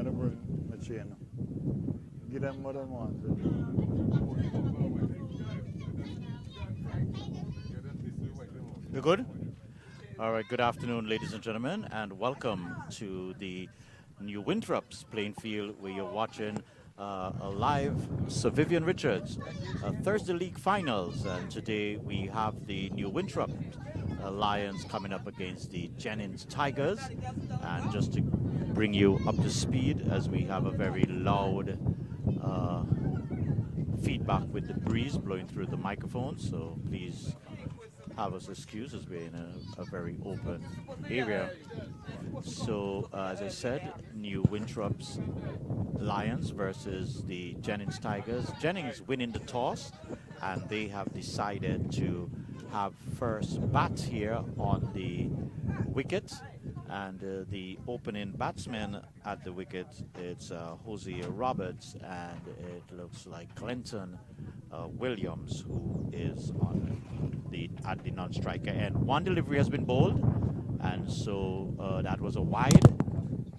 going to bring my chain. Give them what I want. We're good? All right, good afternoon, ladies and gentlemen, and welcome to the new Winthrope's playing field where you're watching a live Sir Vivian Richards Thursday League Finals. And today we have the new Winthrop Lions coming up against the Jennings Tigers. And just to bring you up to speed, as we have a very loud feedback with the breeze blowing through the microphone, so please have us excused as we're in a very open area. So, as I said, new Winthrope's Lions versus the Jennings Tigers. Jennings winning the toss, and they have decided to have first bat here on the wicket. And the opening batsman at the wicket, it's Jose Roberts, and it looks like Clinton Williams, who is on at the non-striker end. One delivery has been bowled, and so that was a wide.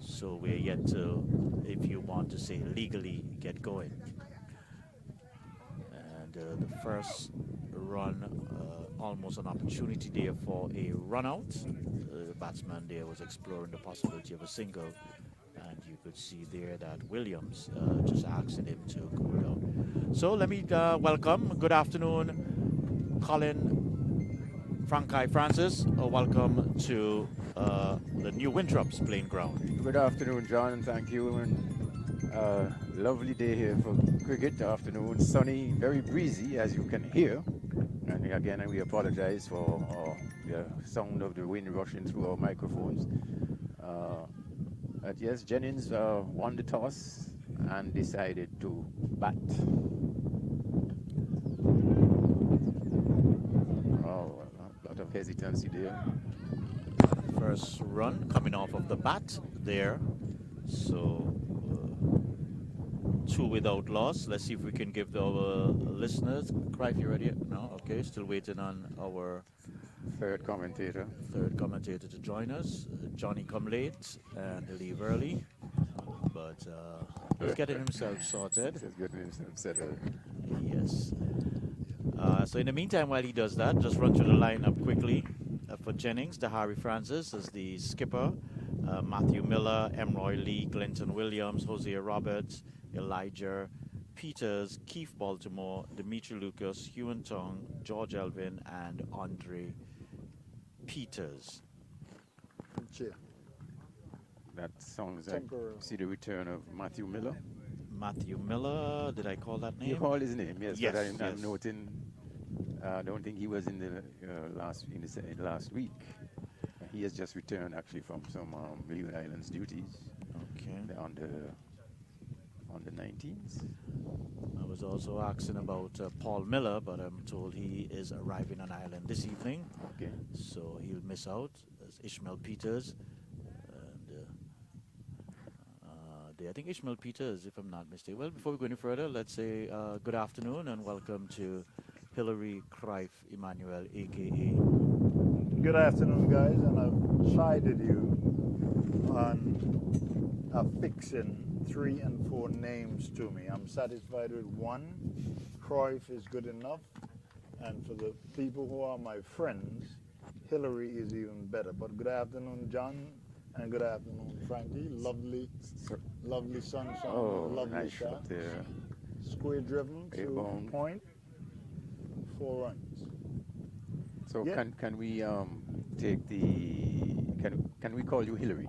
So we're yet to, if you want to say legally, get going. And the first run, almost an opportunity there for a run out. The batsman there was exploring the possibility of a single, and you could see there that Williams just asking him to cool down. So let me welcome, good afternoon, Colin Franchi Francis. Welcome to the new Winthrope's playing ground. Good afternoon, John, and thank you. And lovely day here for cricket. Afternoon, sunny, very breezy, as you can hear. And again, we apologize for the sound of the wind rushing through our microphones. But yes, Jennings won the toss and decided to bat. Oh, a lot of hesitancy there. First run coming off of the bat there. So 2 without loss. Let's see if we can give our listeners. Crive, you ready? No? Okay, still waiting on our third commentator to join us. Johnny come late and leave early, but he's getting himself sorted. He's getting himself settled. Yes. So in the meantime, while he does that, just run through the lineup quickly. For Jennings, Dahari Francis as the skipper, Matthew Miller, Emroy Lee, Clinton Williams, Jose Roberts, Elijah Peters, Keith Baltimore, Dimitri Lucas, Hewan Tong, George Elvin, and Andre Peters. That sounds like, see the return of Matthew Miller. Matthew Miller, did I call that name? You called his name, yes. Yes, but I'm noting, I don't think he was in the last week. He has just returned actually from some Leeward Islands duties. Okay. On the 19th. I was also asking about Paul Miller, but I'm told he is arriving on island this evening. Okay. So he'll miss out. As Ishmael Peters. And I think Ishmael Peters, if I'm not mistaken. Well, before we go any further, let's say good afternoon and welcome to Hillary Crive Emmanuel, a.k.a. Good afternoon, guys, and I've chided you on affixing 3 and 4 names to me. I'm satisfied with 1. Cruyff is good enough, and for the people who are my friends, Hillary is even better. But good afternoon, John, and good afternoon, Frankie. Lovely sunshine, lovely nice shot. shot there. Square driven to point, 4 runs. So yeah. can we take the can we call you Hillary?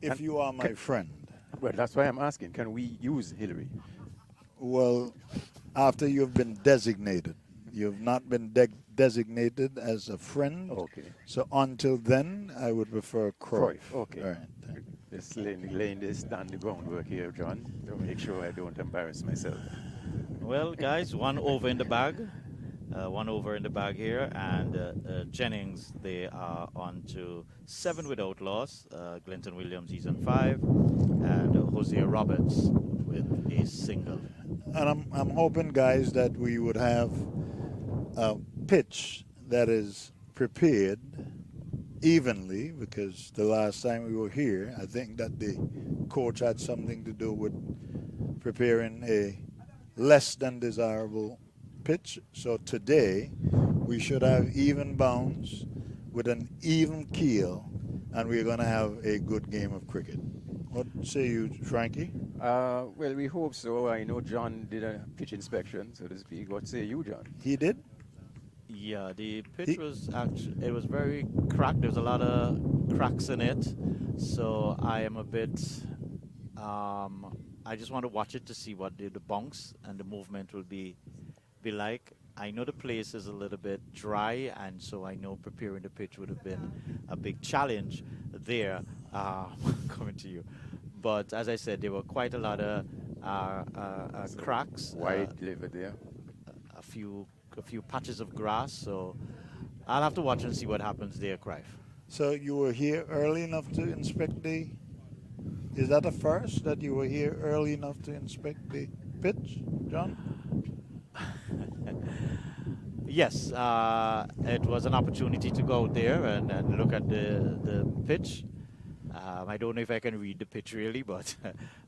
If you are my friend. Well, that's why I'm asking. Can we use Hillary? Well, after you've been designated. You've not been designated as a friend. Okay. So until then, I would prefer Cruyff. Okay. All right. Just laying this down the groundwork here, John, to make sure I don't embarrass myself. Well, guys, 1 over in the bag. 1 over in the bag here, and Jennings, they are on to 7 without loss. Clinton Williams, he's on 5, and Jose Roberts with a single. And I'm hoping, guys, that we would have a pitch that is prepared evenly, because the last time we were here, I think that the coach had something to do with preparing a less than desirable pitch. So today we should have even bounds with an even keel, and we're going to have a good game of cricket. What say you, Frankie? Well, we hope so. I know John did a pitch inspection, so to speak. What say you, John? He did? Yeah, the pitch was actually, it was very cracked. There was a lot of cracks in it. So I am a bit, I just want to watch it to see what the bounce and the movement will be like. I know the place is a little bit dry, and so I know preparing the pitch would have been a big challenge there, coming to you. But as I said, there were quite a lot of cracks. Wide liver there. A few patches of grass, so I'll have to watch and see what happens there, Crive. So you were here early enough to inspect the... Is that a first, that you were here early enough to inspect the pitch, John? Yes, it was an opportunity to go out there and look at the pitch. I don't know if I can read the pitch really, but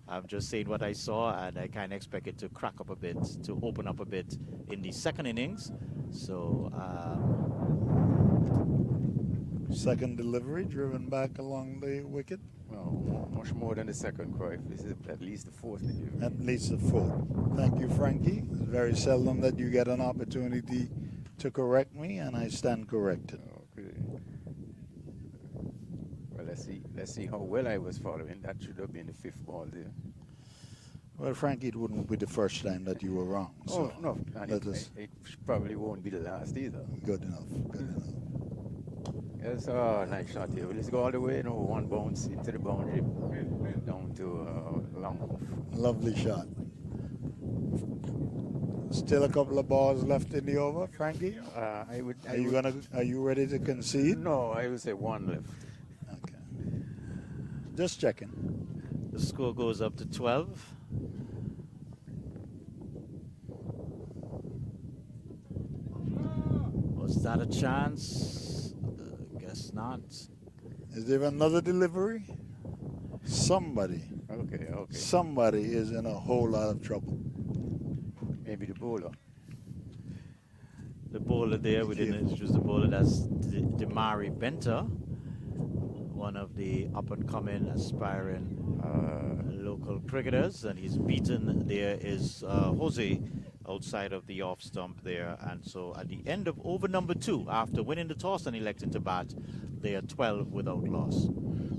I'm just saying what I saw, and I kind of expect it to crack up a bit, to open up a bit in the second innings. So second delivery driven back along the wicket. Well, much more than the second, Cruyff. This is at least the fourth delivery. At least the fourth. Thank you, Frankie. It's very seldom that you get an opportunity to correct me, and I stand corrected. Okay. Well, let's see how well I was following. That should have been the fifth ball there. Well, Frankie, it wouldn't be the first time that you were wrong. So no, and it probably won't be the last either. Good enough, good enough. Yes, nice shot here. Let's go all the way, one bounce into the boundary, down to long. Lovely shot. Still a couple of balls left in the over, Frankie. Are you ready to concede? No, I would say one left. Okay. Just checking. the score goes up to 12. Was that a chance? Guess not. Is there another delivery? Somebody. Okay. Somebody is in a whole lot of trouble. Maybe the bowler. The bowler there, we didn't introduce the bowler, that's Demari Benter, one of the up-and-coming, aspiring local cricketers, and he's beaten. There is Jose outside of the off stump there, and so at the end of over number 2, after winning the toss and electing to bat, they are 12 without loss.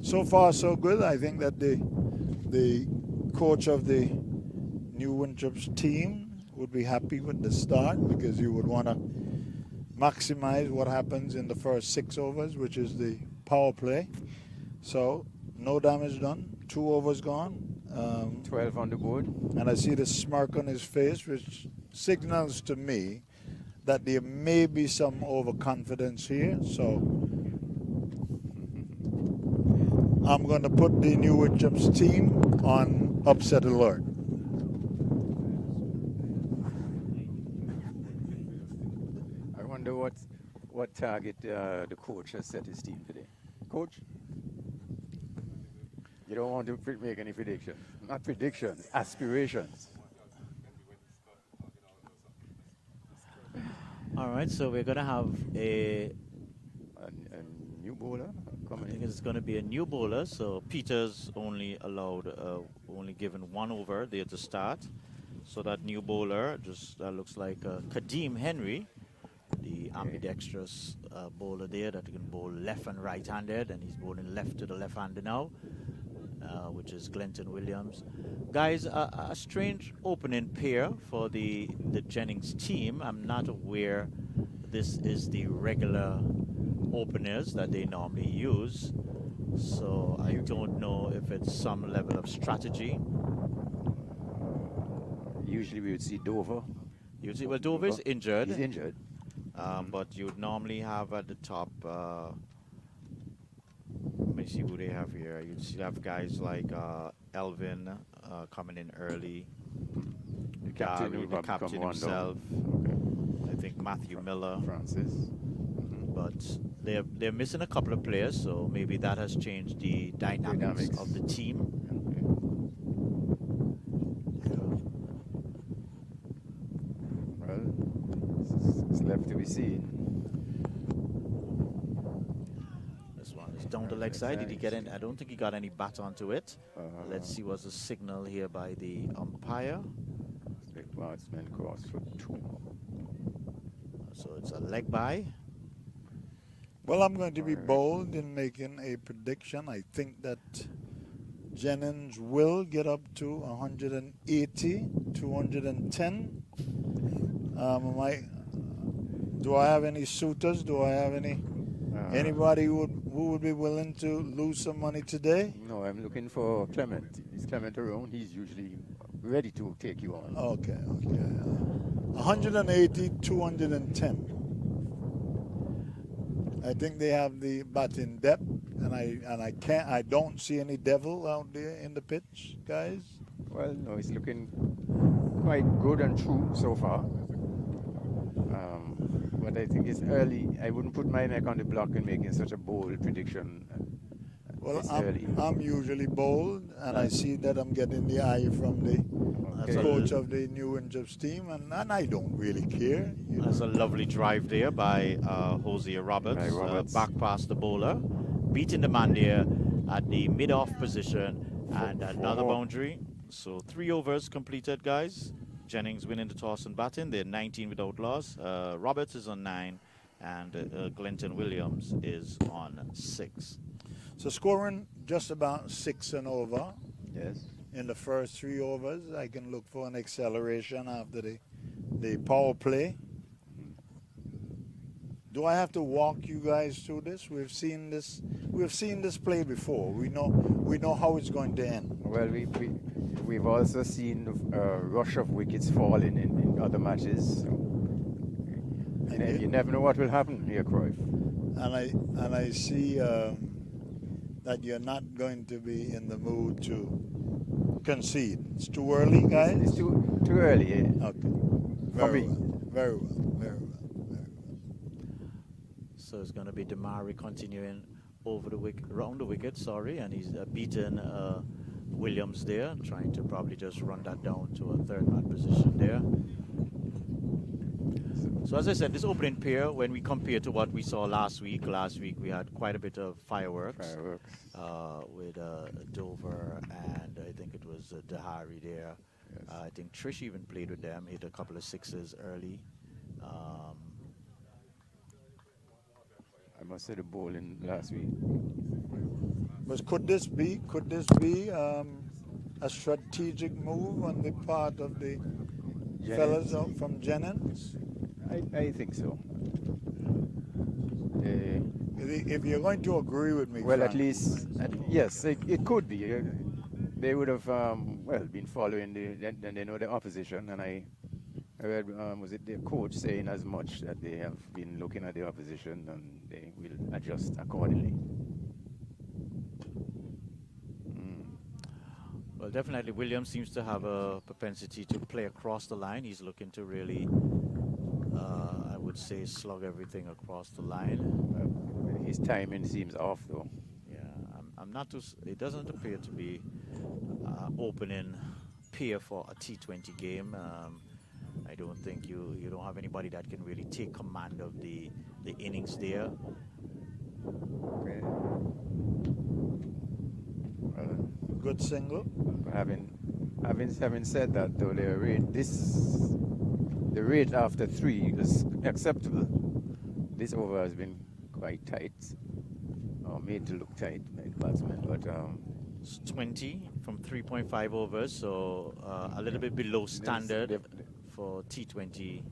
So far, so good. I think that the coach of the New Winthrope's team would be happy with the start, because you would want to maximize what happens in the first 6 overs, which is the power play. So no damage done, 2 overs gone. 12 on the board. And I see the smirk on his face, which signals to me that there may be some overconfidence here. So I'm going to put the New Winthrope's team on upset alert. I wonder what target the coach has set his team today. Coach? You don't want to make any predictions. Not predictions, aspirations. All right, so we're going to have a new bowler coming I think in. it's going to be a new bowler. So Peters only allowed, only given 1 over there to start. So that new bowler just looks like Kadeem Henry, the ambidextrous bowler there that can bowl left and right-handed, and he's bowling left to the left-hander now, which is Glenton Williams. Guys, a strange opening pair for the Jennings team. I'm not aware this is the regular openers that they normally use, so I don't know if it's some level of strategy. Usually we would see Dover. You see, well, Dover is injured. He's injured. But you'd normally have at the top, let me see who they have here. You'd have guys like Elvin coming in early. The captain, Gary, the captain himself. I think Matthew Miller. Francis. But they're missing a couple of players, so maybe that has changed the dynamics of the team. Well, it's left to be seen. This one is down the leg side. Did he get in? I don't think he got any bat onto it. Let's see what's the signal here by the umpire. The batsman cross for 2. So it's a leg by. Well, I'm going to be bold in making a prediction. I think that Jennings will get up to 180, 210. Do I have any suitors? Do I have anybody who would be willing to lose some money today? No, I'm looking for Clement. Is Clement around? He's usually ready to take you on. Okay. 180, 210. I think they have the batting depth, and I don't see any devil out there in the pitch, guys. Well, no, it's looking quite good and true so far. But I think it's early. I wouldn't put my neck on the block in making such a bold prediction. Well, I'm usually bold, and I see that I'm getting the eye from the coach of the New Winthrope's team, and I don't really care. That's a lovely drive there by Hosea Roberts. Back past the bowler, beating the man there at the mid-off position, and another boundary. So 3 overs completed, guys. Jennings winning the toss and batting. They're 19 without loss. Roberts is on 9, and Glenton Williams is on 6. So scoring just about 6 and over. Yes. In the first 3 overs, I can look for an acceleration after the power play. Do I have to walk you guys through this? We've seen this play before. We know how it's going to end. Well, we've also seen a rush of wickets falling in other matches. So you never know what will happen here, Cruyff. And I see that you're not going to be in the mood to concede. It's too early, guys? It's too early, eh? Okay. Very well. So it's going to be Damari continuing over the round the wicket, and he's beaten Williams there, trying to probably just run that down to a third man position there. So as I said, this opening pair, when we compare to what we saw last week we had quite a bit of fireworks. With Dover, and I think it was Dahari there. Yes. I think Trish even played with them, hit a couple of 6s early. I must say the bowling last week. But could this be a strategic move on the part of the fellas from Jennings? I think so. If you're going to agree with me, well, Frank, at least, yes, it could be. They would have, been following then they know the opposition, and I heard, was it their coach saying as much, that they have been looking at the opposition and they will adjust accordingly. Well, definitely Williams seems to have a propensity to play across the line. He's looking to really, I would say, slug everything across the line. His timing seems off, though. Yeah, I'm not too. It doesn't appear to be opening pair for a T20 game. I don't think you don't have anybody that can really take command of the innings there. Okay. good single. Having said that, though, the rate after 3 is acceptable. This over has been quite tight, or made to look tight by the batsman, but it's 20 from 3.5 overs, so a little bit below standard for T20.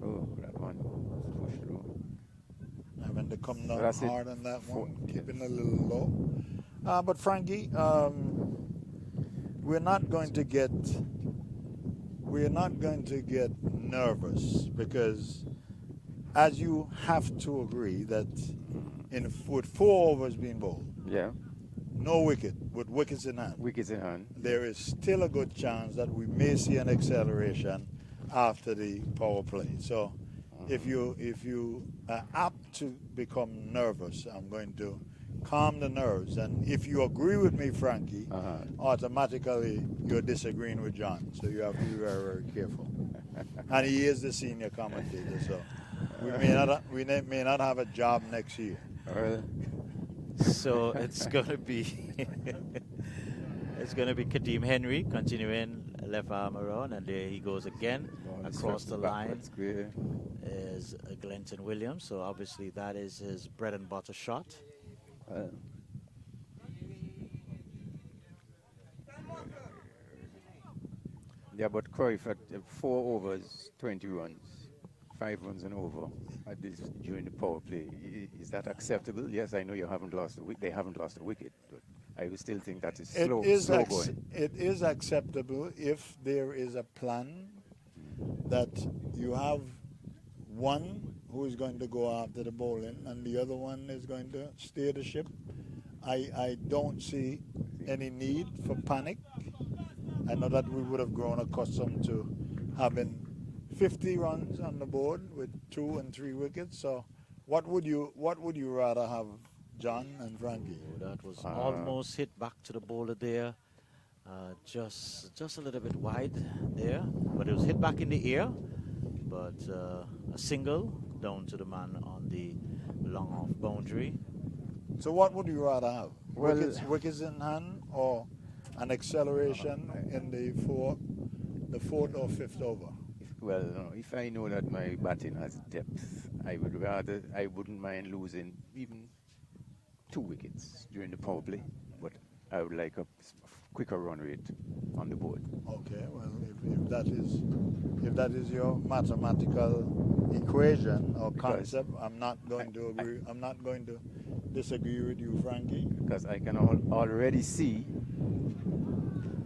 Oh, that one pushed through. Having to come down hard on that one, keeping a little low. But Frankie, we're not going to get nervous, because as you have to agree that with 4 overs being bowled, no wicket, with wickets in hand, there is still a good chance that we may see an acceleration after the power play. So If you are apt to become nervous, I'm going to calm the nerves. And if you agree with me, Frankie, automatically you're disagreeing with John. So you have to be very, very careful. And he is the senior commentator, so we may not have a job next year. So it's gonna be it's gonna be Kadeem Henry continuing left arm around, and there he goes again across the line. Is Glenton Williams. So obviously that is his bread and butter shot. Yeah, but Cruyff at 4 overs, 20 runs, 5 runs and over at this during the power play. Is that acceptable? Yes, I know you haven't lost a wicket. They haven't lost a wicket, but I would still think that is slow going. It is acceptable if there is a plan that you have one who is going to go after the bowling and the other one is going to steer the ship. I don't see any need for panic. I know that we would have grown accustomed to having 50 runs on the board with 2 and 3 wickets. So what would you rather have, John and Frankie? Oh, that was almost hit back to the bowler there. Just a little bit wide there, but it was hit back in the air. But a single down to the man on the long off boundary. So what would you rather have? Well, wickets in hand or an acceleration in the fourth or fifth over? Well, no, if I know that my batting has depth, I wouldn't mind losing even 2 wickets during the power play, but I would like a quicker run rate on the board. Okay, well, if that is your mathematical equation or concept, I'm not going to agree. I'm not going to disagree with you, Frankie. Because I can already see.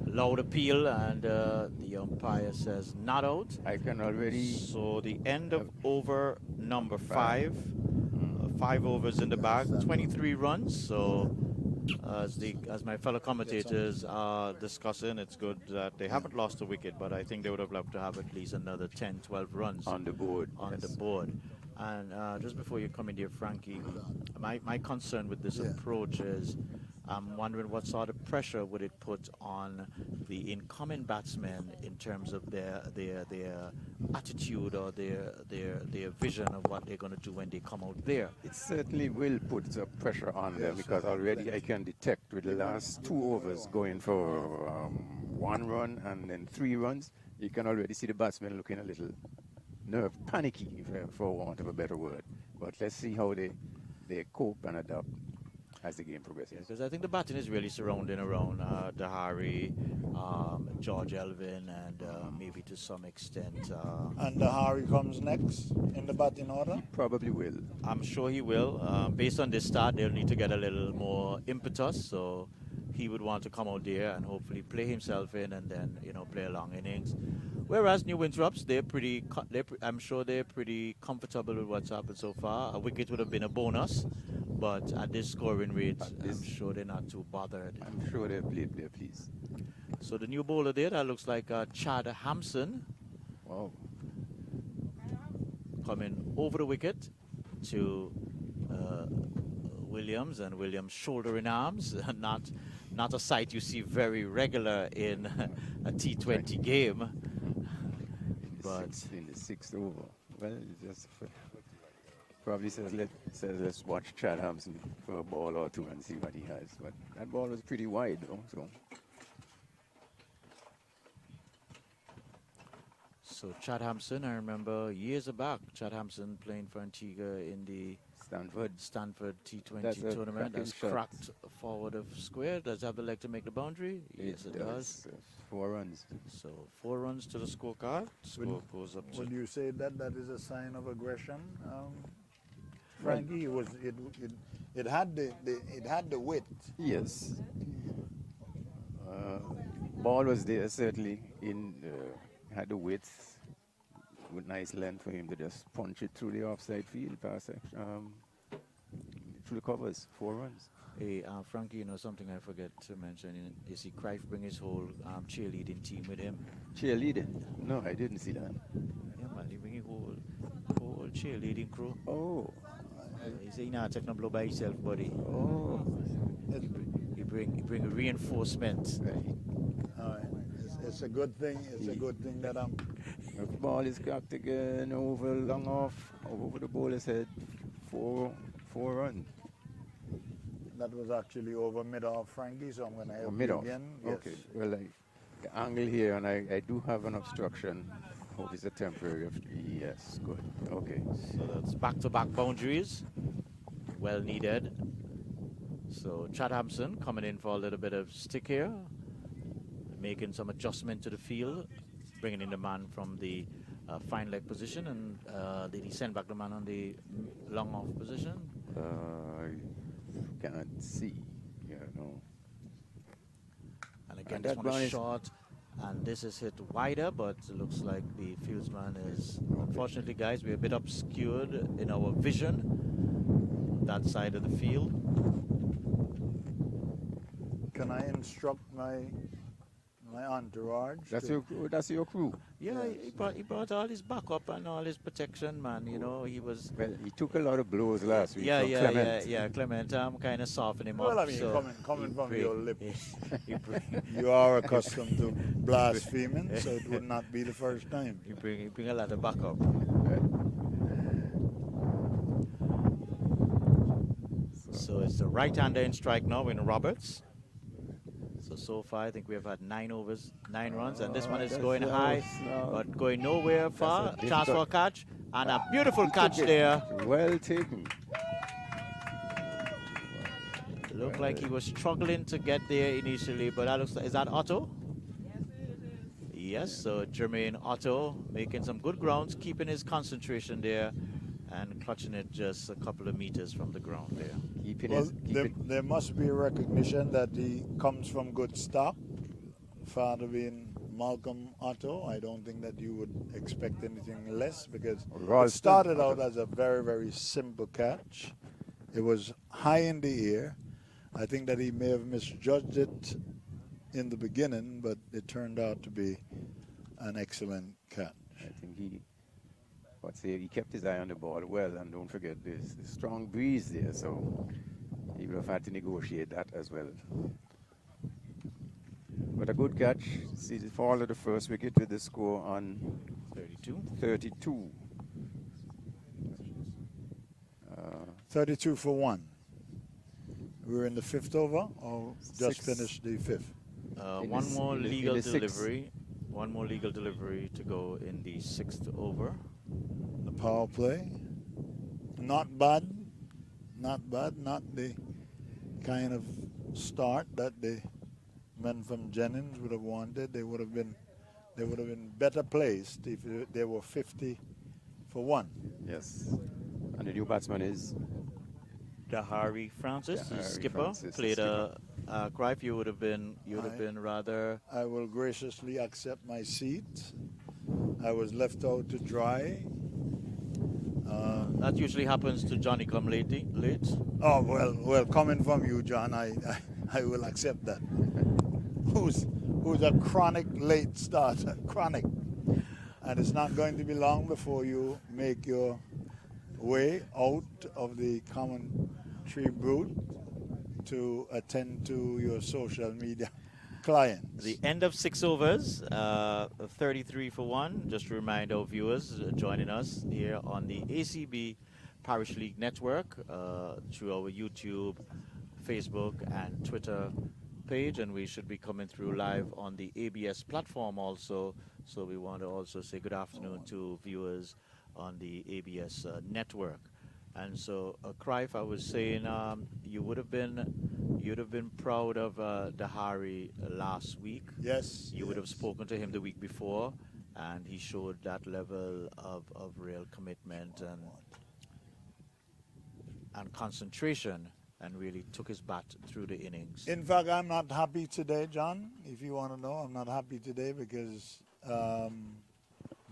Loud appeal, and the umpire says not out. I can already. So the end of over number 5. 5 overs in the bag, 23 runs. So as my fellow commentators are discussing, it's good that they haven't lost a wicket, but I think they would have loved to have at least another 10, 12 runs on the board. The board. And just before you come in here, Frankie, my concern with this approach is I'm wondering what sort of pressure would it put on the incoming batsmen in terms of their attitude or their vision of what they're going to do when they come out there. It certainly will put pressure on them, because already I can detect with the last 2 overs going for 1 run and then 3 runs, you can already see the batsmen looking a little panicky, for want of a better word. But let's see how they cope and adapt as the game progresses. Because I think the batting is really surrounding around Dahari, George Elvin, and maybe to some extent. And Dahari comes next in the batting order? Probably will. I'm sure he will. Based on this start, they'll need to get a little more impetus, so he would want to come out there and hopefully play himself in and then, play a long innings. Whereas New Winthrope's, I'm sure they're pretty comfortable with what's happened so far. A wicket would have been a bonus, but at this scoring rate, I'm sure they're not too bothered. I'm sure they're pleased. So the new bowler there, that looks like Chad Hampson. Wow. Coming over the wicket to Williams, and Williams shouldering arms. Not a sight you see very regular in a T20 game. But in the 6th over, well, just probably says let's watch Chad Hampson for a ball or 2 and see what he has. But that ball was pretty wide, though. So Chad Hampson, I remember years back, Chad Hampson playing for Antigua in the Stanford T20 tournament. That's cracked forward of square. Does it have the leg to make the boundary? Yes, it does. 4 runs. So 4 runs to the scorecard. Score goes up to. Would you say that is a sign of aggression, Frankie? It had the width. Yes. Ball was there certainly. Had the width with nice length for him to just punch it through the offside field past through the covers. 4 runs. Hey, Frankie, something I forget to mention. You see Cruyff bring his whole cheerleading team with him. Cheerleading? No, I didn't see that. Yeah, man, he bring his whole whole cheerleading crew. Oh. He say he not take no blow by himself, buddy. Oh. He bring a reinforcement. Right. All right. It's a good thing. It's a good thing that I'm. The ball is cracked again over long off over the bowler's head. Four runs. That was actually over mid-off, Frankie, so I'm going to help you Mid-off. again. Yes. Okay. Well, the angle here, and I do have an obstruction. Hope it's a temporary. Yes, good. Okay. So that's back-to-back boundaries. Well needed. So Chad Hampson coming in for a little bit of stick here. Making some adjustment to the field. Bringing in the man from the fine leg position. And did he send back the man on the long off position? I can't see. Yeah, no. And again, And this that one one is is- short. And this is hit wider, but it looks like the fieldsman is, unfortunately, guys, we're a bit obscured in our vision, that side of the field. Can I instruct my entourage? That's to- your crew. Yeah, Yes. he brought all his backup and all his protection, man. You know, he was. Well, he took a lot of blows last week. Yeah, from yeah, Clement. yeah. Clement, kind of softened him Well, up. I mean, so coming he from bring- your lips. he bring, You are accustomed to blaspheming, so it would not be the first time. he bring a lot of backup. So it's the right-hander in strike now in Roberts. So far, I think we have had 9 overs, 9 runs, and this one is that's going high, no. but going nowhere far. a Chance for a difficult- catch, and a beautiful He catch took it. there. Well taken. Looked like he was struggling to get there initially, but that looks like, is that Otto? Yes, so Jermaine Otto making some good grounds, keeping his concentration there, and clutching it just a couple of meters from the ground there. Keeping Well, his, keep there must be a recognition that he comes from good stock. Father being Malcolm Otto, I don't think that you would expect anything less because Ralston it started Otto. out as a very, very simple catch. It was high in the air. I think that he may have misjudged it in the beginning, but it turned out to be an excellent catch. I think he kept his eye on the ball well, and don't forget there's a strong breeze there, so he would have had to negotiate that as well. But a good catch. See the fall of the first wicket with the score on 32. 32. 32 for 1. We're in the 5th over, or just Six. finished the 5th? In One the s- more in the- in legal the sixth. delivery. One more legal delivery to go in the 6th over. The power play. Not bad. Not bad. Not the kind of start that the men from Jennings would have wanted. They would have been better placed if they were 50 for 1. Yes. And the new batsman is Dahari Francis, the Dahari skipper, Francis, the played a Cruyff. You would have been rather. I will graciously accept my seat. I was left out to dry. That usually happens to Johnny come late. Oh well, coming from you, John, I will accept that. Who's a chronic late starter, chronic, and it's not going to be long before you make your way out of the common tree brute to attend to your social media clients. The end of 6 overs, 33 for 1. Just to remind our viewers joining us here on the ACB Parish League Network through our YouTube, Facebook, and Twitter page, and we should be coming through live on the ABS platform also. So we want to also say good afternoon to viewers on the ABS network. And so, Cruyff, I was saying, you'd have been proud of Dahari last week. Yes. You would have spoken to him the week before, and he showed that level of real commitment and concentration, and really took his bat through the innings. In fact, I'm not happy today, John. If you want to know, I'm not happy today because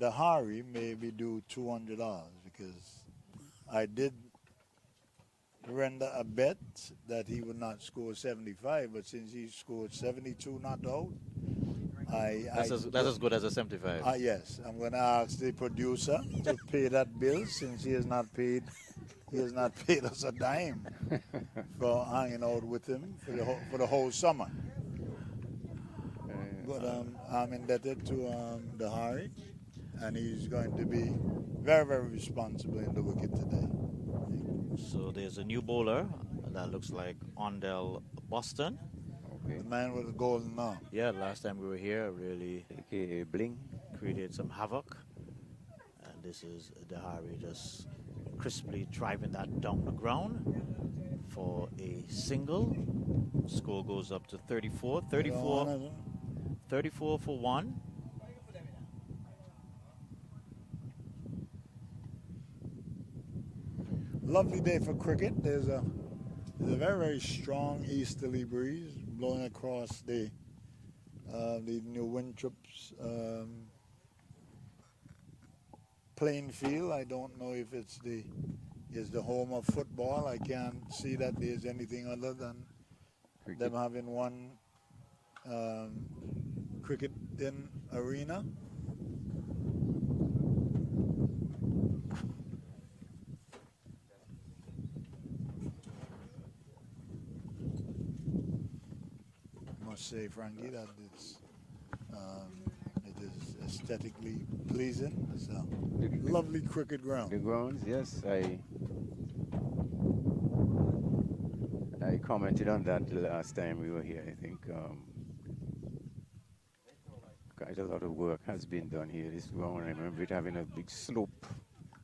Dahari may be due $200 because I did render a bet that he would not score 75, but since he scored 72 not out, That's as good as a 75. Yes, I'm going to ask the producer to pay that bill since he has not paid. He has not paid us a dime for hanging out with him for the whole summer. But I'm indebted to the Harry, and he's going to be very, very responsible in the wicket today. So there's a new bowler that looks like Ondell Boston. Okay. The man with the golden arm. Yeah, last time we were here, really AKA Bling. created some havoc. And this is the Harry just crisply driving that down the ground for a single. Score goes up to 34. 34 for one. Lovely day for cricket. There's a very, very strong easterly breeze blowing across the New Winthrope's playing field. I don't know if it's the home of football. I can't see that there's anything other than Cricket. them having one cricket in arena. Say, Frankie, that it is aesthetically pleasing. It's a lovely cricket ground. The grounds, yes, I commented on that the last time we were here. I think quite a lot of work has been done here. This ground, I remember it having a big slope.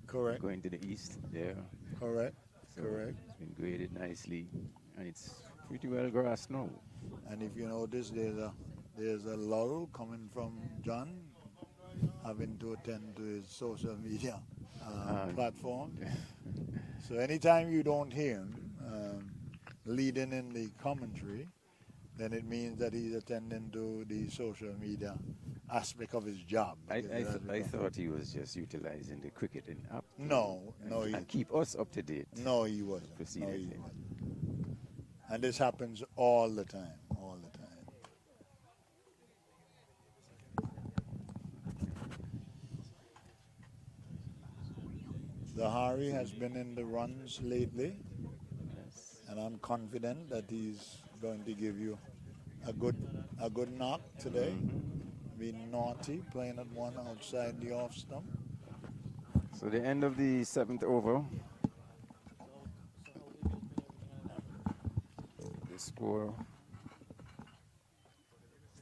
Correct. Going to the east there. Correct. So Correct. It's been graded nicely, and it's pretty well grassed now. And if you notice, there's a lull coming from John having to attend to his social media platform. So anytime you don't hear him leading in the commentary, then it means that he's attending to the social media aspect of his job. I thought he was just utilizing the cricketing app. No, and keep us up to date. No, he wasn't. Proceeding. No, he wasn't. And this happens all the time, all the time. The Hari has been in the runs lately, and I'm confident that he's going to give you a good knock today. Being naughty, playing at one outside the off stump. So the end of the 7th over. The score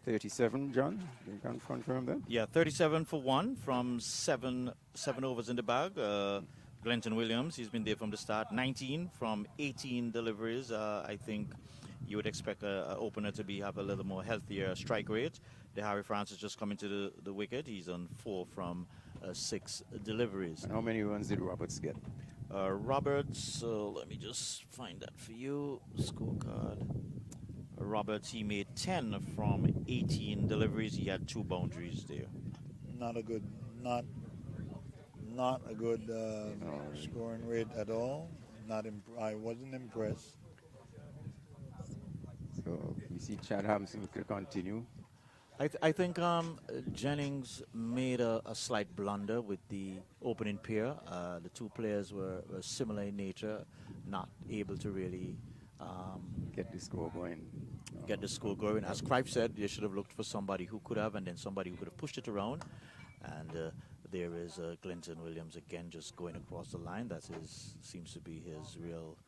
37, John. You can confirm that? Yeah, 37 for one from seven overs in the bag. Glenton Williams, he's been there from the start. 19 from 18 deliveries. I think you would expect an opener to have a little more healthier strike rate. The Harry Francis just coming to the wicket. He's on 4 from 6 deliveries. And how many runs did Roberts get? Roberts, let me just find that for you. Scorecard. Roberts, he made 10 from 18 deliveries. He had 2 boundaries there. Not a good scoring rate at all. I wasn't impressed. So we see Chad Hampson could continue. I think Jennings made a slight blunder with the opening pair. The 2 players were similar in nature, not able to really get the score going. Get the score going. As Cripe said, they should have looked for somebody who could have, and then somebody who could have pushed it around. And there is Glenton Williams again just going across the line. That seems to be his real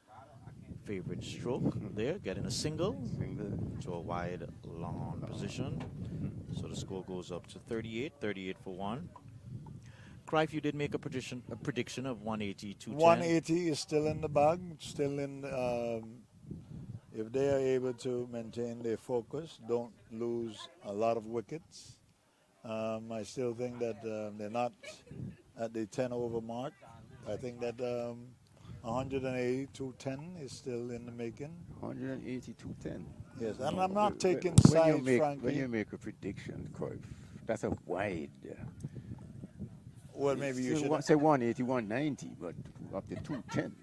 favorite stroke there, getting a single to a wide, long on position. So the score goes up to 38 for one. Cripe, you did make a prediction of 180, 210. 180 is still in the bag, still in. If they are able to maintain their focus, don't lose a lot of wickets. I still think that they're not at the 10 over mark. I think that 180, 210 is still in the making. 180, 210. Yes, and I'm not taking sides, Frankie. When you make a prediction, Corp, that's a wide. Well, maybe you should say 180, 190, but up to 210.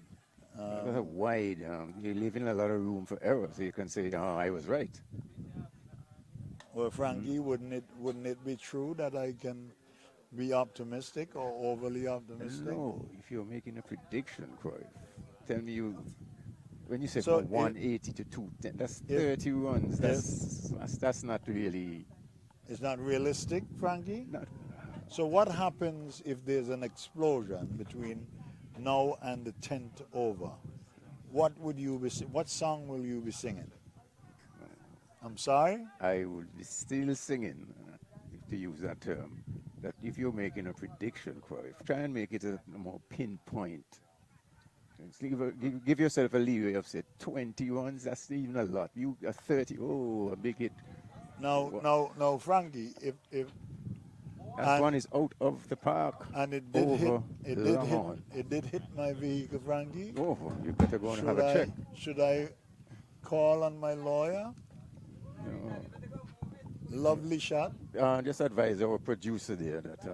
That's a wide. You leave in a lot of room for error, so you can say, "Oh, I was right." Well, Frankie, wouldn't it be true that I can be optimistic or overly optimistic? No, if you're making a prediction, Croy, tell me you. When you say So from 180 to 210, that's if 30 runs. if That's not really. it's not realistic, Frankie. Not, So what happens if there's an explosion between now and the 10th over? What would you be? What song will you be singing? I'm sorry. I would be still singing, to use that term, that if you're making a prediction, Croy, try and make it a more pinpoint. Give yourself a leeway of, say, 20 runs. That's even a lot. You are 30. Oh, a big hit. No, Frankie. If That one is out of the park. and it did hit, Over it did hit my vehicle, Frankie. Over. You better go and have a check. Should I call on my lawyer? No. Lovely shot. Just advise our producer there that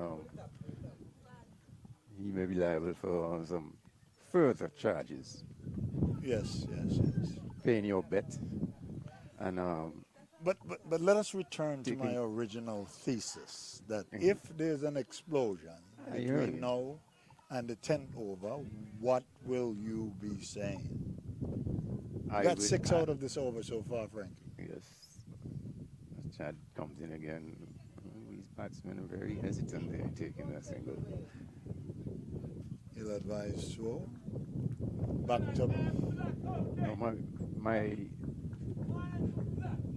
he may be liable for some further charges. Yes. Paying your bet. And But let us return to my original thesis that if there's an explosion between now and the 10th over, what will you be saying? You got 6 out of this over so far, Frankie. Yes. Chad comes in again. These batsmen are very hesitant in taking that single. He'll advise so. Back to No,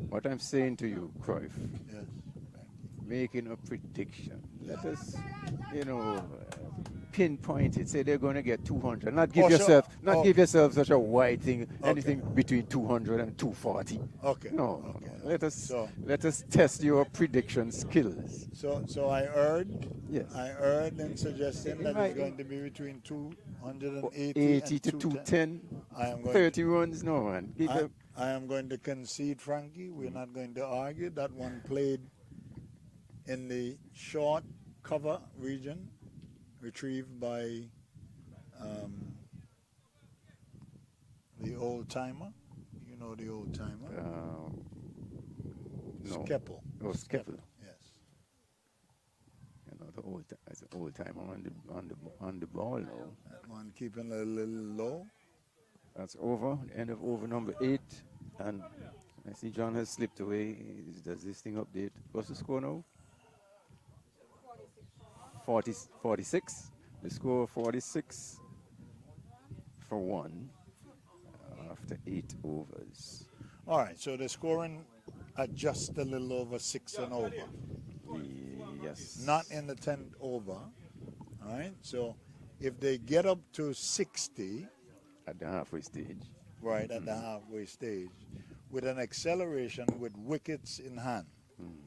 what I'm saying to you, Cruyff, yes. making a prediction. Let us, pinpoint it. Say they're going to get 200. Not give give yourself such a wide thing. Okay. Anything between 200 and 240. Okay. No. Okay. Let us test your prediction skills. So I erred. Yes. I erred in suggesting that it's going to be between 280 80 and to 210. I am going 30 runs. No, man. I am going to concede, Frankie. We're not going to argue. That one played in the short cover region, retrieved by the old timer. You know the old timer. No. Skeppel. Oh, Skeppel. Yes. As an old timer on the ball now. That one keeping a little low. That's over. End of over number 8. And I see John has slipped away. Does this thing update? What's the score now? 46. The score 46 for 1 after 8 overs. All right, so the scoring at just a little over 6 and over. Yes. Not in the 10th over. All right, so if they get up to 60, at the halfway stage. right at the halfway stage, with an acceleration with wickets in hand,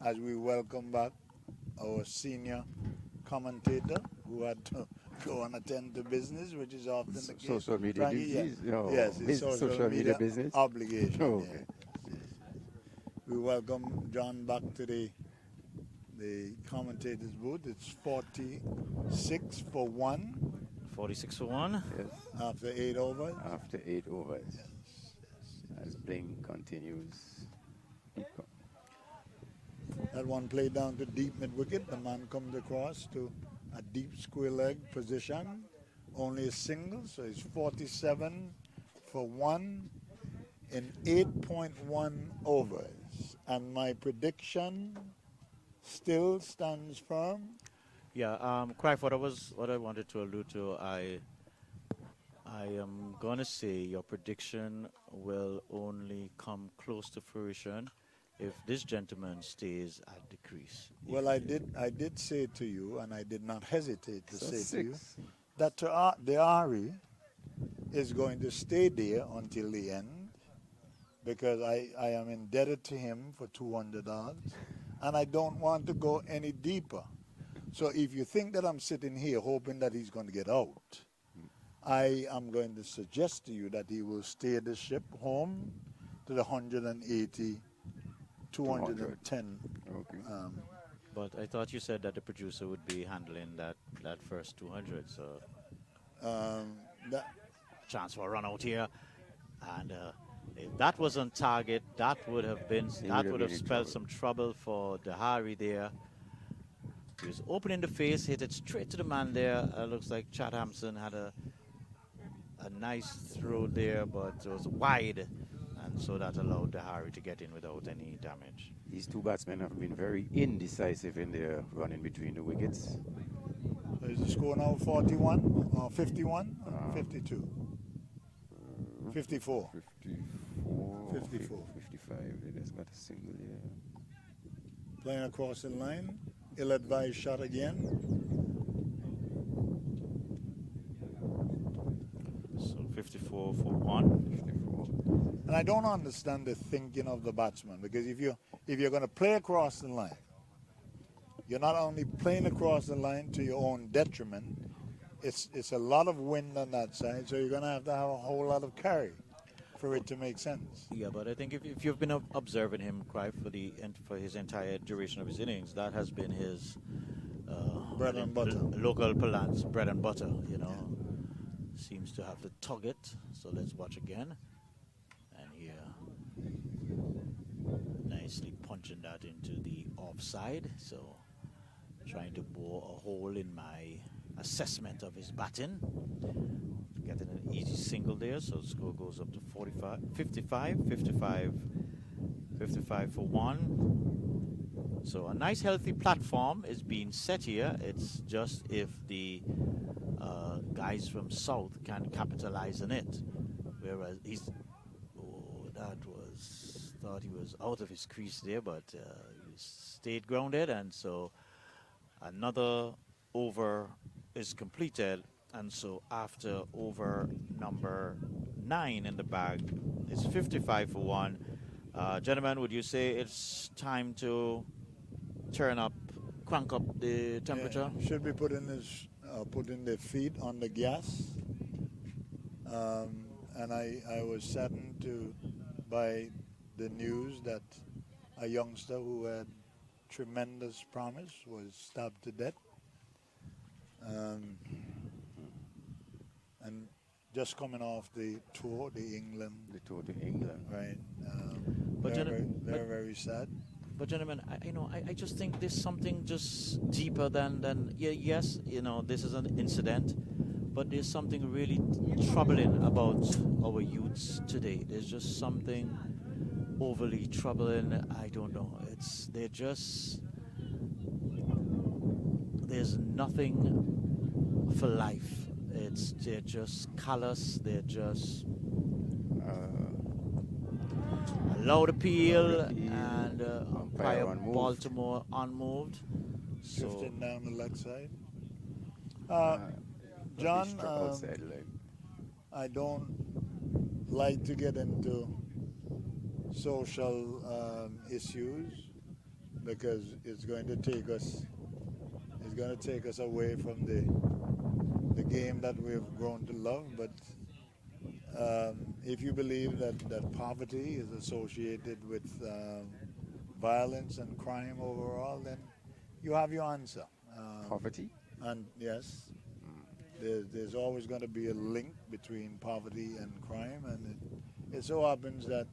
as we welcome back our senior commentator who had to go and attend to business, which is often the case. Social media duties? Yes, his social media business obligation. Oh, yes. We welcome John back to the commentator's booth. It's 46 for 1. 46 for 1. Yes. After 8 overs. After 8 overs. Yes. As Bling continues. That one played down to deep mid-wicket. The man comes across to a deep square leg position. Only a single, so it's 47 for 1 in 8.1 overs. And my prediction still stands firm. Yeah, Craig, what I wanted to allude to, I am gonna say your prediction will only come close to fruition if this gentleman stays at the crease. Well, I did say to you, and I did not hesitate to say 6. to you, that the Ari is going to stay there until the end, because I am indebted to him for 200 odds, and I don't want to go any deeper. So if you think that I'm sitting here hoping that he's going to get out, I am going to suggest to you that he will steer the ship home to the 180, 210. Okay. But I thought you said that the producer would be handling that first 200, so That chance for a run out here, and If that was on target, that would have been He that would would have have been in spelled trouble. some trouble for Dahari there. He was open in the face, hit it straight to the man there. Looks like Chad Hampson had a nice throw there, but it was wide, and so that allowed Dahari to get in without any damage. These two batsmen have been very indecisive in their running between the wickets. So is the score now 41 or 51 or 52? 54. 54. 54. 55. They just got a single here. Playing across the line. Ill-advised shot again. So 54 for 1. 54. And I don't understand the thinking of the batsman, because if you're going to play across the line, you're not only playing across the line to your own detriment. It's a lot of wind on that side, so you're going to have a whole lot of carry for it to make sense. Yeah, but I think if you've been observing him, Clive, for his entire duration of his innings, that has been his Bread and butter. Local Palance bread and butter. You know, seems to have to tug it. So let's watch again, and here, nicely punching that into the offside. So trying to bore a hole in my assessment of his batting. Getting an easy single there, so the score goes up to 55 for 1. So a nice healthy platform is being set here. It's just if the guys from South can capitalize on it. Whereas thought he was out of his crease there, but he stayed grounded, and so another over is completed. And so after over number 9 in the bag, it's 55 for 1. Gentlemen, would you say it's time to crank up the temperature? Yeah, should be putting their feet on the gas. And I was saddened by the news that a youngster who had tremendous promise was stabbed to death. And just coming off the tour, the tour to England, right? But they're very sad. But gentlemen, I just think there's something just deeper than yes, this is an incident, but there's something really troubling about our youths today. There's just something overly troubling. I don't know. There's nothing for life. They're just callous. They're just loud appeal, and umpire Baltimore unmoved. So Drifting down the leg side. John, I don't like to get into social issues because it's going to take us away from the game that we've grown to love. But if you believe that poverty is associated with violence and crime overall, then you have your answer. Poverty? And yes, there's always going to be a link between poverty and crime, and it so happens that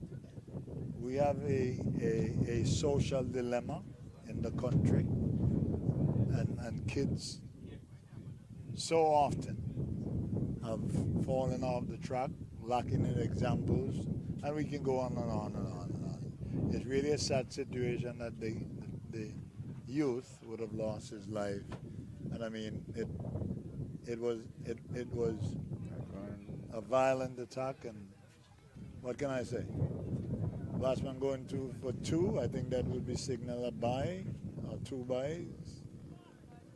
we have a social dilemma in the country, and kids so often have fallen off the track, lacking in examples, and we can go on and on and on and on. It's really a sad situation that the youth would have lost his life, and I mean it was a violent attack, and what can I say? Batsman going for 2, I think that would be signal a bye or 2 byes.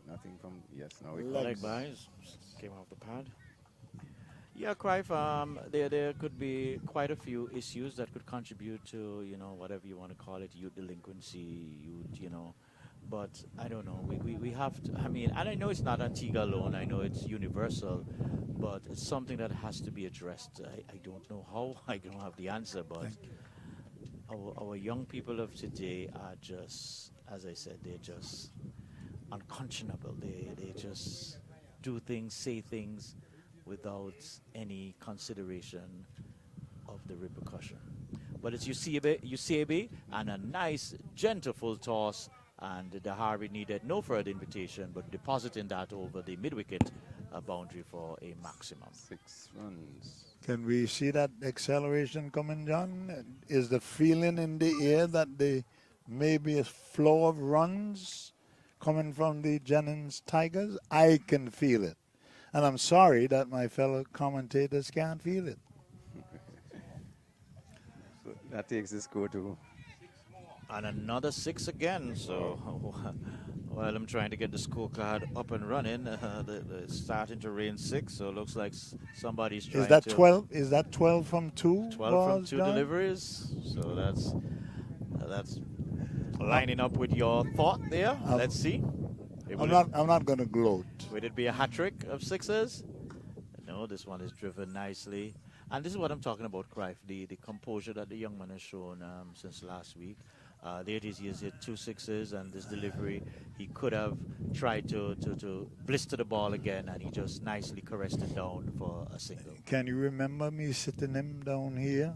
Nothing from, yes, no. leg byes came off the pad. Yeah, Clive, there could be quite a few issues that could contribute to, whatever you want to call it, youth delinquency, but I don't know. We have to, and I know it's not Antigua alone, I know it's universal, but it's something that has to be addressed. I don't know how, I don't have the answer, but our young people of today are just, as I said, they're just unconscionable. They just do things, say things without any consideration of the repercussion. but it's Usebe, and a nice, gentle full toss. And Dahari needed no further invitation, but depositing that over the mid-wicket boundary for a maximum. 6 runs. Can we see that acceleration coming, John? Is the feeling in the air that there may be a flow of runs coming from the Jennings Tigers? I can feel it. And I'm sorry that my fellow commentators can't feel it. So that takes the score to... And another 6 again. So while I'm trying to get the scorecard up and running, it's starting to rain 6. So it looks like somebody's trying Is that to 12? Is that 12 from 2? 12 from 2 deliveries. So that's lining up with your thought there. Let's see. I'm not going to gloat. Would it be a hat trick of 6s? No, this one is driven nicely. And this is what I'm talking about, Cruyff, the composure that the young man has shown since last week. There it is, he has hit 2 6s, and this delivery, he could have tried to blister the ball again, and he just nicely caressed it down for a single. Can you remember me sitting him down here,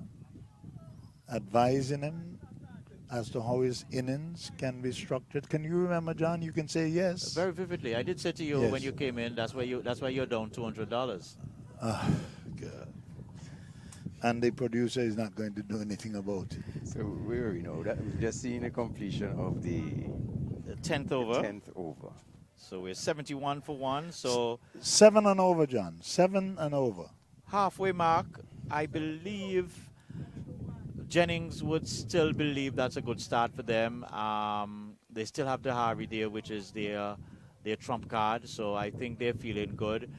advising him as to how his innings can be structured? Can you remember, John? You can say yes. Very vividly. I did say to you when you came in, that's why you're down $200. God. And the producer is not going to do anything about it. So where we know that we've just seen a completion of the 10th over. 10th over. So we're 71 for 1. So 7 and over, John. 7 and over. Halfway mark. I believe Jennings would still believe that's a good start for them. They still have the Harvey there, which is their trump card. So I think they're feeling good.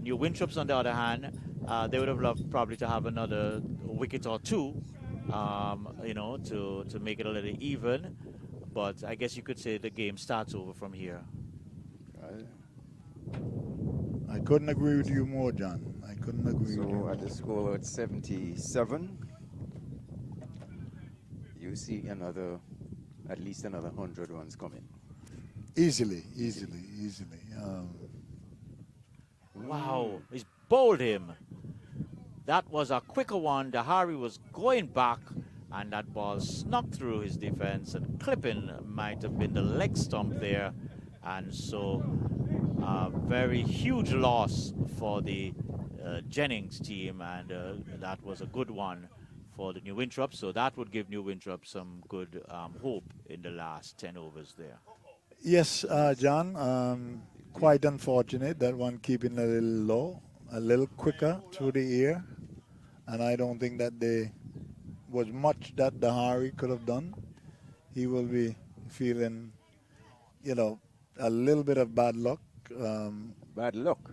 New Winthrope's on the other hand. They would have loved probably to have another wicket or 2, to make it a little even. But I guess you could say the game starts over from here. I couldn't agree with you more, John. I couldn't agree with you So more. at the score at 77, you see at least another 100 runs coming. Easily. Wow, he's bowled him. That was a quicker one. Dahari was going back, and that ball snuck through his defense, and clipping might have been the leg stump there. And so a very huge loss for the Jennings team, and that was a good one for the New Winthrop. So that would give New Winthrop some good hope in the last 10 overs there. Yes, John. Quite unfortunate that one keeping a little low, a little quicker through the air. And I don't think that there was much that Dahari could have done. He will be feeling, a little bit of bad luck. Bad luck.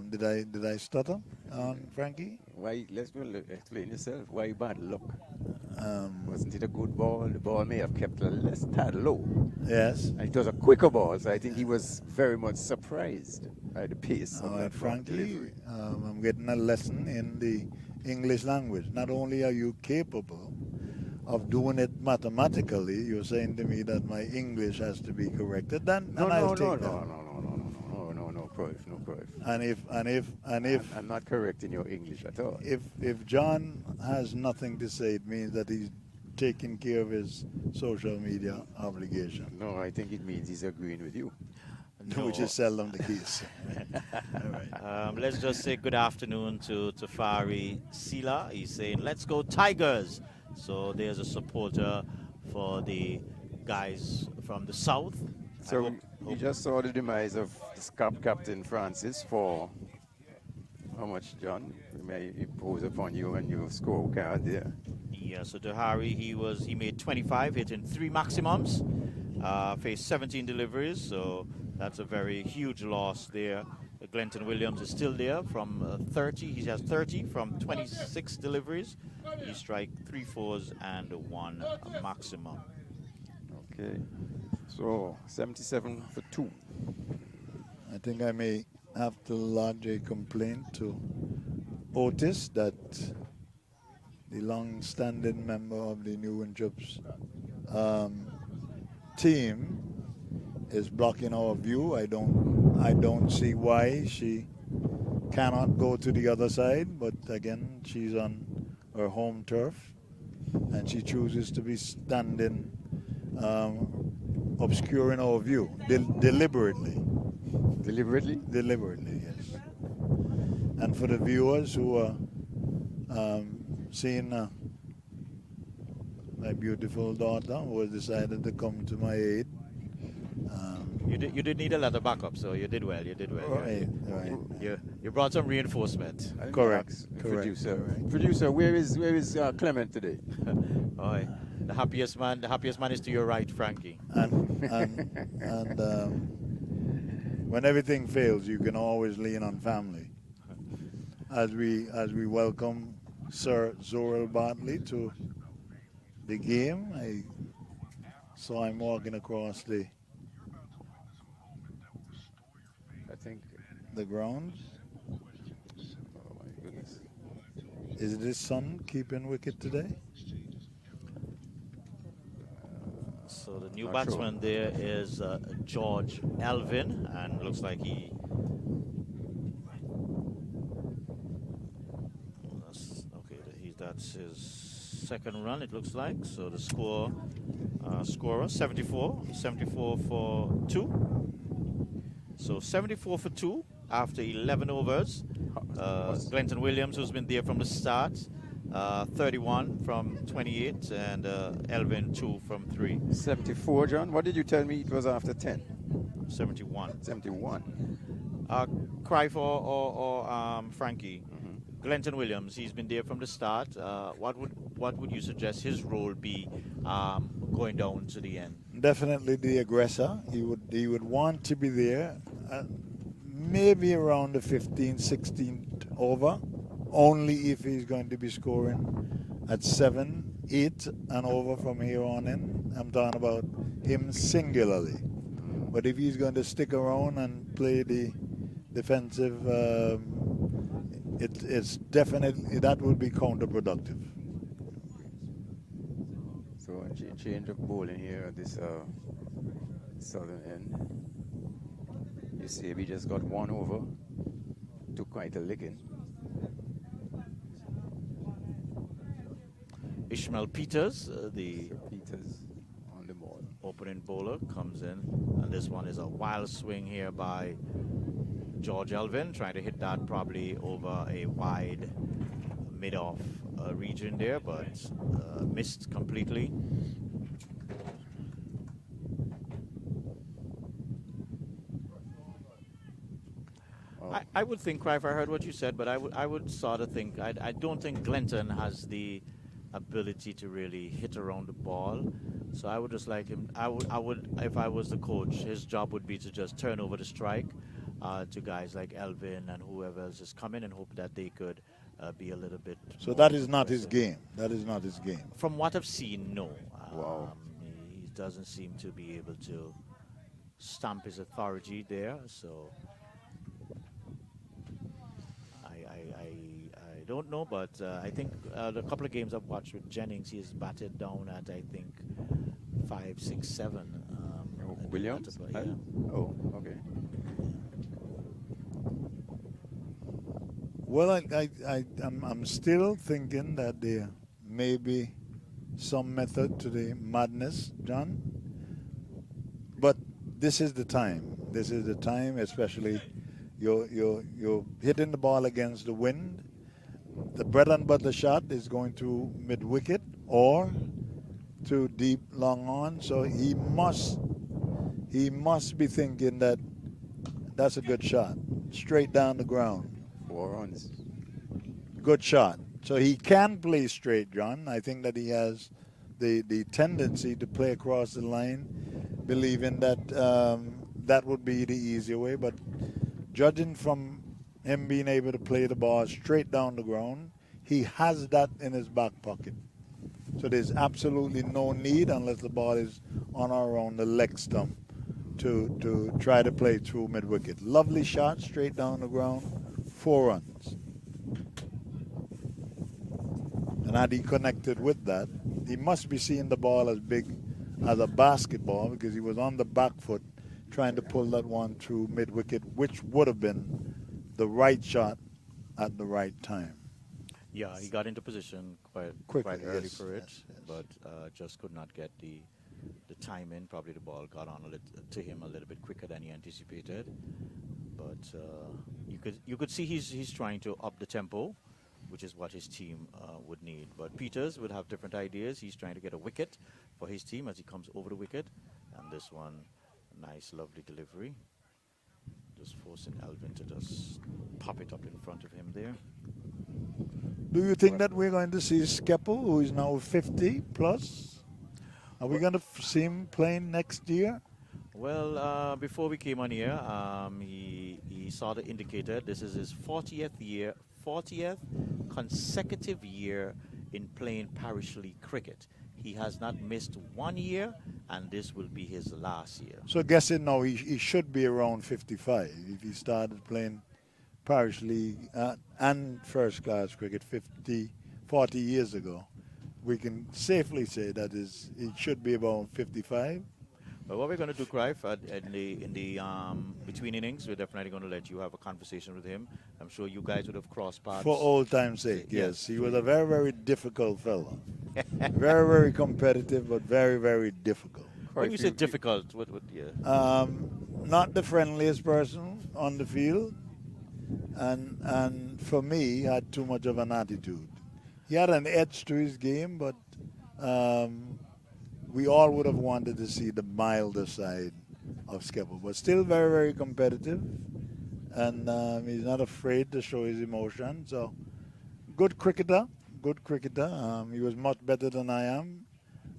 Did I stutter, Frankie? Why? Let's explain yourself. Why bad luck? Wasn't it a good ball? The ball may have kept a less tad low. Yes. And it was a quicker ball, so I think he was very much surprised by the pace of that Frankly, delivery. I'm getting a lesson in the English language. Not only are you capable of doing it mathematically, you're saying to me that my English has to be corrected. Then I'll take that. No, Cruyff. And if I'm not correcting your English at all. If John has nothing to say, it means that he's taking care of his social media obligation. No, I think it means he's agreeing with you. No. Which is seldom the case. All right. Let's just say good afternoon to Tafari Sila. He's saying, let's go Tigers. So there's a supporter for the guys from the south. So you just saw the demise of captain Francis for how much, John? May impose upon you and your scorecard there. Yeah, so Dahari, he made 25, hitting 3 maximums, faced 17 deliveries, so that's a very huge loss there. Glenton Williams is still there from 30. He has 30 from 26 deliveries. He strike 3 fours and 1 maximum. Okay, so 77 for 2. I think I may have to lodge a complaint to Otis that the long-standing member of the New Winthrope's team is blocking our view. I don't see why she cannot go to the other side, but again, she's on her home turf, and she chooses to be standing obscuring our view deliberately. Deliberately? Deliberately, yes. And for the viewers who are seeing my beautiful daughter who has decided to come to my aid. You did need a lot of backup, so you did well. You did well. Right, right. You brought some reinforcement. Correct. Producer. Correct. Producer, where is Clement today? Oh, the happiest man is to your right, Frankie. And when everything fails, you can always lean on family. As we welcome Sir Zorel Bartley to the game, I saw him walking across the grounds. Oh my goodness. Is it his son keeping wicket today? So the new Not batsman there is George Elvin, and looks like that's his second run, it looks like. So the scorer 74 for 2. So 74 for 2 after 11 overs. Glenton Williams, who's been there from the start, 31 from 28, and Elvin 2 from 3. 74, John. What did you tell me it was after 10? 71. 71. Cruyff or Frankie. Glenton Williams, he's been there from the start. What would you suggest his role be going down to the end? Definitely the aggressor. He would want to be there, maybe around the 15th, 16th over, only if he's going to be scoring at 7, 8 and over from here on in. I'm talking about him singularly. But if he's going to stick around and play the defensive, it's definitely, that would be counterproductive. So a change of bowling here at this southern end. You see, we just got 1 over. Took quite a licking. Ishmael Peters, the Peters on the ball. Opening bowler, comes in, and this one is a wild swing here by George Elvin, trying to hit that probably over a wide mid-off region there, but missed completely. I would think, Cruyff, I heard what you said, but I would sort of think, I don't think Glenton has the ability to really hit around the ball. So I would just like him, I would, if I was the coach, his job would be to just turn over the strike to guys like Elvin and whoever else is coming, and hope that they could be a little bit. So that is not his game. That is not his game. From what I've seen, no. Wow. He doesn't seem to be able to stamp his authority there. So I don't know, but I think the couple of games I've watched with Jennings, he has batted down at, I think, 5, 6, 7. Williams? Yeah. Oh, okay. Well, I'm still thinking that there may be some method to the madness, John. But this is the time. This is the time, especially you're hitting the ball against the wind. The bread and butter shot is going to mid-wicket or to deep long on. So he must be thinking that that's a good shot, straight down the ground. 4 runs. Good shot. So he can play straight, John. I think that he has the tendency to play across the line, believing that that would be the easier way. But judging from him being able to play the ball straight down the ground, he has that in his back pocket. So there's absolutely no need, unless the ball is on or around the leg stump, to try to play through mid-wicket. Lovely shot, straight down the ground, 4 runs. And had he connected with that, he must be seeing the ball as big as a basketball, because he was on the back foot trying to pull that one through mid-wicket, which would have been the right shot at the right time. Yeah, he got into position Quickly, quite early yes, for it, yes, yes. but just could not get the time in. Probably the ball got on to him a little bit quicker than he anticipated. But you could see he's trying to up the tempo, which is what his team would need. But Peters would have different ideas. He's trying to get a wicket for his team as he comes over the wicket, and this one, nice, lovely delivery. Just forcing Elvin to just pop it up in front of him there. Do you think that we're going to see Skeppel, who is now 50 plus? Are we going to see him playing next year? Well, before we came on here, he saw the indicator. This is his 40th consecutive year in playing parish league cricket. He has not missed 1 year, and this will be his last year. So guessing now he should be around 55 if he started playing parish league and first class cricket 40 years ago. We can safely say that he should be about 55. But what we're going to do, Clive, in the between innings, we're definitely going to let you have a conversation with him. I'm sure you guys would have crossed paths. For old time's sake, yes. He was a very, very difficult fellow. Very, very competitive, but very, very difficult. When you say difficult, what yeah? Not the friendliest person on the field, and for me, he had too much of an attitude. He had an edge to his game, but we all would have wanted to see the milder side of Skeppel, but still very, very competitive, and he's not afraid to show his emotion. So, good cricketer, good cricketer. He was much better than I am,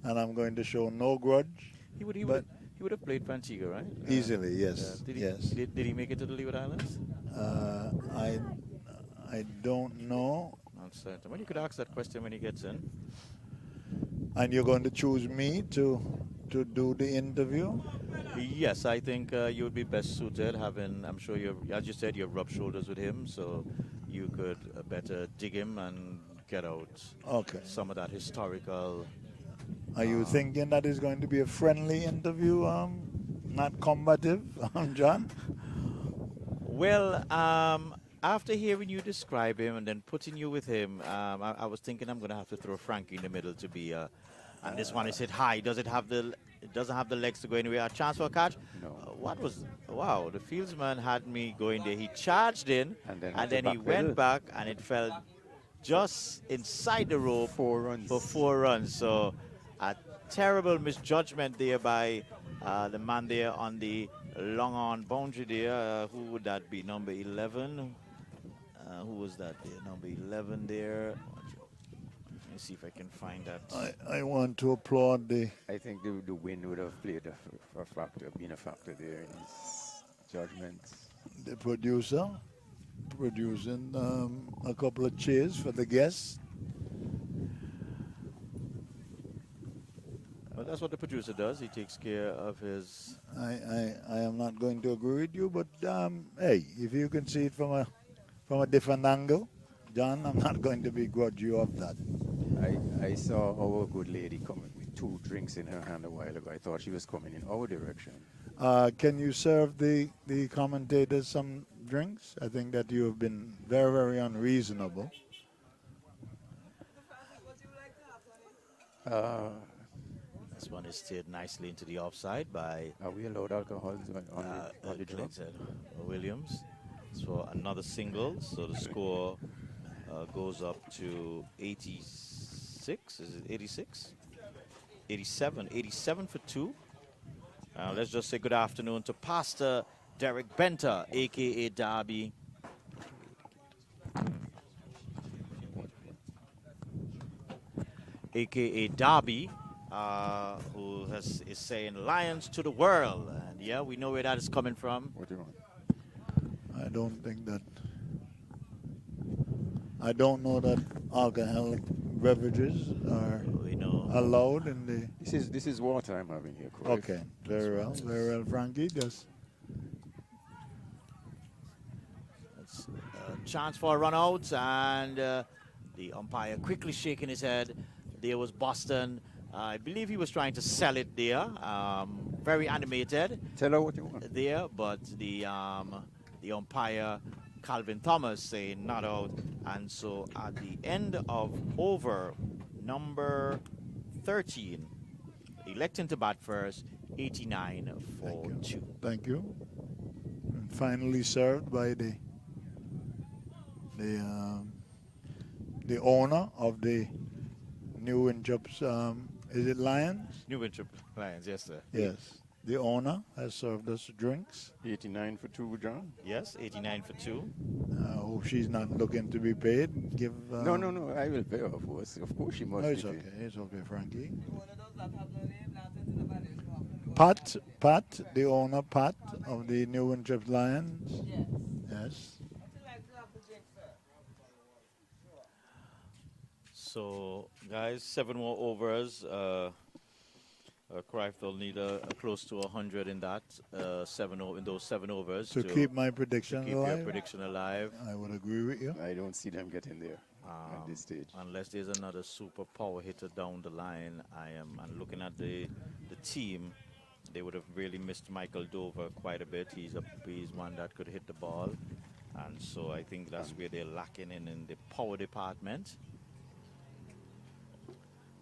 and I'm going to show no grudge. He would have played for Antigua, right? Easily, yes. Yes. Did he make it to the Leeward Islands? I don't know. Not certain. Well, you could ask that question when he gets in. And you're going to choose me to do the interview? Yes, I think you would be best suited. I'm sure as you said, you've rubbed shoulders with him, so you could better dig him and get out some of that historical. Are you thinking that is going to be a friendly interview, not combative, John? Well, after hearing you describe him and then putting you with him, I was thinking I'm going to have to throw Frankie in the middle to be. And this one is hit high. It doesn't have the legs to go anywhere. A chance for a catch? No. Wow, the fieldsman had me going there. He charged in, and then he went back, and it fell just inside the rope 4 runs. for 4 runs. So a terrible misjudgment there by the man there on the long on boundary there. Who would that be? Number 11? Who was that there? Number 11 there. Let me see if I can find that. I want to applaud I think the wind would have played been a factor there in his judgments. the producer producing a couple of cheers for the guests. Well, that's what the producer does. He takes care of his. I am not going to agree with you, but hey, if you can see it from a different angle, John, I'm not going to begrudge you of that. I saw our good lady coming with 2 drinks in her hand a while ago. I thought she was coming in our direction. Can you serve the commentators some drinks? I think that you have been very, very unreasonable. This one is steered nicely into the offside by. Are we allowed alcohol on the drop? Williams. So another single. So the score goes up to 86. Is it 86? 87. 87 for 2. Let's just say good afternoon to Pastor Derek Benter, a.k.a. Darby. A.k.a. Darby, who is saying Lions to the world. And yeah, we know where that is coming from. What do you want? I don't think that. I don't know that alcoholic beverages are allowed in the. This is water I'm having here, correct? Okay, very well, Frankie. Just It's a chance for a run out, and the umpire quickly shaking his head. There was Boston. I believe he was trying to sell it there. Very animated. Tell her what you want. There, but the umpire Calvin Thomas saying not out. And so at the end of over number 13, electing to bat first, 89 for 2. Thank you. And finally served by the owner of the New Winthrope's, is it Lions? New Winthrop Lions, yes, sir. Yes. The owner has served us drinks. 89 for 2, John. Yes, 89 for 2. I hope she's not looking to be paid. Give. No, I will pay, of course. Of course she must No, it's be okay. paid. It's okay, Frankie. Pat, the owner, Pat of the New Winthrop Lions. Yes. So, guys, 7 more overs. Cruyff will need close to 100 in that in those 7 overs To keep my prediction keep alive. your prediction alive. I would agree with you. I don't see them getting there at this stage. Unless there's another super power hitter down the line. And looking at the team, they would have really missed Michael Dover quite a bit. He's one that could hit the ball, and so I think that's where they're lacking in the power department.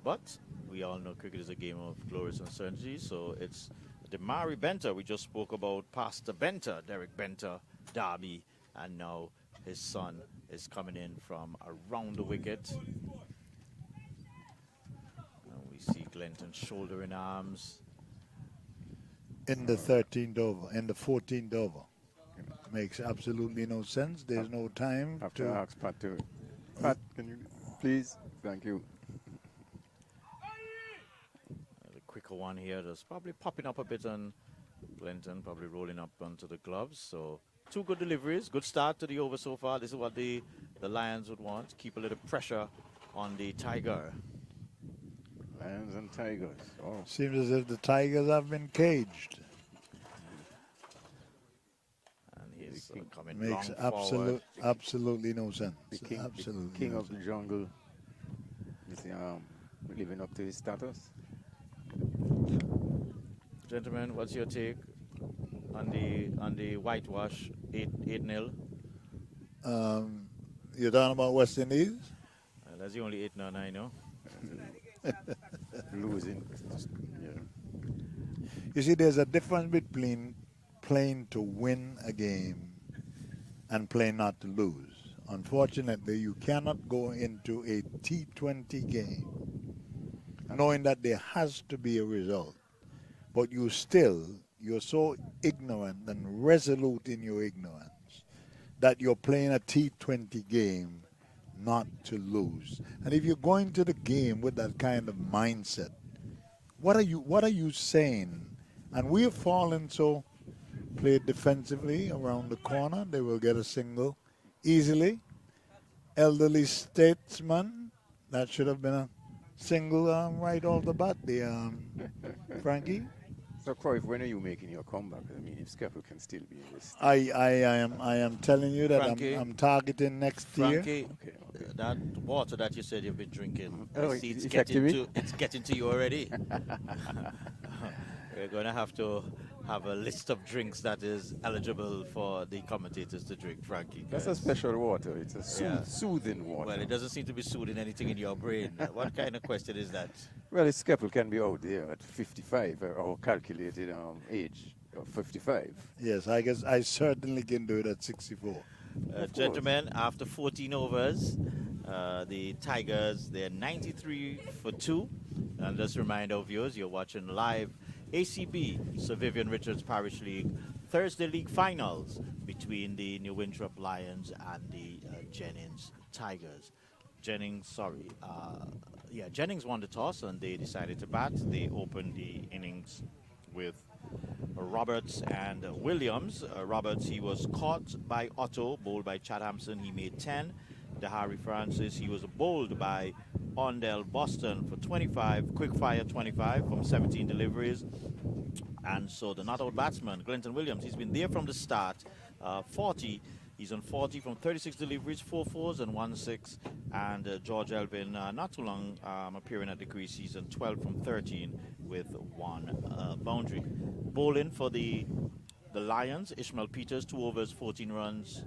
But we all know cricket is a game of glorious uncertainty, so it's Damari Benter. We just spoke about Pastor Benter, Derek Benter, Derby, and now his son is coming in from around the wicket. And we see Glenton shouldering arms. In the 13th over, in the 14th over. Makes absolutely no sense. There's no time Have to to. ask Pat to. Pat, can you please? Thank you. The quicker one here that's probably popping up a bit on Glenton, probably rolling up onto the gloves. So 2 good deliveries, good start to the over so far. This is what the Lions would want. Keep a little pressure on the Tiger. Lions and Tigers. Oh, Seems as if the Tigers have been caged. And he's coming Makes long forward. absolutely no sense. the king, Absolutely the king no of the sense. jungle is living up to his status. Gentlemen, what's your take on the whitewash 8-0? You're talking about West Indies? That's the only 8-0 I know. Losing. Yeah. You see, there's a difference between playing to win a game and playing not to lose. Unfortunately, you cannot go into a T20 game knowing that there has to be a result, but you're so ignorant and resolute in your ignorance that you're playing a T20 game not to lose. And if you're going to the game with that kind of mindset, what are you saying? And we're falling so. Played defensively around the corner. They will get a single easily. Elderly statesman, that should have been a single right off the bat. Frankie. So, Cruyff, when are you making your comeback? I mean, if Skeppel can still be in this. I am telling you that Frankie. I'm targeting next year. Frankie, Okay. that water that you said you've been drinking, Oh, I see it's getting it's getting to you already. We're going to have a list of drinks that is eligible for the commentators to drink, Frankie. That's a special water. It's a Yeah. soothing water. Well, it doesn't seem to be soothing anything in your brain. What kind of question is that? Well, if Skeppel can be out there at 55 or calculated age of 55. Yes, I guess I certainly can do it at 64. Gentlemen, after 14 overs, the Tigers, they're 93 for 2. And just remind our viewers, you're watching live ACB, Sir Vivian Richards Parish League, Thursday League Finals between the New Winthrop Lions and the Jennings Tigers. Jennings won the toss and they decided to bat. They opened the innings with Roberts and Williams. Roberts, he was caught by Otto, bowled by Chad Hampson. He made 10. Dahari Francis, he was bowled by Ondell Boston for 25, quick fire 25 from 17 deliveries. And so the not out batsman, Glenton Williams, he's been there from the start, 40. He's on 40 from 36 deliveries, 4 fours and 1 6. And George Elvin, not too long appearing at the crease. He's on 12 from 13 with 1 boundary. Bowling for the Lions, Ishmael Peters, 2 overs, 14 runs.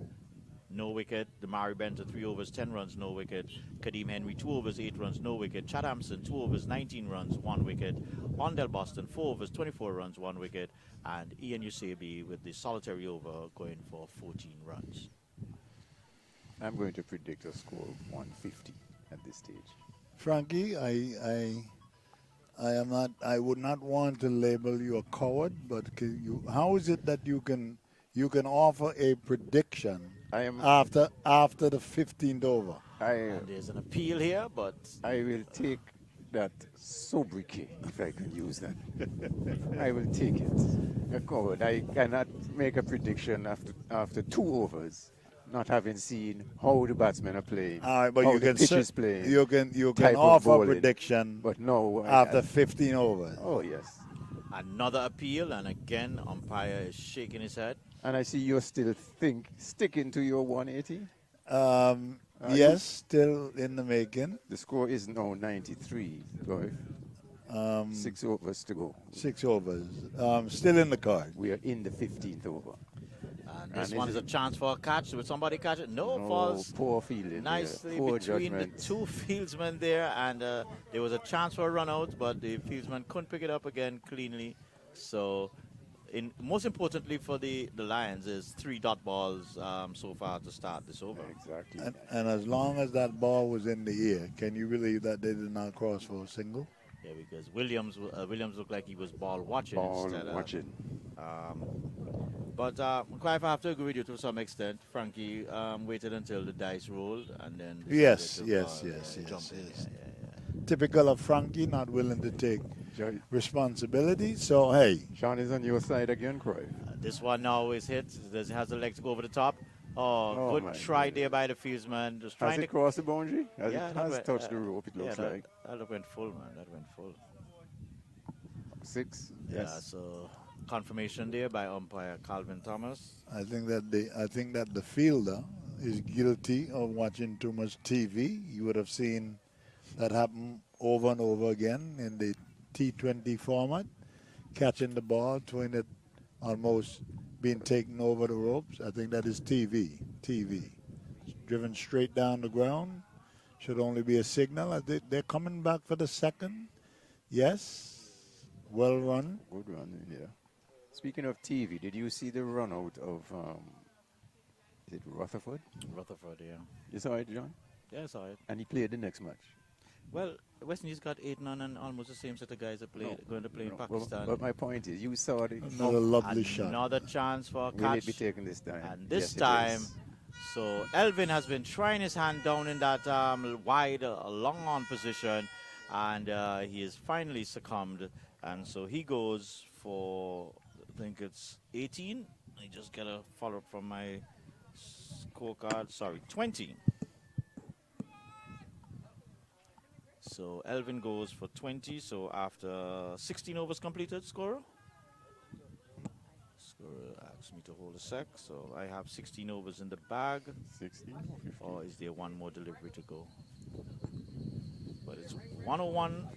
no wicket. Damari Benter, 3 overs, 10 runs, no wicket. Kadeem Henry, 2 overs, 8 runs, no wicket. Chad Hampson, 2 overs, 19 runs, 1 wicket. Ondell Boston, 4 overs, 24 runs, 1 wicket. And Ian Usabi with the solitary over going for 14 runs. I'm going to predict a score of 150 at this stage. Frankie, I am not. I would not want to label you a coward, but how is it that you can offer a prediction after the 15th over? And there's an appeal here, but I will take that sobriquet, if I can use that. I will take it. A coward. I cannot make a prediction after 2 overs, not having seen how the batsmen are playing, All right, but how you the can pitch is playing. You can type of offer bowling. prediction, But no, after 15 overs. Oh yes. another appeal, and again, umpire is shaking his head. And I see you're still sticking to your 180. Yes, still in the making. The score is now 93, Clive. 6 overs to go. 6 overs. Still in the card. We are in the 15th over. And this one is a chance for a catch. Will somebody catch it? No, falls poor fielding. nicely Poor between judgment. the 2 fieldsmen there, and there was a chance for a run out, but the fieldsman couldn't pick it up again cleanly. So, most importantly for the Lions is 3 dot balls so far to start this over. Exactly. And as long as that ball was in the air, can you believe that they did not cross for a single? Yeah, because Williams looked like he was ball watching instead. But Clive, I have to agree with you to some extent. Frankie waited until the dice rolled and then Yes. jump in. Yeah. Typical of Frankie, not willing to take Joy. responsibility. So, hey. Sean is on your side again, Croy. This one now is hit. Has the leg to go over the top. Oh, good try there by the fieldsman. Just trying Has to it crossed the boundary? It that has went, touched the rope, it looks like. That went full, man. That went full. 6. Yeah, Yes. so confirmation there by umpire Calvin Thomas. I think that the fielder is guilty of watching too much TV. You would have seen that happen over and over again in the T20 format, catching the ball, throwing it almost being taken over the ropes. I think that is TV. Driven straight down the ground. Should only be a signal. They're coming back for the second. Yes. Well run. Good run, yeah. Speaking of TV, did you see the run out of, is it Rutherford? Rutherford, yeah. You saw it, John? Yeah, I saw it. And he played the next match. Well, West Indies got 8 none and almost the same set of guys that going to play in Pakistan. But my point is, you saw it. Another lovely shot. Another chance for a Will it catch. be taken this time? And this Yes, it time, is. so Elvin has been trying his hand down in that wide, long on position, and he has finally succumbed. And so he goes for, I think it's 18. I just get a follow-up from my scorecard. Sorry, 20. So Elvin goes for 20. So after 16 overs completed, scorer asked me to hold a sec. So I have 16 overs in the bag. 16 or is there one more delivery to go? But it's 101.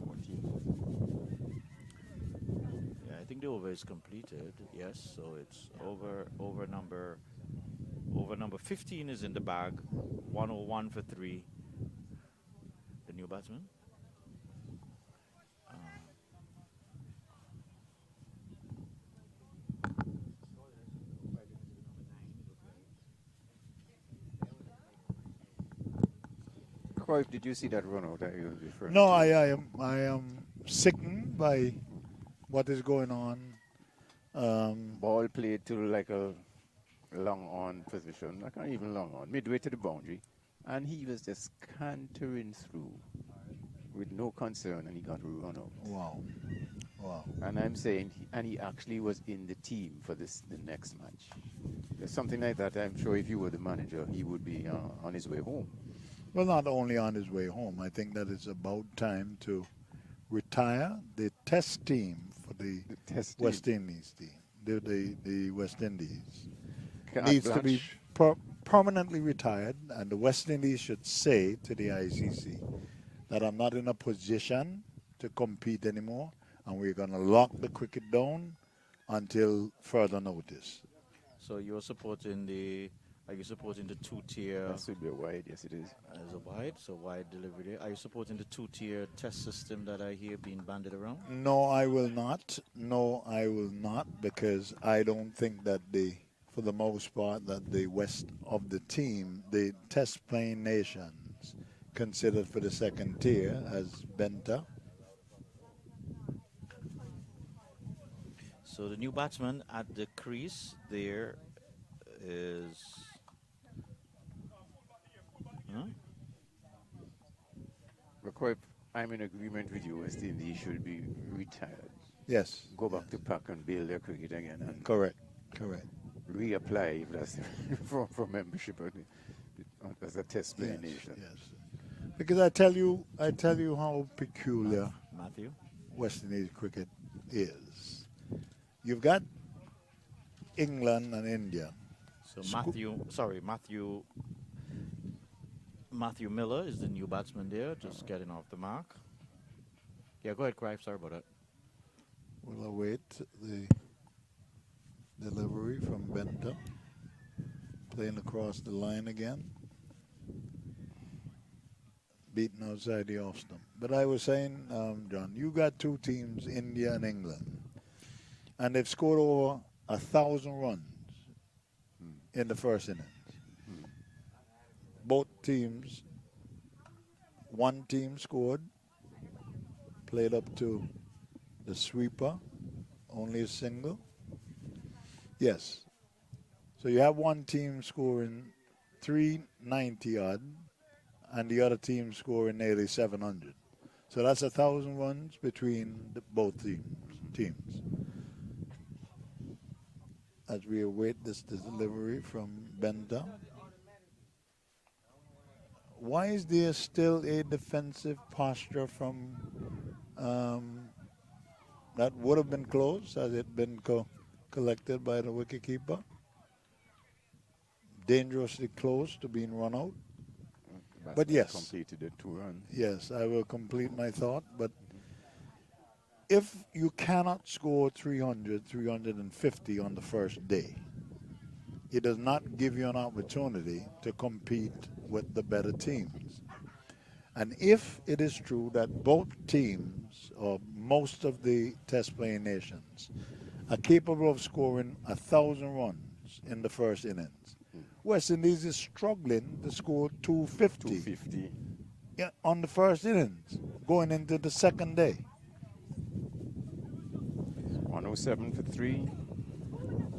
14. Yeah, I think the over is completed. Yes, so it's over number 15 is in the bag. 101 for 3. The new batsman. Clive, did you see that run out that you were referring No, to? I am sickened by what is going on. Ball played to like a long on position, like not even long on, midway to the boundary, and he was just cantering through with no concern, and he got run out. Wow. And I'm saying, and he actually was in the team for the next match. There's something like that. I'm sure if you were the manager, he would be on his way home. Well, not only on his way home, I think that it's about time to retire the test team for the West Indies team. The West Indies needs to be permanently retired, and the West Indies should say to the ICC that I'm not in a position to compete anymore, and we're going to lock the cricket down until further notice. So you're supporting the, are you supporting the two-tier That should be a wide, yes it is. as a wide, so wide delivery there? Are you supporting the two-tier test system that I hear being banded around? No, I will not. No, I will not, because I don't think that for the most part, that the west of the team, the test playing nations, considered for the second tier as Benta. So the new batsman at the crease there is, huh? Require, I'm in agreement with you. West Indies should be retired. Yes. Go back to pack and build their cricket again and Correct. Correct. reapply if that's for membership as a test playing Yes. nation. Yes. Because I tell you how peculiar Matthew? West Indies cricket is. You've got England and India. So Matthew Miller is the new batsman there, just getting off the mark. Yeah, go ahead, Clive. Sorry about that. We'll await the delivery from Benta. Playing across the line again. Beaten outside the off stump. But I was saying, John, you got two teams, India and England, and they've scored over 1,000 runs in the first innings. Both teams, one team scored, played up to the sweeper, only a single. Yes. So you have one team scoring 390 odd, and the other team scoring nearly 700. So that's 1,000 runs between both teams. As we await this delivery from Benta. Why is there still a defensive posture from that would have been closed? Has it been collected by the wicketkeeper? Dangerously close to being run out. But yes. Completed the 2 runs. Yes, I will complete my thought. But if you cannot score 300, 350 on the first day, it does not give you an opportunity to compete with the better teams. And if it is true that both teams, or most of the test playing nations, are capable of scoring 1,000 runs in the first innings, West Indies is struggling to score 250, 250. on the first innings, going into the second day. 107 for 3.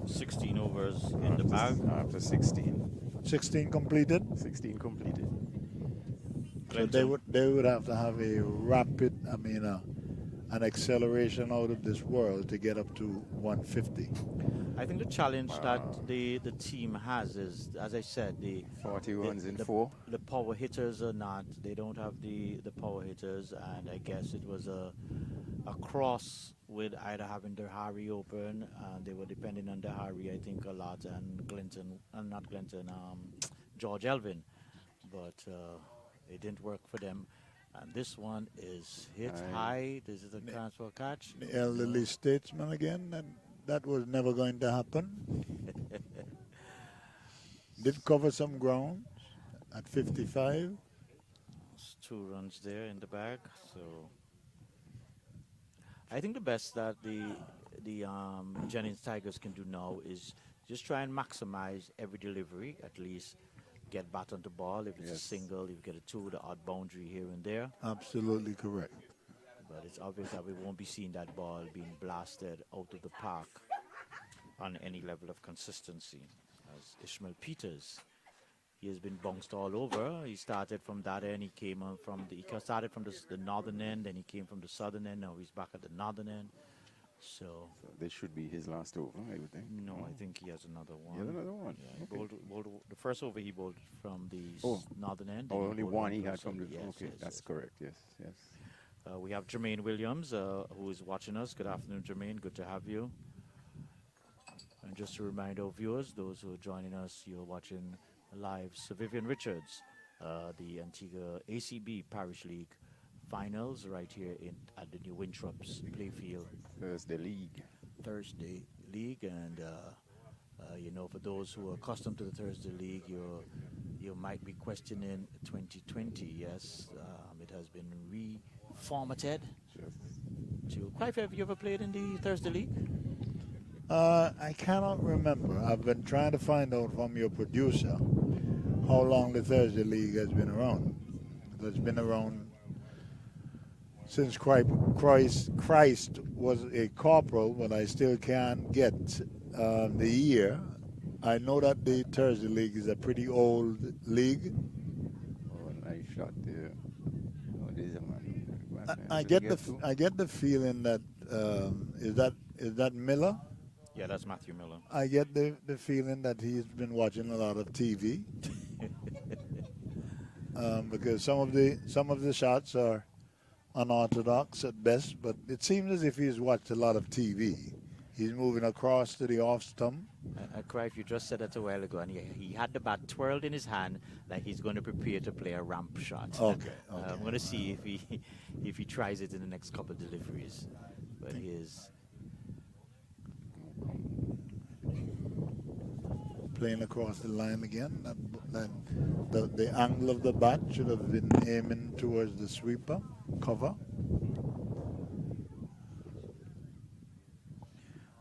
16 overs in the bag. After 16. 16 completed. 16 completed. So they would have to have a rapid, an acceleration out of this world to get up to 150. I think the challenge that the team has is, as I said, the 40 runs in the, 4. The power hitters are not. They don't have the power hitters, and I guess it was a cross with either having Dehari open, and they were depending on Dehari, I think, a lot, and George Elvin, but it didn't work for them. And this one is hit high. This is a chance for a catch. The elderly statesman again, and that was never going to happen. Did cover some ground at 55. It's 2 runs there in the bag. So I think the best that the Jennings Tigers can do now is just try and maximize every delivery, at least get bat on the ball. If it's a single, if you get a 2, the odd boundary here and there. Absolutely correct. But it's obvious that we won't be seeing that ball being blasted out of the park on any level of consistency. As Ishmael Peters, he has been bounced all over. He started from that end. He came on he started from the northern end, then he came from the southern end. Now he's back at the northern end. So this should be his last over, I would think. No, I think he has another one. He has another one. Yeah, Okay. he bowled the first over he bowled from the northern end. Oh, only one he had from from the. yes, Okay, yes, that's yes. correct. Yes, yes. We have Jermaine Williams, who is watching us. Good afternoon, Jermaine. Good to have you. And just to remind our viewers, those who are joining us, you're watching live Sir Vivian Richards, the Antigua ACB Parish League Finals right here at the new Winthropes Playfield. Thursday League. Thursday league, and you know, for those who are accustomed to the Thursday league, you might be questioning 2020. Yes, it has been reformatted. Have you ever played in the Thursday league? I cannot remember. I've been trying to find out from your producer how long the Thursday League has been around. It's been around since Christ was a corporal, but I still can't get the year. I know that the Thursday League is a pretty old league. Oh, nice shot there. Oh, there's a man. I get the feeling that is that Miller. Yeah, that's Matthew Miller. I get the feeling that he's been watching a lot of TV because some of the shots are unorthodox at best, but it seems as if he's watched a lot of TV. He's moving across to the off stump. Cruyff, you just said that a while ago, and he had the bat twirled in his hand like he's going to prepare to play a ramp shot. Okay. I'm going to see if he tries it in the next couple of deliveries. But he is playing across the line again. The angle of the bat should have been aiming towards the sweeper cover.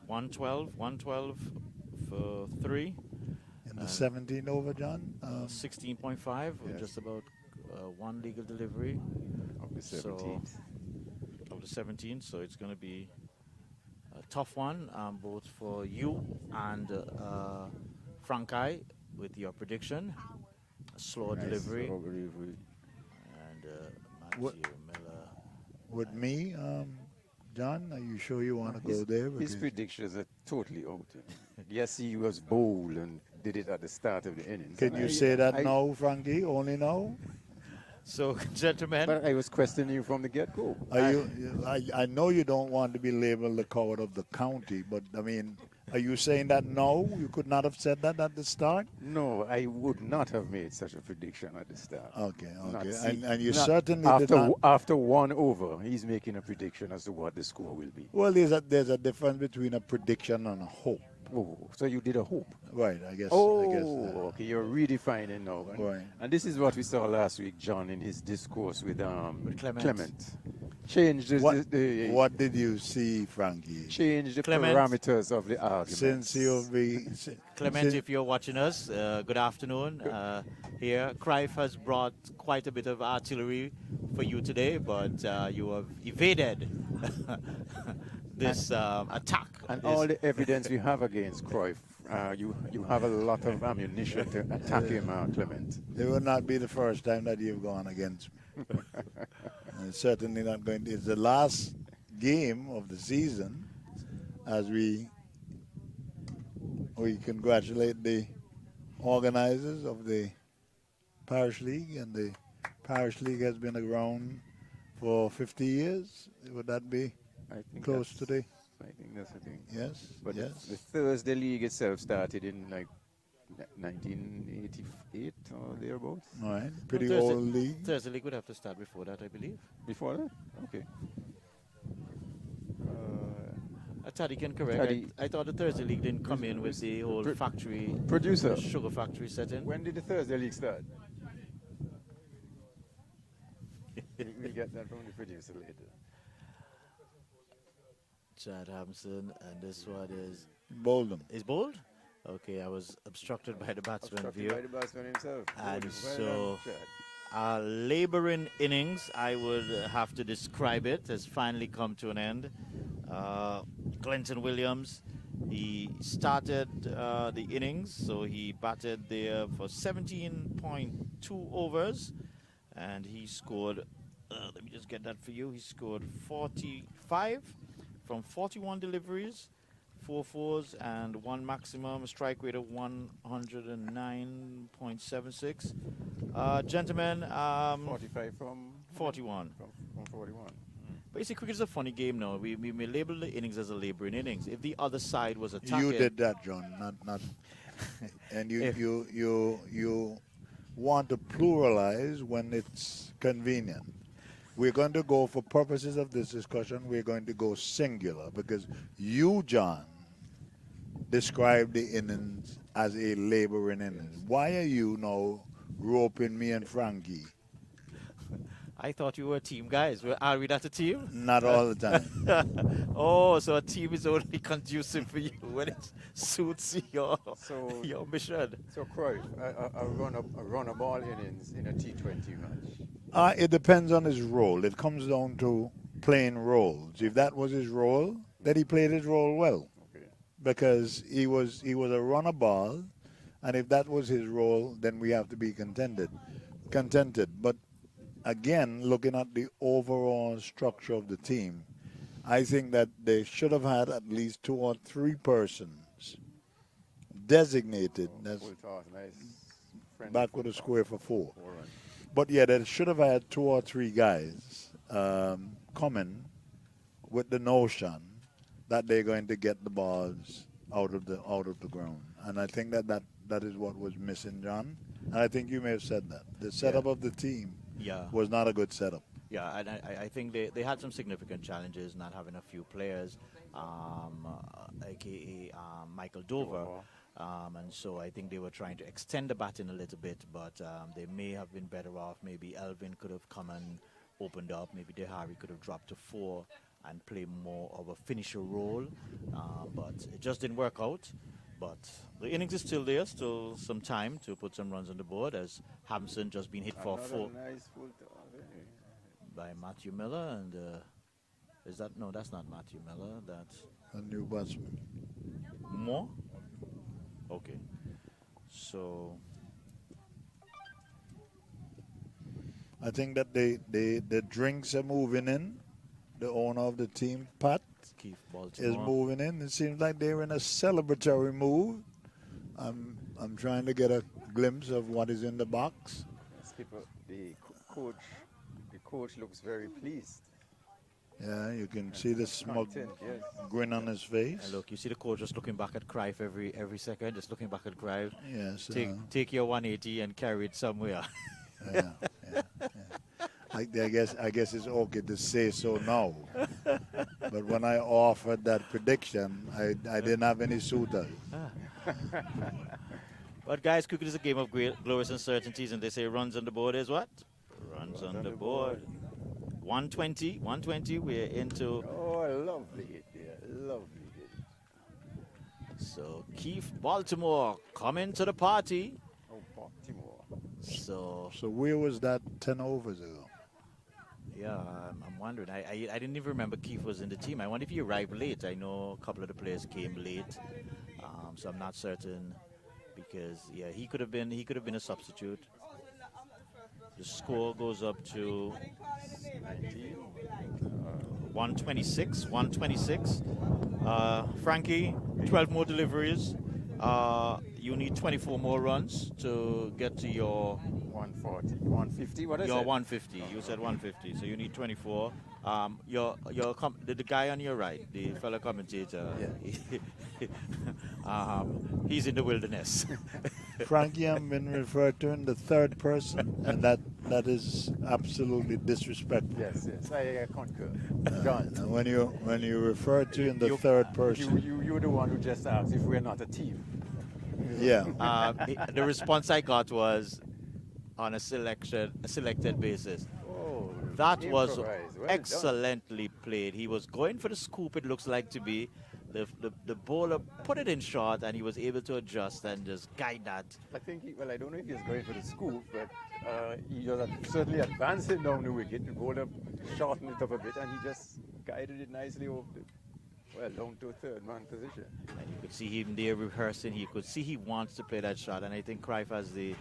112 for 3. In the 17 over, John. 16.5, yes. Just about one legal delivery. Of the 17th. So, of the 17th, so it's going to be a tough one, both for you and Frankai with your prediction. A slow delivery. Slow delivery. And Matthew Miller. With me, John, are you sure you want to go there? His predictions are totally out. Yes, he was bold and did it at the start of the innings. Can you say that now, Frankie? Only now? So, gentlemen. But I was questioning you from the get-go. I know you don't want to be labeled the coward of the county, but I mean, are you saying that no? You could not have said that at the start? No, I would not have made such a prediction at the start. Okay. See, And you certainly did after not. after 1 over, he's making a prediction as to what the score will be. Well, there's a difference between a prediction and a hope. Oh, so you did a hope. Right, I guess. Okay, you're redefining now. Right. And this is what we saw last week, John, in his discourse with Clement. Changed What did you see, Frankie? Change the Clement. parameters of the argument. Since you'll be... Clement, if you're watching us, good afternoon. Here, Cruyff has brought quite a bit of artillery for you today, but you have evaded this attack. And all the evidence we have against Cruyff, you have a lot of ammunition to attack him, Clement. It will not be the first time that you've gone against me. It's certainly not going to. It's the last game of the season as we congratulate the organizers of the Parish League, and the Parish League has been around for 50 years. Would that be close to the... I think that's the thing. Yes, But yes. the Thursday League itself started in like 1988 or thereabouts. All right, pretty Thursday- old league. Thursday League would have to start before that, I believe. Before that? Okay. Taddy can correct. Taddy. I thought the Thursday League didn't come in with the whole factory, Producer, sugar factory setting. when did the Thursday League start? We'll get that from the producer later. Chad Hampson, and this one is Bolden. bold. Okay, I was obstructed by the batsman Obstructed view. by the batsman himself. And Well so- done, Chad. Laboring innings, I would have to describe it, has finally come to an end. Clinton Williams, he started the innings, so he batted there for 17.2 overs, and he scored, let me just get that for you, he scored 45 from 41 deliveries, 4 fours, and 1 maximum strike rate of 109.76. Gentlemen, 45 from 41. From 41. Basic cricket is a funny game now. We may label the innings as a labouring innings. If the other side was attacking, You did that, John. Not. And you want to pluralize when it's convenient. We're going to go, for purposes of this discussion, we're going to go singular because you, John, describe the innings as a laboring innings. Why are you now roping me and Frankie? I thought you were team guys. Are we not a team? Not all the time. Oh, so a team is only conducive for you when it suits your So, your mission. so Cruyff, a run a ball innings in a T20 match. It depends on his role. It comes down to playing roles. If that was his role, then he played his role well, Okay. because he was a runner ball, and if that was his role, then we have to be contented. But again, looking at the overall structure of the team, I think that they should have had at least 2 or 3 persons designated. That's Full toss, nice. Friendly back with full a toss. square for 4. 4 runs. But yeah, they should have had 2 or 3 guys coming with the notion that they're going to get the balls out of the ground, and I think that is what was missing, John. And I think you may have said that the setup of the team Yeah. was not a good setup. Yeah, and I think they had some significant challenges not having a few players, aka Michael Dover. And so I think they were trying to extend the batting a little bit, but they may have been better off. Maybe Elvin could have come and opened up. Maybe Dehari could have dropped to 4 and play more of a finisher role. But it just didn't work out. But the innings is still there, still some time to put some runs on the board, as Hampson just been hit for Another 4 nice full toss, eh? by Matthew Miller. And is that, no, that's not Matthew Miller, that's A new batsman. more? Okay. So I think that the drinks are moving in. The owner of the team, Pat, Keith is Baltimore. moving in. It seems like they're in a celebratory mood. I'm trying to get a glimpse of what is in the box. Skipper, the coach looks very pleased. Yeah, you can see the smug Content, yes. grin on his face. And look, you see the coach just looking back at Cruyff every second, just looking back at Cruyff. Yes. Take your 180 and carry it somewhere. Yeah. I guess it's okay to say so now. But when I offered that prediction, I didn't have any suitors. But guys, cricket is a game of great glorious uncertainties, and they say runs on the board is what? Runs on the board. 120. We're into. Oh, a lovely hit there. Lovely hit. So Keith Baltimore coming to the party. Oh, Baltimore. So where was that 10 overs ago? yeah, I'm wondering. I didn't even remember Keith was in the team. I wonder if he arrived late. I know a couple of the players came late, so I'm not certain, because yeah, he could have been a substitute. The score goes up to 126. Frankie, 12 more deliveries. You need 24 more runs to get to your 140, 150, what is your it? 150. You said 150, so you need 24. The guy on your right, the fellow commentator, he's in the wilderness. Frankie, I'm been referred to in the third person, and that is absolutely disrespectful. Yes, I concur. John, And when you refer to in the third person, you're the one who just asked if we're not a team. yeah, The response I got was on a selected basis. Oh, That was improvised. Well excellently played. He was going for the scoop, it looks like to be. The bowler put it in short, and he was able to adjust and just guide that. I think, I don't know if he was going for the scoop, but he was certainly advancing down the wicket. The bowler shortened it up a bit, and he just guided it nicely over down to a third-man position. And you could see him there rehearsing. He could see he wants to play that shot, and I think Cruyff has the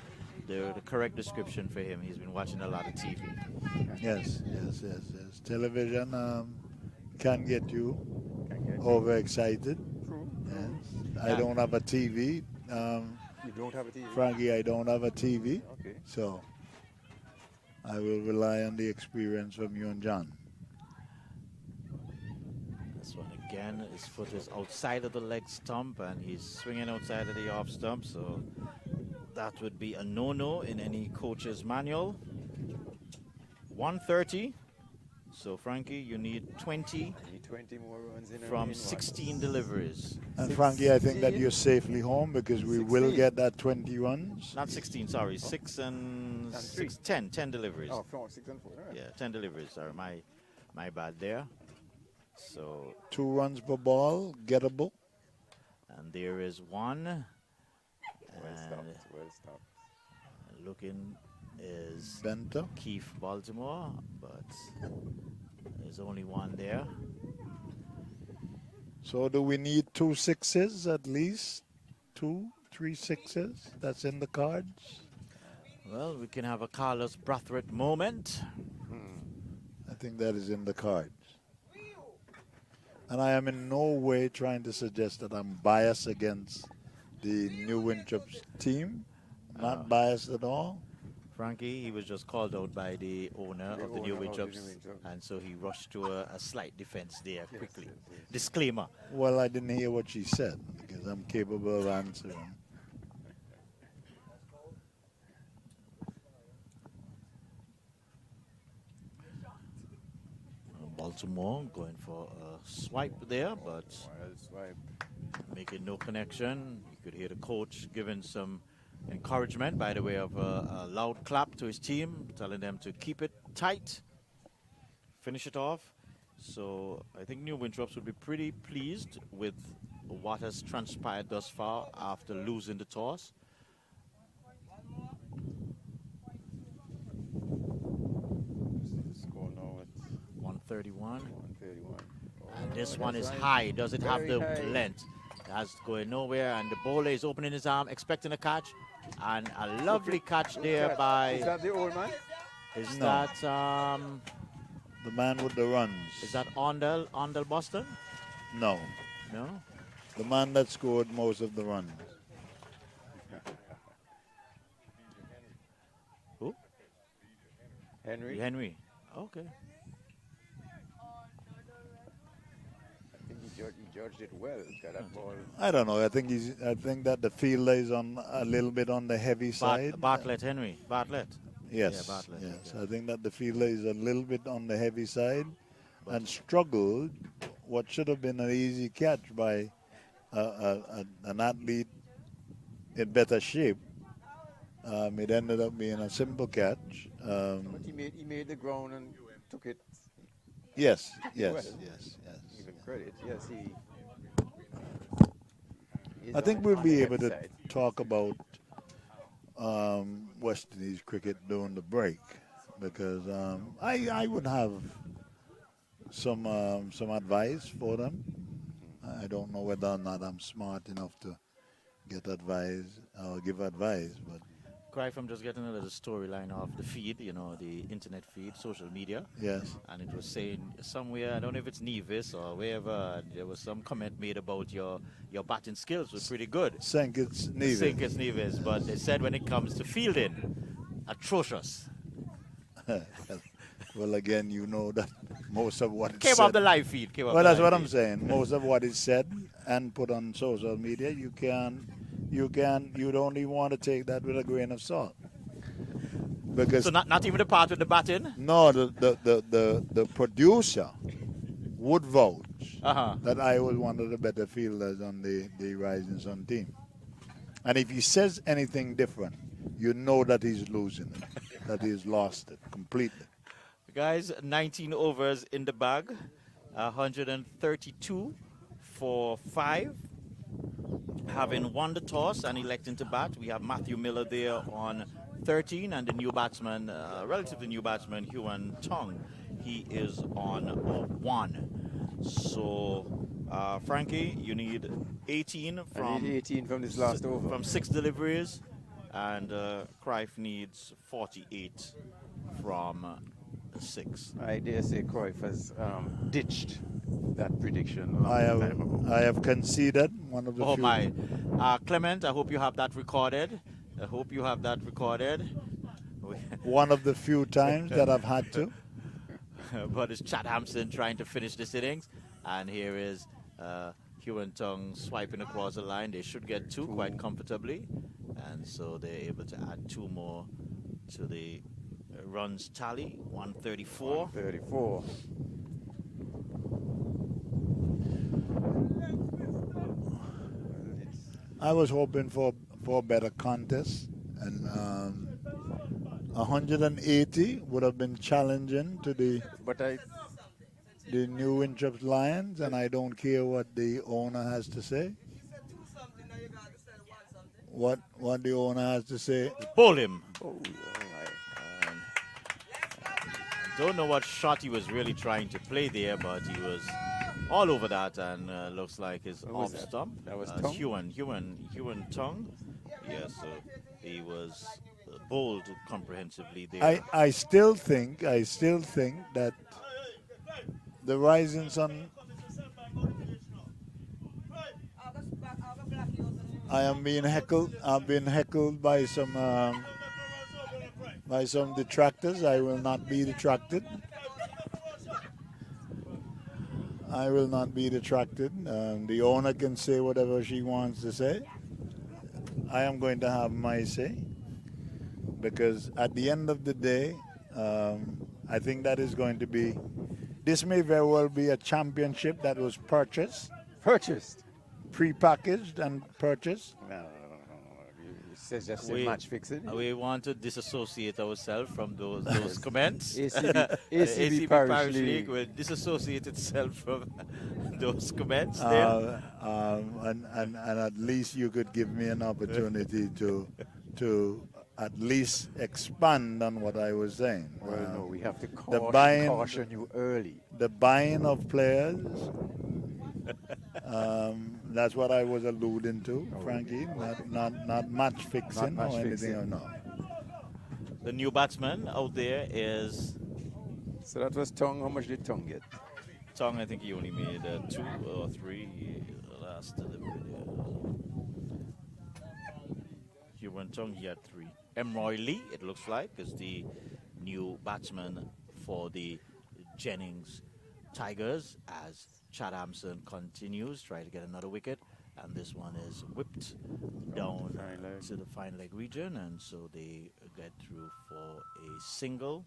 correct description for him. He's been watching a lot of TV. yes. Television can get you overexcited. True. Yes. I don't have a TV. You don't have a TV? Frankie, I don't have a TV, Okay. so I will rely on the experience from you and John. This one again, his foot is outside of the leg stump, and he's swinging outside of the off stump, so that would be a no-no in any coach's manual. 130. So, Frankie, you need 20 I need 20 more runs in from in 16 deliveries. And Frankie, I think that 16? you're safely home because we will 16. get that 20 runs. Not 16, sorry. Oh. 6 and And 6, three. 10 deliveries. Oh, 4, 6 and 4. All right. Yeah, 10 deliveries. Sorry, my bad there. So, 2 runs per ball, gettable. and there is one. Well And stopped. Well stopped. looking is Benter. Keith Baltimore, but there's only one there. So do we need 2 sixes at least? 2, 3 sixes? That's in the cards. Well, we can have a Carlos Brathwaite moment. I think that is in the cards. And I am in no way trying to suggest that I'm biased against the New Winthrope's team. Not biased at all. Frankie, he was just called out by the owner of the New owner of the New Winthropes, Winthrop. and so he rushed to a slight defense there quickly. yes. Disclaimer. Well, I didn't hear what she said because I'm capable of answering. Baltimore going for a swipe there, but Wild swipe. making no connection. You could hear the coach giving some encouragement by the way of a loud clap to his team, telling them to keep it tight, finish it off. So I think New Winthrops would be pretty pleased with what has transpired thus far after losing the toss. The score now at 131. 131. And this Oh, one is that's high. Does it have Very the high. length? That's going nowhere. And the bowler is opening his arm, expecting a catch. And a lovely catch there Is by. that the old man? Is No. that The man with the runs. is that Ondel Boston? No. No. The man that scored most of the runs. Who? Henry? Henry. Okay. I think he judged it well. Got that ball. I don't know. I think that the fielder is on a little bit on the heavy side. Bartlett Henry. Bartlett. Yes. Yeah, Bartlett, Yes. okay. I think that the fielder is a little bit on the heavy side and struggled what should have been an easy catch by an athlete in better shape. It ended up being a simple catch. But he made the ground and took it. Yes. Well. Yes. Give him credit. Yes, he. is I think on we'll be the able to heavy side. talk about West Indies cricket during the break because I would have some advice for them. I don't know whether or not I'm smart enough to get advice or give advice, but Cry from just getting a little storyline off the feed, you know, the internet feed, social media. yes. And it was saying somewhere, I don't know if it's Nevis or wherever, there was some comment made about your batting skills were pretty good. Sankit's Nevis. Sinkers Nevis, but they said when it comes to fielding, atrocious. Well, again, you know that most of what is Came said. off the live feed. Came off Well, the that's live what I'm feed. saying. Most of what is said and put on social media, you don't even want to take that with a grain of salt. Because So not even the part with the batting? no, the producer would vouch Uh-huh. that I was one of the better fielders on the Rising Sun team. And if he says anything different, you know that he's losing it, that he's lost it completely. Guys, 19 overs in the bag, 132 for 5. Having won the toss and electing to bat, we have Matthew Miller there on 13, and the new batsman, relatively new batsman, Huan Tong, he is on 1. So, Frankie, you need 18 I from need 18 from this last over. from 6 deliveries, and Cruyff needs 48 from 6. I dare say Cruyff has ditched that prediction a long time ago. I have conceded one of the Oh few. my. Clement, I hope you have that recorded. I hope you have that recorded. One of the few times that I've had to. But it's Chad Hampson trying to finish this innings. And here is Huan Tong swiping across the line. They should get 2 quite comfortably. And so they're able to add 2 more to the runs tally 134. 34. I was hoping for a better contest, and 180 would have been challenging to the But I New Winthrop Lions, and I don't care what the owner has to say. What the owner has to say. Bowl him. oh, all right. Um, don't know what shot he was really trying to play there, but he was all over that, and looks like his What was off that? stump. That was Tongue? Huan Tongue. Yeah, so he was bowled comprehensively there. I still think that the Rising Sun. I am being heckled. I've been heckled by some detractors. I will not be detracted. I will not be detracted. The owner can say whatever she wants to say. I am going to have my say, because at the end of the day, I think that is going to be. This may very well be a championship that was purchased, pre-packaged and purchased. No. You said just a match fixing. We want to disassociate ourselves from those comments. ACB Parish League will disassociate itself from those comments there. And at least you could give me an opportunity to at least expand on what I was saying. Well, no, we have to buying- caution you early. The buying of players, that's what I was alluding to, Frankie. Not match fixing Not match or anything. fixing. No. The new batsman out there is So that was Tongue. How much did Tongue get? Tong. I think he only made 2 or 3 last delivery. Huan Tong, he had 3. Roy Lee, it looks like, is the new batsman for the Jennings Tigers, as Chad Hampson continues, trying to get another wicket, and this one is whipped down to the fine leg region, and so they get through for a single.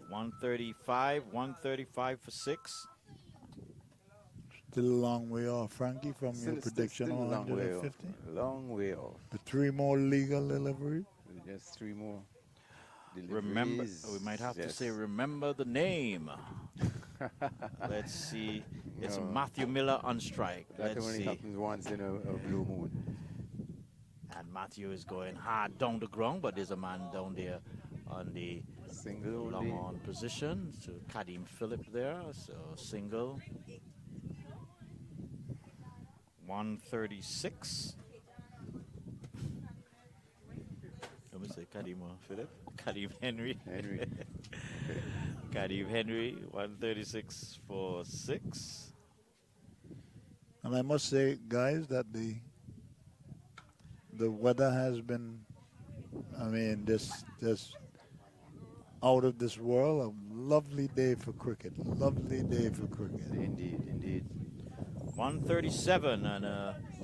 135 for 6. Still a long way off, Frankie, from your prediction still on a long way off. 150. Long way off. The 3 more legal deliveries. Just 3 more. Remember, deliveries. we might have to Yes. say, remember the name. Let's see. It's No. Matthew Miller on strike. That Let's only see. happens once in a blue moon. And Matthew is going hard down the ground, but there's a man down there on the Single long only. on position. So Kadim Phillip there. So single. 136. Let me say Kadim Phillip. Kadim Henry. Kadim Henry. 136 for 6. And I must say, guys, that the weather has been, I mean, just out of this world. A lovely day for cricket. Lovely day for cricket. Indeed. 137, and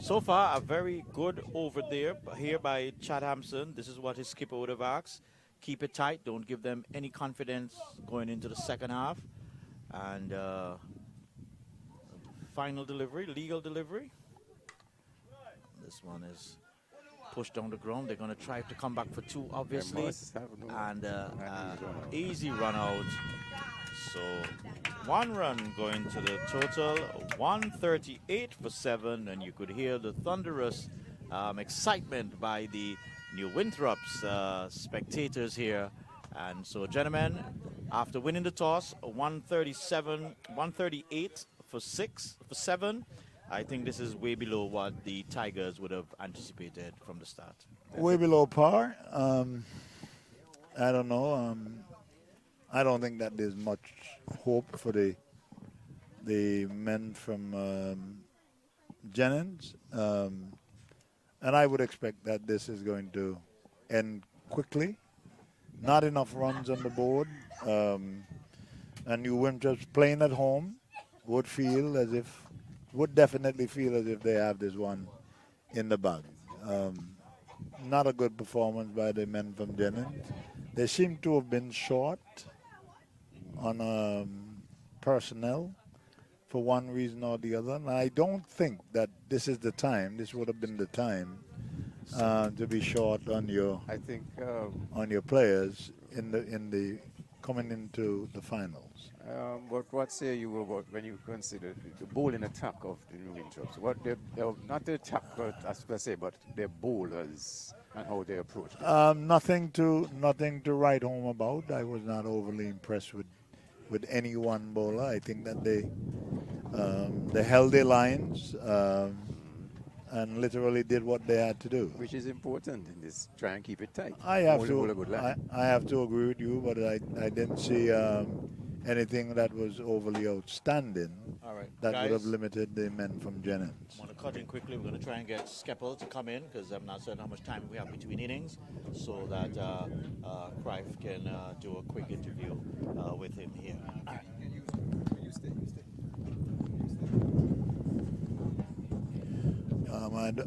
so far a very good over there here by Chad Hampson. This is what his skipper would have asked. Keep it tight. Don't give them any confidence going into the second half. And final delivery, legal delivery. This one is pushed down the ground. They're going to try to come back for 2, obviously. And easy run out. So 1 run going to the total, 138 for 7, and you could hear the thunderous excitement by the New Winthrope's spectators here. And so, gentlemen, after winning the toss, 138 for 7. I think this is way below what the Tigers would have anticipated from the start. Way below par. I don't know. I don't think that there's much hope for the men from Jennings. And I would expect that this is going to end quickly. Not enough runs on the board. And New Winthrop's playing at home would definitely feel as if they have this one in the bag. Not a good performance by the men from Jennings. They seem to have been short on personnel for one reason or the other. And I don't think that this is the time. This would have been the time to be short on your I think players in the coming into the finals. but what say you about when you consider the bowling attack of the New Winthrop? What not the attack, but as per se, but their bowlers and how they approach it. Nothing to write home about. I was not overly impressed with any one bowler. I think that they held their lines and literally did what they had to do. Which is important in this. Try and keep it tight. I have Bowl a good line. to agree with you, but I didn't see anything that was overly outstanding. All right, that guys, would have limited the men from Jennings. I want to cut in quickly. We're going to try and get Skeppel to come in because I'm not certain how much time we have between innings, so that Cruyff can do a quick interview with him here. All right. You stay.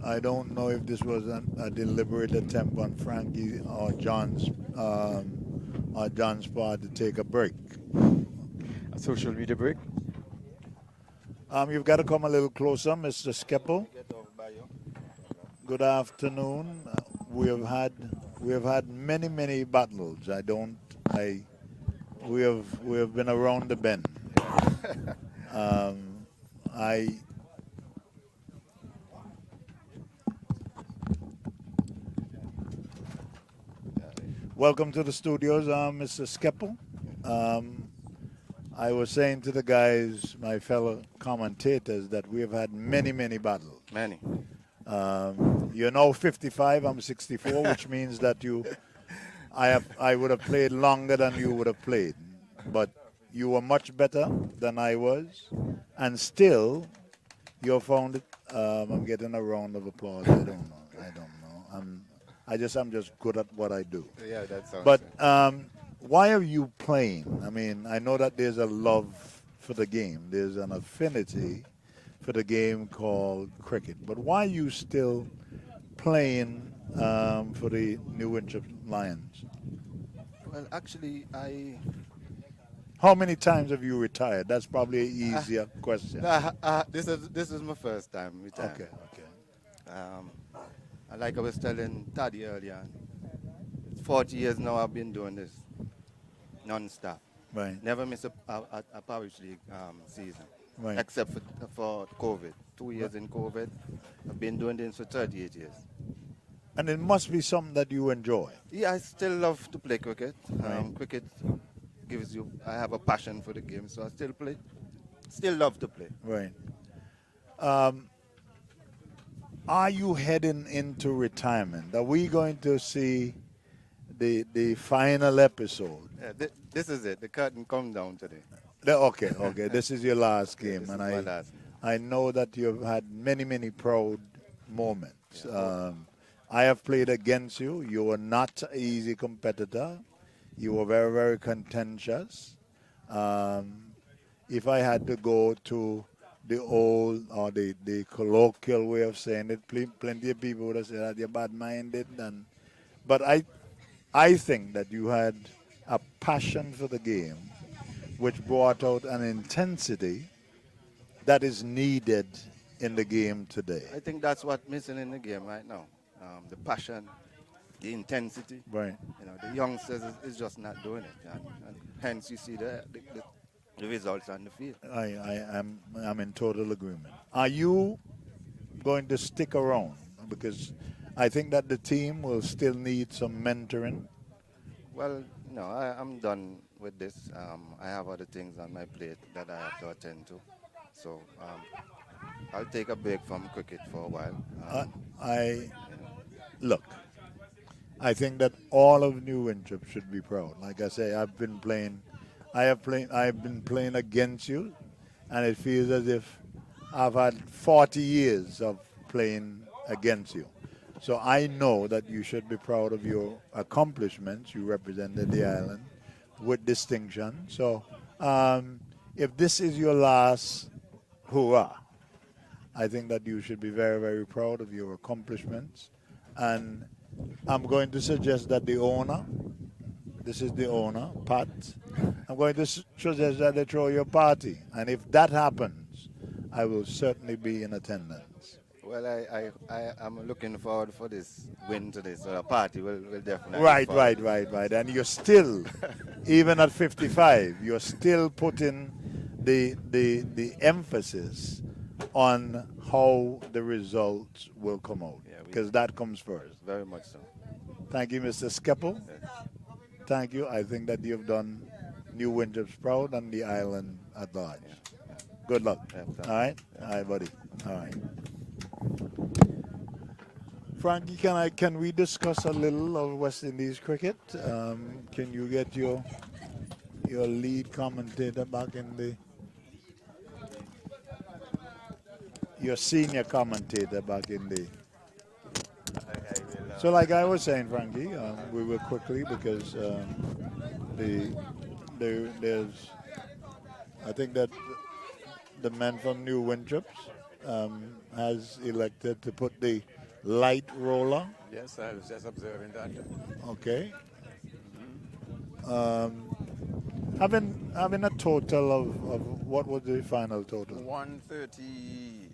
I don't know if this was a deliberate attempt on Frankie or John's part to take a break. A social media break. You've got to come a little closer, Mr. Skeppel. Good afternoon. We have had many battles. We have been around the bend. Welcome to the studios, Mr. Skeppel. I was saying to the guys, my fellow commentators, that we have had many battles. Many. You're now 55, I'm 64, which means that I would have played longer than you would have played. But you were much better than I was, and still, you found it. I'm getting a round of applause. I don't know. I'm just good at what I do. Yeah, that sounds. But why are you playing? I mean, I know that there's a love for the game. There's an affinity for the game called cricket. But why are you still playing for the New Winthrop Lions? Well, actually, How many times have you retired? That's probably an easier question. this is my first time retiring. Okay. Like I was telling Taddy earlier, 40 years now I've been doing this non-stop. Right. Never miss a Parish League season, Right. except for COVID. 2 years in COVID. I've been doing this for 38 years. And it must be something that you enjoy. Yeah, I still love to play cricket. Right. Cricket gives you, I have a passion for the game, so I still play. Still love to play. Right. Are you heading into retirement? Are we going to see the final episode? Yeah, this is it. The curtain come down today. Okay. This is your last game, This and is my last. I know that you've had many proud moments. I have played against you. You were not an easy competitor. You were very contentious. If I had to go to the old or the colloquial way of saying it, plenty of people would have said that you're bad-minded. But I think that you had a passion for the game, which brought out an intensity that is needed in the game today. I think that's what's missing in the game right now. The passion, the intensity. Right. You know, the youngsters is just not doing it, and hence you see the results on the field. I'm in total agreement. Are you going to stick around? Because I think that the team will still need some mentoring. Well, no, I'm done with this. I have other things on my plate that I have to attend to. So I'll take a break from cricket for a while. Look, I think that all of New Winthrop should be proud. Like I say, I've been playing against you, and it feels as if I've had 40 years of playing against you. So I know that you should be proud of your accomplishments. You represented the island with distinction. So if this is your last hurrah, I think that you should be very proud of your accomplishments. And I'm going to suggest that the this is the owner, Pat. I'm going to suggest that they throw you a party. And if that happens, I will certainly be in attendance. Well, I'm looking forward for this win today, so the party will definitely Right, follow. right. And you're still, even at 55, you're still putting the emphasis on how the results will come out, because that comes first. Very much so. Thank you, Mr. Skeppel. Thank you. I think that you've done New Winthrope's proud and the island at large. Good luck. All right? All right, buddy. All right. Frankie, can we discuss a little of West Indies cricket? Can you get your lead commentator back in the... Your senior commentator back in the... So like I was saying, Frankie, we will quickly because there's... I think that the men from New Winthropes has elected to put the light roller. Yes, I was just observing that. Okay. Having a total of what was the final total? 130.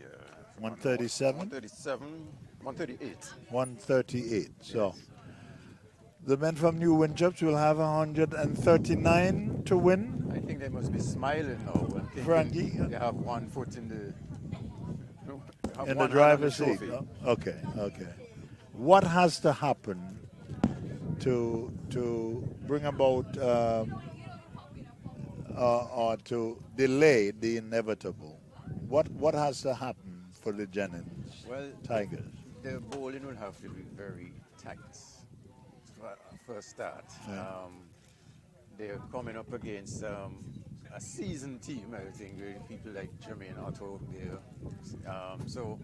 137? 137. 138. 138. So the men from New Winthropes will have 139 to win. I think they must be smiling now. Frankie? They have one foot in the... In the driver's seat. Oh, okay. What has to happen to bring about or to delay the inevitable? What has to happen for the Jennings Tigers? The bowling will have to be very tight for a start. Yeah. They're coming up against a seasoned team, I think, with people like Jermaine Otto there. So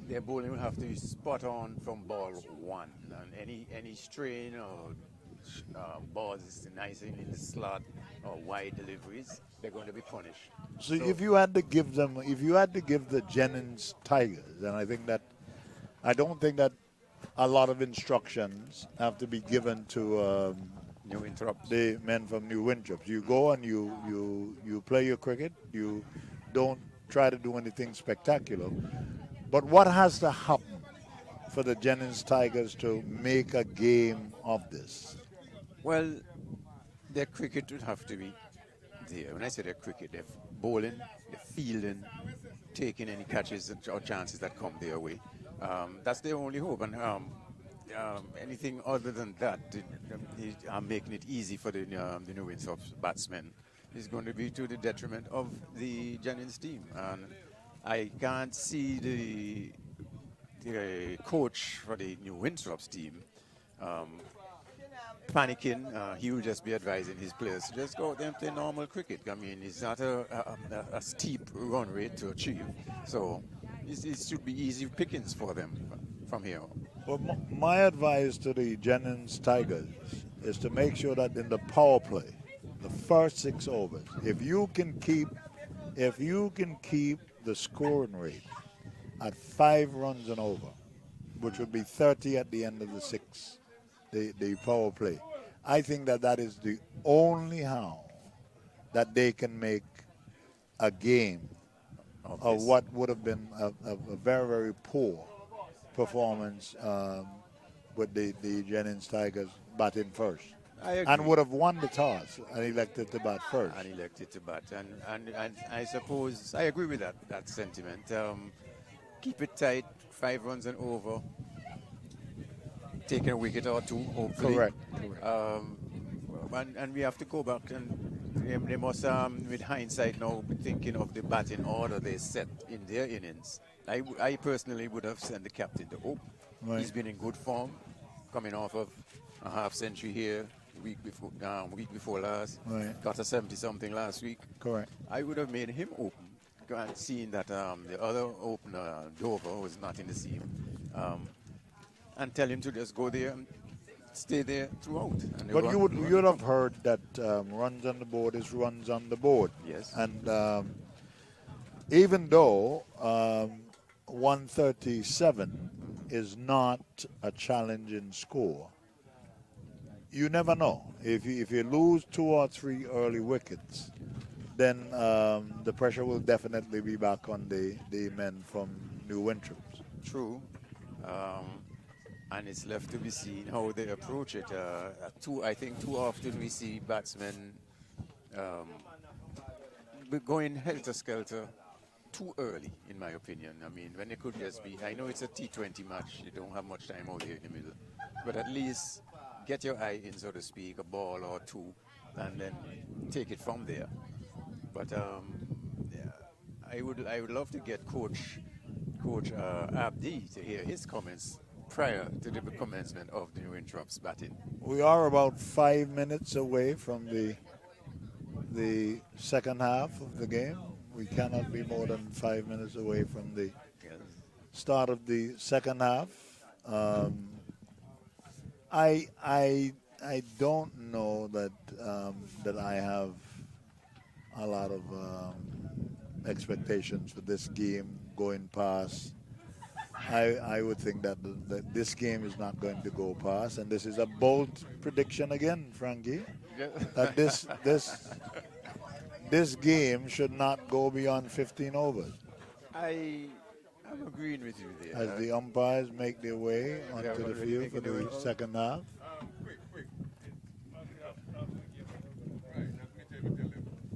their bowling will have to be spot on from ball one. And any strain or balls nice in the slot or wide deliveries, they're going to be punished. So if you had to give the Jennings Tigers, and I don't think that a lot of instructions have to be given to New Winthropes. the men from New Winthropes. You go and you play your cricket. You don't try to do anything spectacular. But what has to happen for the Jennings Tigers to make a game of this? Well, their cricket would have to be there. When I say their cricket, they're bowling, they're fielding, taking any catches or chances that come their way. That's their only hope. And anything other than that, making it easy for the New Winthropes batsmen is going to be to the detriment of the Jennings team. And I can't see the coach for the New Winthropes team panicking. He will just be advising his players to just go out there and play normal cricket. I mean, it's not a steep run rate to achieve. So it should be easy pickings for them from here on. Well, my advice to the Jennings Tigers is to make sure that in the power play, the first 6 overs, if you can keep the scoring rate at 5 runs and over, which would be 30 at the end of the power play, I think that is the only how that they can make a game of what would have been a very, very poor performance with the Jennings Tigers batting first. And would have won the toss and elected to bat first. And elected to bat. And I suppose I agree with that sentiment. Keep it tight, 5 runs and over. Taking a wicket or 2, hopefully. Correct. And we have to go back and they must, with hindsight now, be thinking of the batting order they set in their innings. I personally would have sent the captain to open. Right. He's been in good form, coming off of a half century here, week before last. Right. Got a 70-something last week. Correct. I would have made him open, and seeing that the other opener, Dover, was not in the team, and tell him to just go there and stay there throughout. But you would have heard that runs on the board is runs on the board. Yes. And even though 137 is not a challenging score, you never know. If you lose 2 or 3 early wickets, then the pressure will definitely be back on the men from New Winthrops. True. And it's left to be seen how they approach it. I think too often we see batsmen going helter-skelter too early, in my opinion. I mean, when it could just be, I know it's a T20 match, you don't have much time out here in the middle, but at least get your eye in, so to speak, a ball or two, and then take it from there. But yeah, I would love to get Coach Abdi to hear his comments prior to the commencement of the New Winthrops batting. We are about 5 minutes away from the second half of the game. We cannot be more than 5 minutes away from the start of the second half. I don't know that that I have a lot of expectations for this game going past. I would think that this game is not going to go past, and this is a bold prediction again, Frankie. That this game should not go beyond 15 overs. I'm agreeing with you there. As the umpires make their way onto the field for the second half.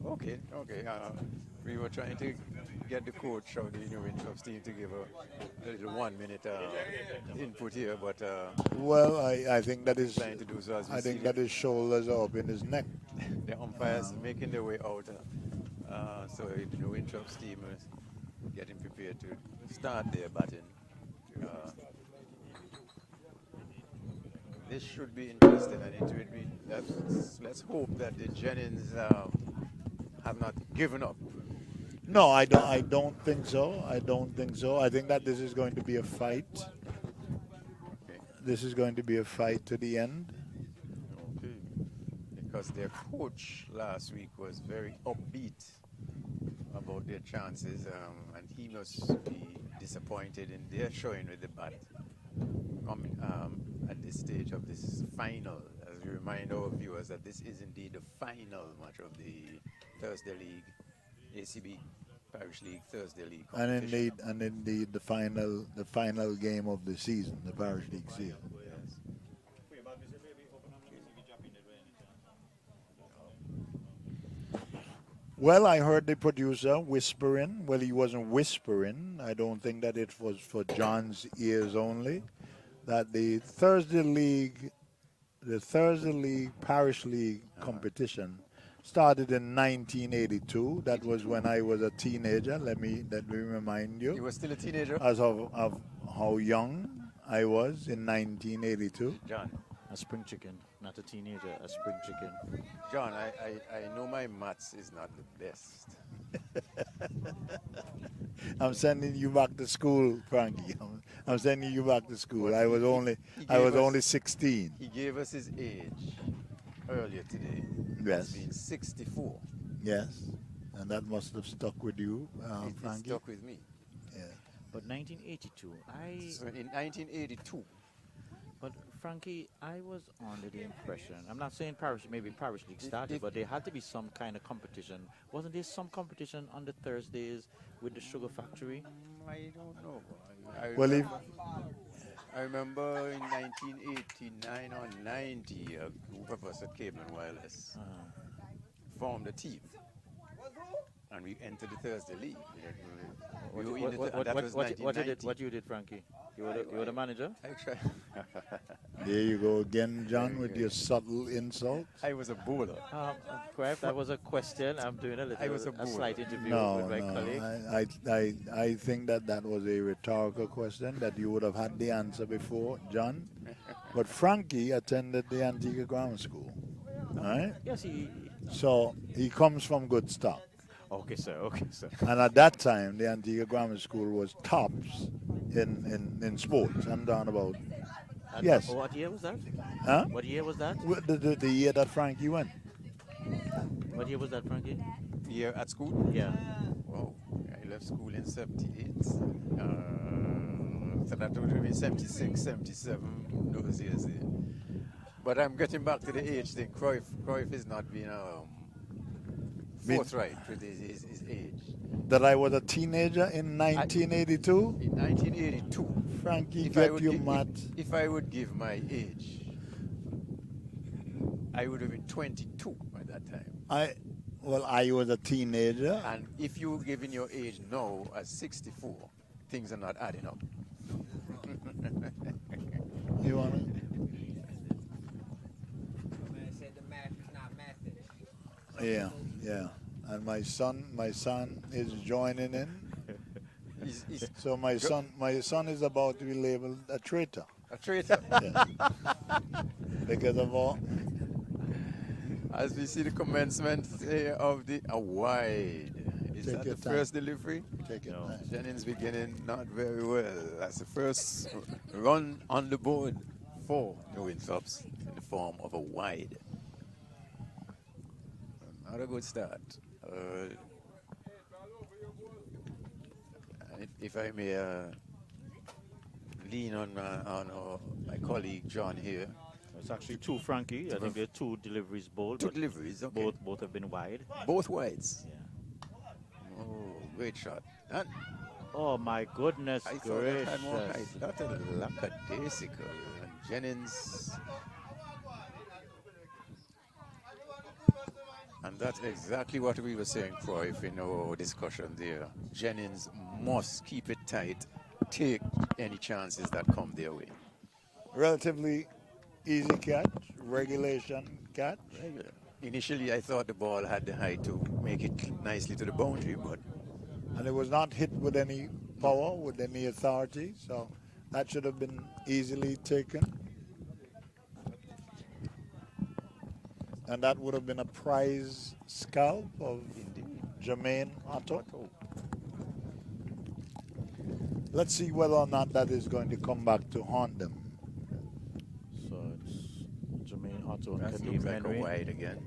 Okay. We were trying to get the coach of the New Winthrops team to give a little 1 minute input here, but well, I think that is. trying to do so as we I think see that his shoulders are up in his neck. the umpires making their way out. So the New Winthrops team is getting prepared to start their batting. This should be interesting, and it would be. Let's hope that the Jennings have not given up. No, I don't think so. I don't think so. I think that this is going to be a fight. Okay. This is going to be a fight to the end. Okay. Because their coach last week was very upbeat about their chances, and he must be disappointed in their showing with the bat at this stage of this final. As we remind our viewers that this is indeed the final match of the Thursday League, ACB Parish League Thursday League competition. And indeed the final game of the season, the Parish League season. Yes. Well, I heard the producer whispering. Well, he wasn't whispering. I don't think that it was for John's ears only. That the Thursday League Parish League competition started in 1982. That was when I was a teenager. Let me remind you. You were still a teenager? As of how young I was in 1982. John. A spring chicken, not a teenager, a spring chicken. John, I know my maths is not the best. I'm sending you back to school, Frankie. I'm sending you back to school. I was only 16. He gave us his age earlier today. Yes. He's been 64. Yes, and that must have stuck with you, It Frankie. stuck with me. Yeah. But 1982, So in 1982, But Frankie, I was under the impression, I'm not saying Parish League started, but there had to be some kind of competition. Wasn't there some competition on the Thursdays with the Sugar Factory? I don't know. I remember in 1989 or 90, a group of us at Cayman Wireless formed a team. And we entered the Thursday League. What you did, Frankie? You were the manager? There you go again, John, with your subtle insults. I was a bowler. Correct. That was a question. I'm doing a slight interview with my colleague. I think that was a rhetorical question that you would have had the answer before, John. But Frankie attended the Antigua Grammar School, right? Yes, So he comes from good stock. Okay, sir. And at that time, the Antigua Grammar School was tops in sports. I'm talking about. Yes. What year was that? Huh? What year was that? The year that Frankie went. What year was that, Frankie? Year at school? Yeah. Wow. I left school in 78. So that would have been 76, 77, those years there. But I'm getting back to the age thing. Cruyff is not being forthright with his age. That I was a teenager in 1982? In 1982, Frankie, get your mat. if I would give my age, I would have been 22 at that time. I was a teenager. And if you're giving your age now at 64, things are not adding up. You want to? Yeah, yeah. And my son is joining in. So my son is about to be labeled a traitor. A traitor. Yeah. Because of all. As we see the commencement of the wide. Is Take that your the time. first delivery? Take it. No. Nice. Jennings beginning not very well. That's the first run on the board for the Winthrops in the form of a wide. Not a good start. If I may lean on my colleague John here. It's actually two, Frankie. I think there are two deliveries bowled. Two but deliveries, okay. Both have been wide. Both wides. Yeah. Oh, great shot. And Oh my goodness I thought that had more gracious! height. That's a lackadaisical. And Jennings. And that's exactly what we were saying, Cruyff, in our discussion there. Jennings must keep it tight, take any chances that come their way. Relatively easy catch, regulation catch. Initially, I thought the ball had the height to make it nicely to the boundary, but And it was not hit with any power, with any authority. So that should have been easily taken. And that would have been a prize scalp of Jermaine Otto. Let's see whether or not that is going to come back to haunt them. So it's Jermaine Otto and that Kadeem looks like a Henry. wide again.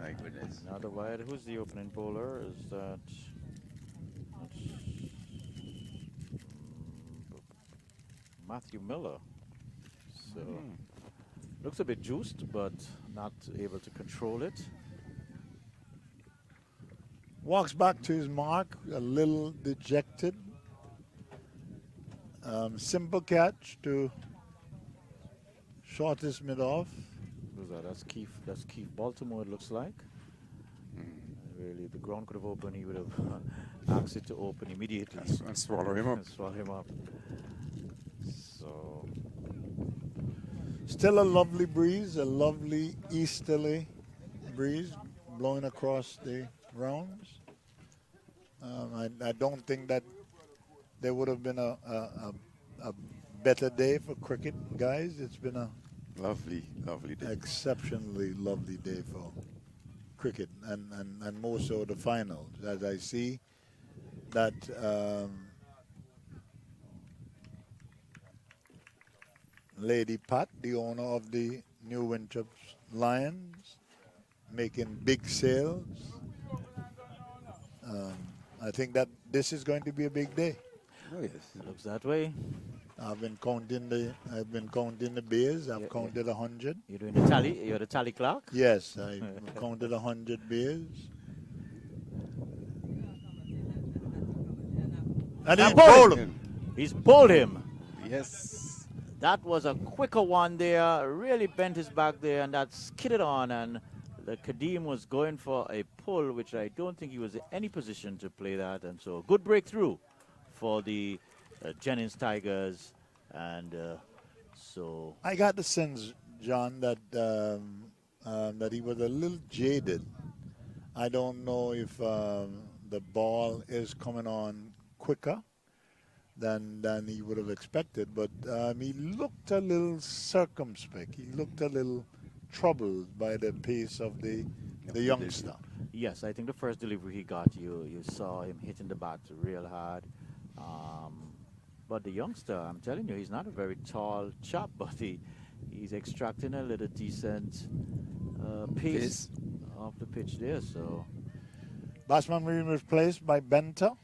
My goodness. Another wide. Who's the opening bowler? Is that? That's Matthew Miller. So looks a bit juiced, but not able to control it. Walks back to his mark, a little dejected. Simple catch to shortest mid off. Who's that? That's Keith. That's Keith Baltimore. It looks like. Really, if the ground could have opened, he would have asked it to open immediately And swallow him up. and swallow him up. So Still a lovely breeze, a lovely easterly breeze blowing across the grounds. I don't think that there would have been a better day for cricket, guys. It's been a Lovely, lovely day. exceptionally lovely day for cricket, and more so the finals. As I see that Lady Pat, the owner of the New Winthrope's Lions, making big sales. I think that this is going to be a big day. Oh, yes. looks that way. I've been counting the beers. I've counted 100. You're doing the tally. You're the tally clerk. Yes, I counted 100 beers. And he bowled him. He's bowled him. Yes. That was a quicker one there. Really bent his back there, and that skidded on. And the Kadeem was going for a pull, which I don't think he was in any position to play that. And so, good breakthrough for the Jennings Tigers. And so I got the sense, John, that that he was a little jaded. I don't know if the ball is coming on quicker than he would have expected, but he looked a little circumspect. He looked a little troubled by the pace of the youngster. yes, I think the first delivery he got, you saw him hitting the bat real hard. But the youngster, I'm telling you, he's not a very tall chap, but he's extracting a little decent pace off the pitch there. So Batsman being replaced by Benter,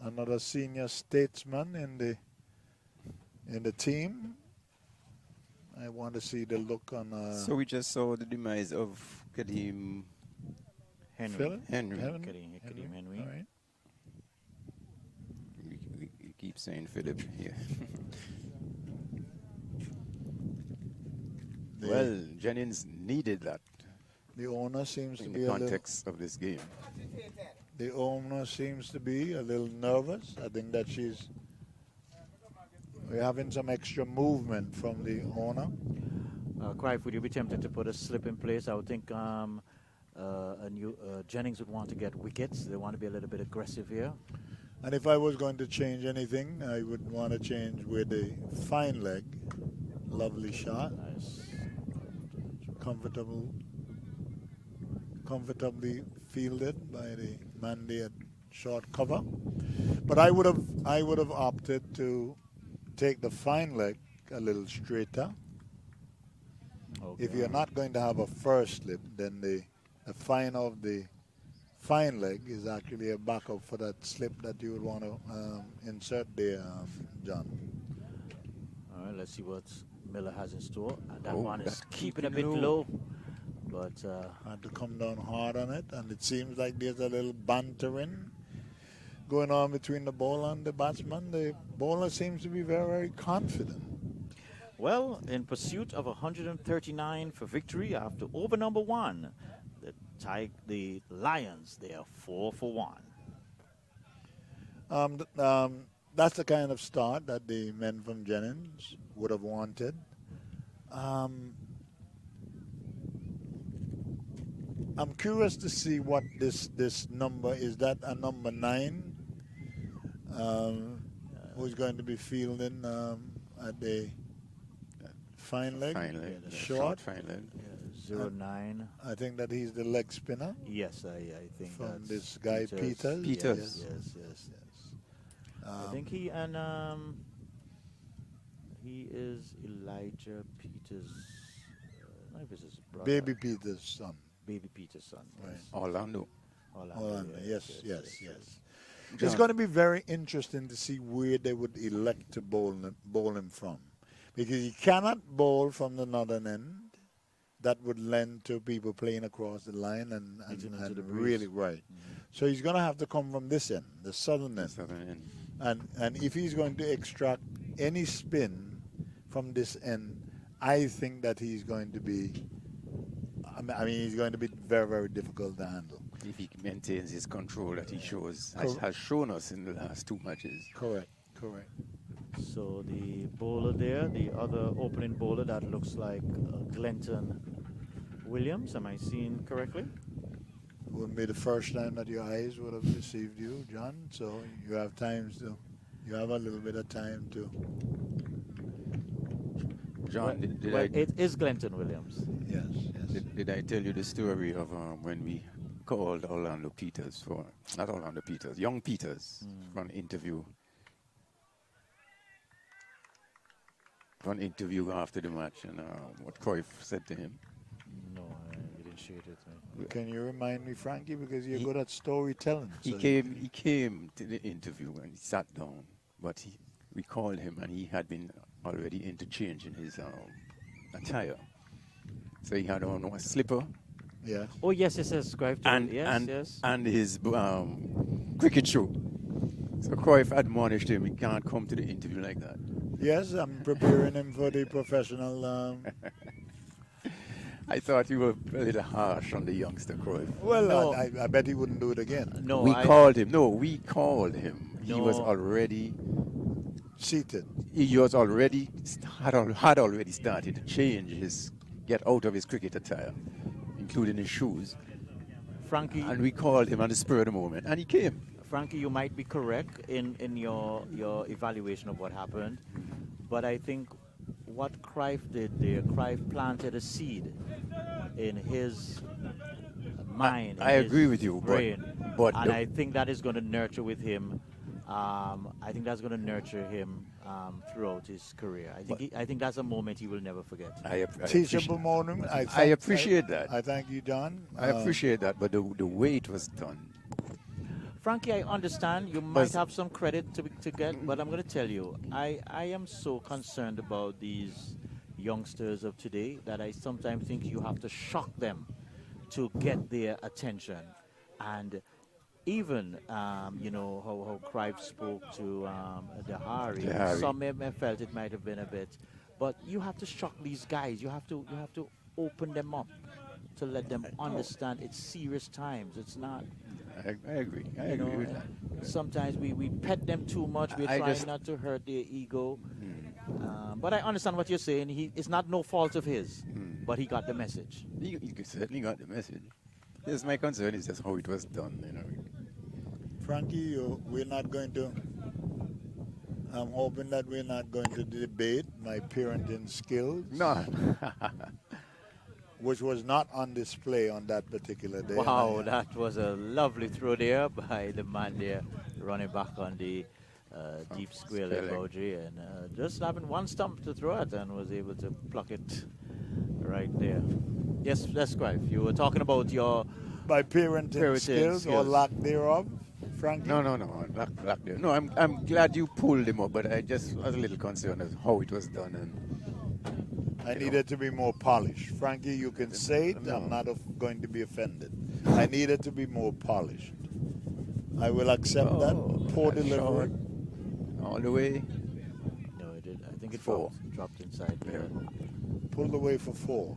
another senior statesman in the team. I want to see the look on So we just saw the demise of Kadeem Henry. Philip? Henry. Kadeem Henry. All right. We keep saying Philip here. Well, Jennings needed that The owner seems to in be the a little, context of this game. the owner seems to be a little nervous. I think that we're having some extra movement from the owner. Clive, would you be tempted to put a slip in place? I would think Jennings would want to get wickets. They want to be a little bit aggressive here. And if I was going to change anything, I would want to change with a fine leg. Lovely shot. Nice. Comfortably fielded by the man there at short cover. But I would have opted to take the fine leg a little straighter. Okay. If you're not going to have a first slip, then the fine of the fine leg is actually a backup for that slip that you would want to insert there, John. All right, let's see what Miller has in store. And that Oh, one is that's keeping a keeping bit low. low. But Had to come down hard on it, and it seems like there's a little bantering going on between the bowler and the batsman. The bowler seems to be very, very confident. well, in pursuit of 139 for victory after over number 1, the Lions, they are 4 for 1. That's the kind of start that the men from Jennings would have wanted. I'm curious to see what this number is. That a number 9 who's going to be fielding at the fine leg, short. Fine leg. 09. I think that he's the leg spinner Yes, I think from that's this guy Peters. Peters. Yes. I think he is Elijah Peters. I don't know if it's his brother. Baby Peters' son. Baby Peters' son. Right. Yes. Orlando. Orlando, yes. John. It's going to be very interesting to see where they would elect to bowl him from, because he cannot bowl from the northern end. That would lend to people playing across the line and into the really breeze. right. So he's going to have to come from this end, the southern end. And if he's going to extract any spin from this end, I think that he's going to be. I mean, he's going to be very, very difficult to handle. If he maintains his control that he has shown us in the last 2 matches. Correct. So the bowler there, the other opening bowler, that looks like Glenton Williams. Am I seeing correctly? Wouldn't be the first time that your eyes would have deceived you, John. So you have you have a little bit of time to. John, It is Glenton Williams. Yes. Did I tell you the story of when we called Orlando Peters Young Peters for an interview? For an interview after the match, and what Cruyff said to him. No, you didn't share it. Can you remind me, Frankie, because you're good at storytelling. He came to the interview and he sat down, but we called him and he had been already interchanging his attire. So he had on a slipper. Yeah. Oh yes, Cruyff. Yes. And his cricket shoe. So Cruyff admonished him, he can't come to the interview like that. Yes, I'm preparing him for the professional. I thought you were a little harsh on the youngster, Cruyff. Well, No. I bet he wouldn't do it again. No, We called him. He was No. already Seated. He was already had already started to get out of his cricket attire, including his shoes. Frankie. And we called him on the spur of the moment, and he came. Frankie, you might be correct in your evaluation of what happened, but I think what Cruyff did there, Cruyff planted a seed in his mind. I agree with you, brain, but and I think that is going to nurture with him. I think that's going to nurture him throughout his career. I think that's a moment he will never forget. Teachable moment. I appreciate that. I thank you, John. I appreciate that, but the way it was done. Frankie, I understand you might have some credit to get, but I'm going to tell you, I am so concerned about these youngsters of today that I sometimes think you have to shock them to get their attention. And even, how Crive spoke to Dahari, Jahari. some may have felt it might have been a bit, but you have to shock these guys. You have to open them up to let them understand it's serious times. It's not, I agree. I you agree know, with that. sometimes we pet them too much. We're I trying just- not to hurt their ego. But I understand what you're saying. It's not no fault of his, but he got the message. You certainly got the message. Yes, my concern is just how it was done, you know. Frankie, we're not going to. I'm hoping that we're not going to debate my parenting skills, No. which was not on display on that particular day. Wow, And that was a lovely throw there by the man there, running back on the deep square leg Square leg. boundary, and just having one stump to throw at, and was able to pluck it right there. Yes, that's right. You were talking about your my parenting skills or skills. lack thereof, Frankie. No. Lack there. No, I'm glad you pulled him up, but I just was a little concerned as how it was done. And I needed to be more polished. Frankie, you can say it. No. I'm not going to be offended. I needed to be more polished. I will accept that. Poor that delivery. shot all the way. No, it did. I think it Four. dropped inside there. Pulled away for 4.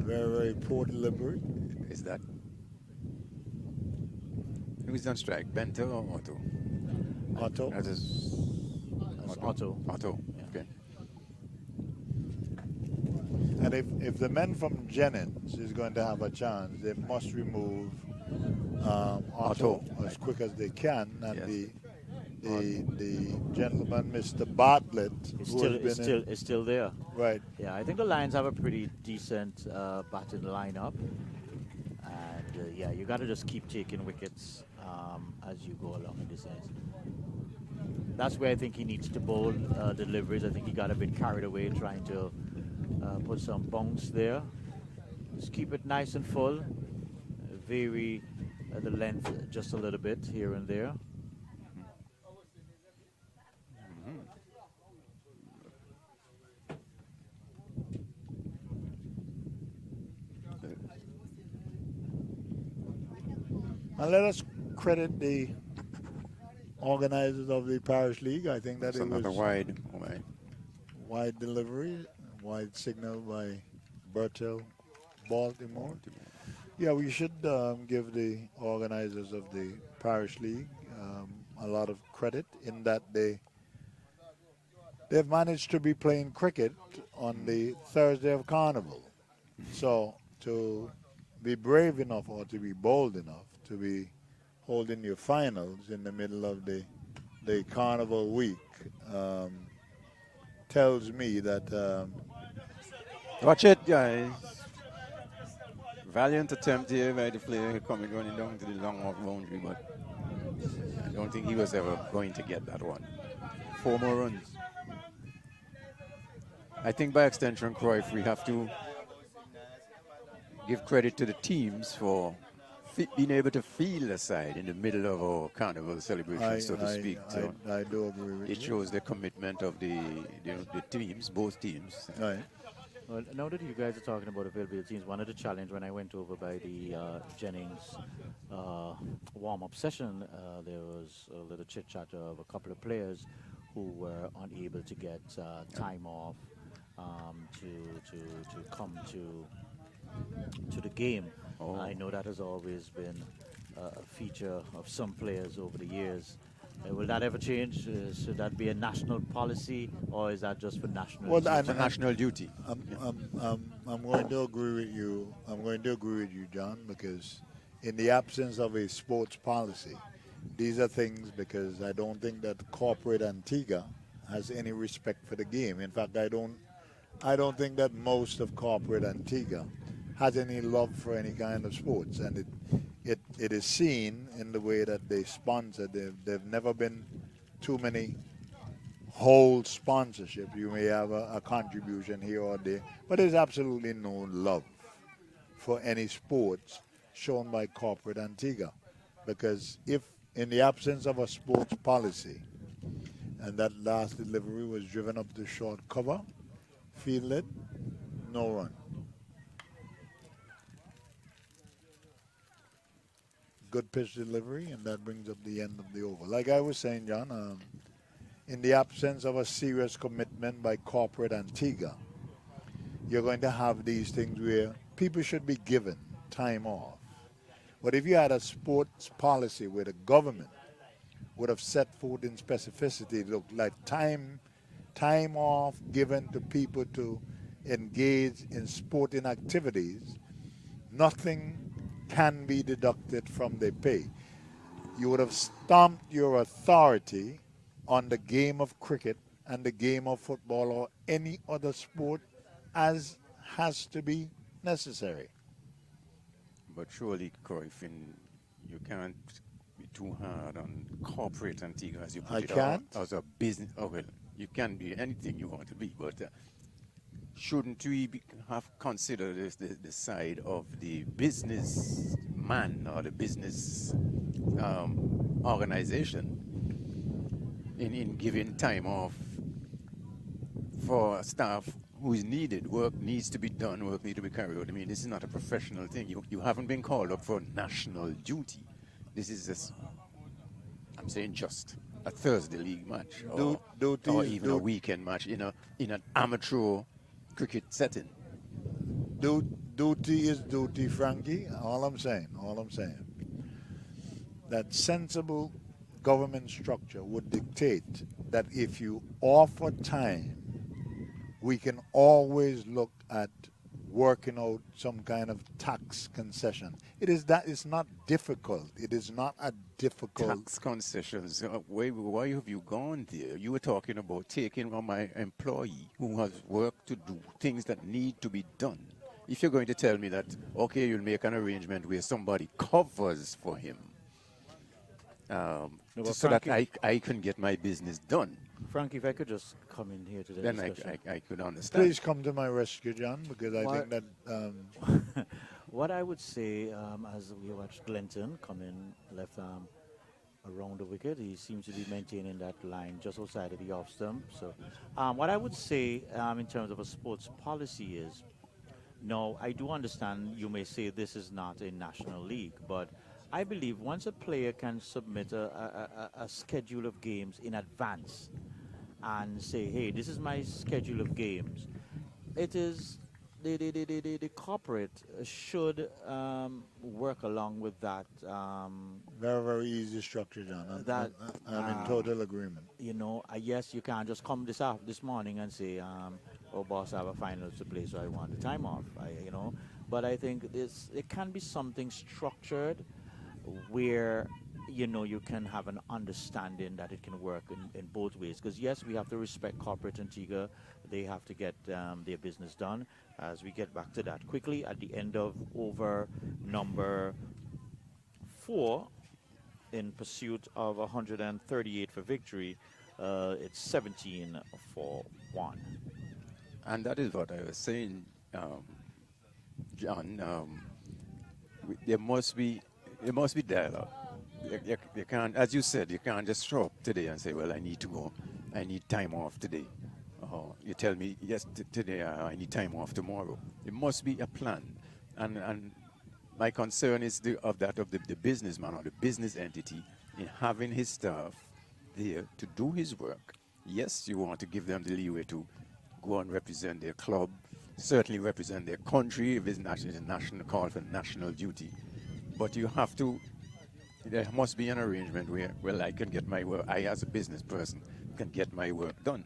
Very, very poor delivery. Is that? Who's on strike? Bento or Otto? Otto. That is That's Otto. Otto. Yeah. Okay. And if the men from Jennings is going to have a chance, they must remove Otto as quick as they can. And Yes. the gentleman, Mr. Bartlett, It's who still, has been it's still, it's still there. right. Yeah, I think the Lions have a pretty decent batting lineup, and yeah, you got to just keep taking wickets as you go along in this innings. That's where I think he needs to bowl deliveries. I think he got a bit carried away trying to put some bounce there. Just keep it nice and full. Vary the length just a little bit here and there. And let us credit the organizers of the Parish League. I think that That's it another was wide. Oh my. wide delivery, wide signal by Bertel Baltimore. Yeah, we should give the organizers of the Parish League a lot of credit in that they've managed to be playing cricket on the Thursday of Carnival. So to be brave enough or to be bold enough to be holding your finals in the middle of the Carnival week tells me that Watch it, guys. Valiant attempt here by the player coming running down to the long off boundary, but I don't think he was ever going to get that one. 4 more runs. I think by extension, Cruyff, we have to give credit to the teams for being able to feel the side in the middle of our carnival celebration, so to speak. So I do agree with it you. shows the commitment of the teams, both teams. Right. Well, now that you guys are talking about available teams, one of the challenge when I went over by the Jennings warm-up session, there was a little chit-chat of a couple of players who were unable to get time off to come to the game. Oh. I know that has always been a feature of some players over the years. Will that ever change? Should that be a national policy, or is that just for national? Well, It's a national duty. I'm going to agree with you. I'm going to agree with you, John, because in the absence of a sports policy, these are things because I don't think that corporate Antigua has any respect for the game. In fact, I don't think that most of corporate Antigua has any love for any kind of sports, and it is seen in the way that they sponsor. They've never been too many whole sponsorship. You may have a contribution here or there, but there's absolutely no love for any sports shown by corporate Antigua, because if in the absence of a sports policy, And that last delivery was driven up to short cover, fielded, no run. Good pitch delivery, and that brings up the end of the over. Like I was saying, John, in the absence of a serious commitment by corporate Antigua, you're going to have these things where people should be given time off. But if you had a sports policy where the government would have set forth in specificity, look like time off given to people to engage in sporting activities, nothing can be deducted from their pay. You would have stamped your authority on the game of cricket and the game of football or any other sport as has to be necessary. But surely, Cruyff, you can't be too hard on corporate Antigua as you put I it. can't? As a business, oh well, you can be anything you want to be, but shouldn't we have considered the side of the businessman or the business organization in giving time off for staff who is needed? Work needs to be done, work needs to be carried out. I mean, this is not a professional thing. You haven't been called up for national duty. This is just, I'm saying just a Thursday league match or even a weekend match in an amateur cricket setting. Duty is duty, Frankie. All I'm saying. That sensible government structure would dictate that if you offer time, we can always look at working out some kind of tax concession. It's not difficult. It is not a difficult tax concessions. Why have you gone there? You were talking about taking on my employee who has work to do, things that need to be done. If you're going to tell me that, okay, you'll make an arrangement where somebody covers for him, so that I can get my business done. Frank, if I could just come in here to the then discussion. I could understand. Please come to my rescue, John, because I think that... what I would say, as we watched Glenton come in left arm around the wicket, he seems to be maintaining that line just outside of the off stump. So what I would say in terms of a sports policy is, no, I do understand you may say this is not a national league, but I believe once a player can submit a schedule of games in advance and say, hey, this is my schedule of games, it is the corporate should work along with that. Very, very easy structure, John. I'm in total agreement. You know, yes, you can't just come this morning and say, oh, boss, I have a final to play, so I want the time off. But I think it can be something structured where you can have an understanding that it can work in both ways. Because yes, we have to respect corporate Antigua. They have to get their business done. As we get back to that quickly, at the end of over number 4, in pursuit of 138 for victory, it's 17 for 1. And that is what I was saying, John. There must be dialogue. You can't, as you said, you can't just show up today and say, well, I need to go. I need time off today. You tell me, yes, today I need time off tomorrow. It must be a plan. And my concern is the businessman or the business entity in having his staff there to do his work. Yes, you want to give them the leeway to go and represent their club, certainly represent their country if it's a national call for national duty. But you have to, there must be an arrangement where, well, I can get my work, I as a business person can get my work done.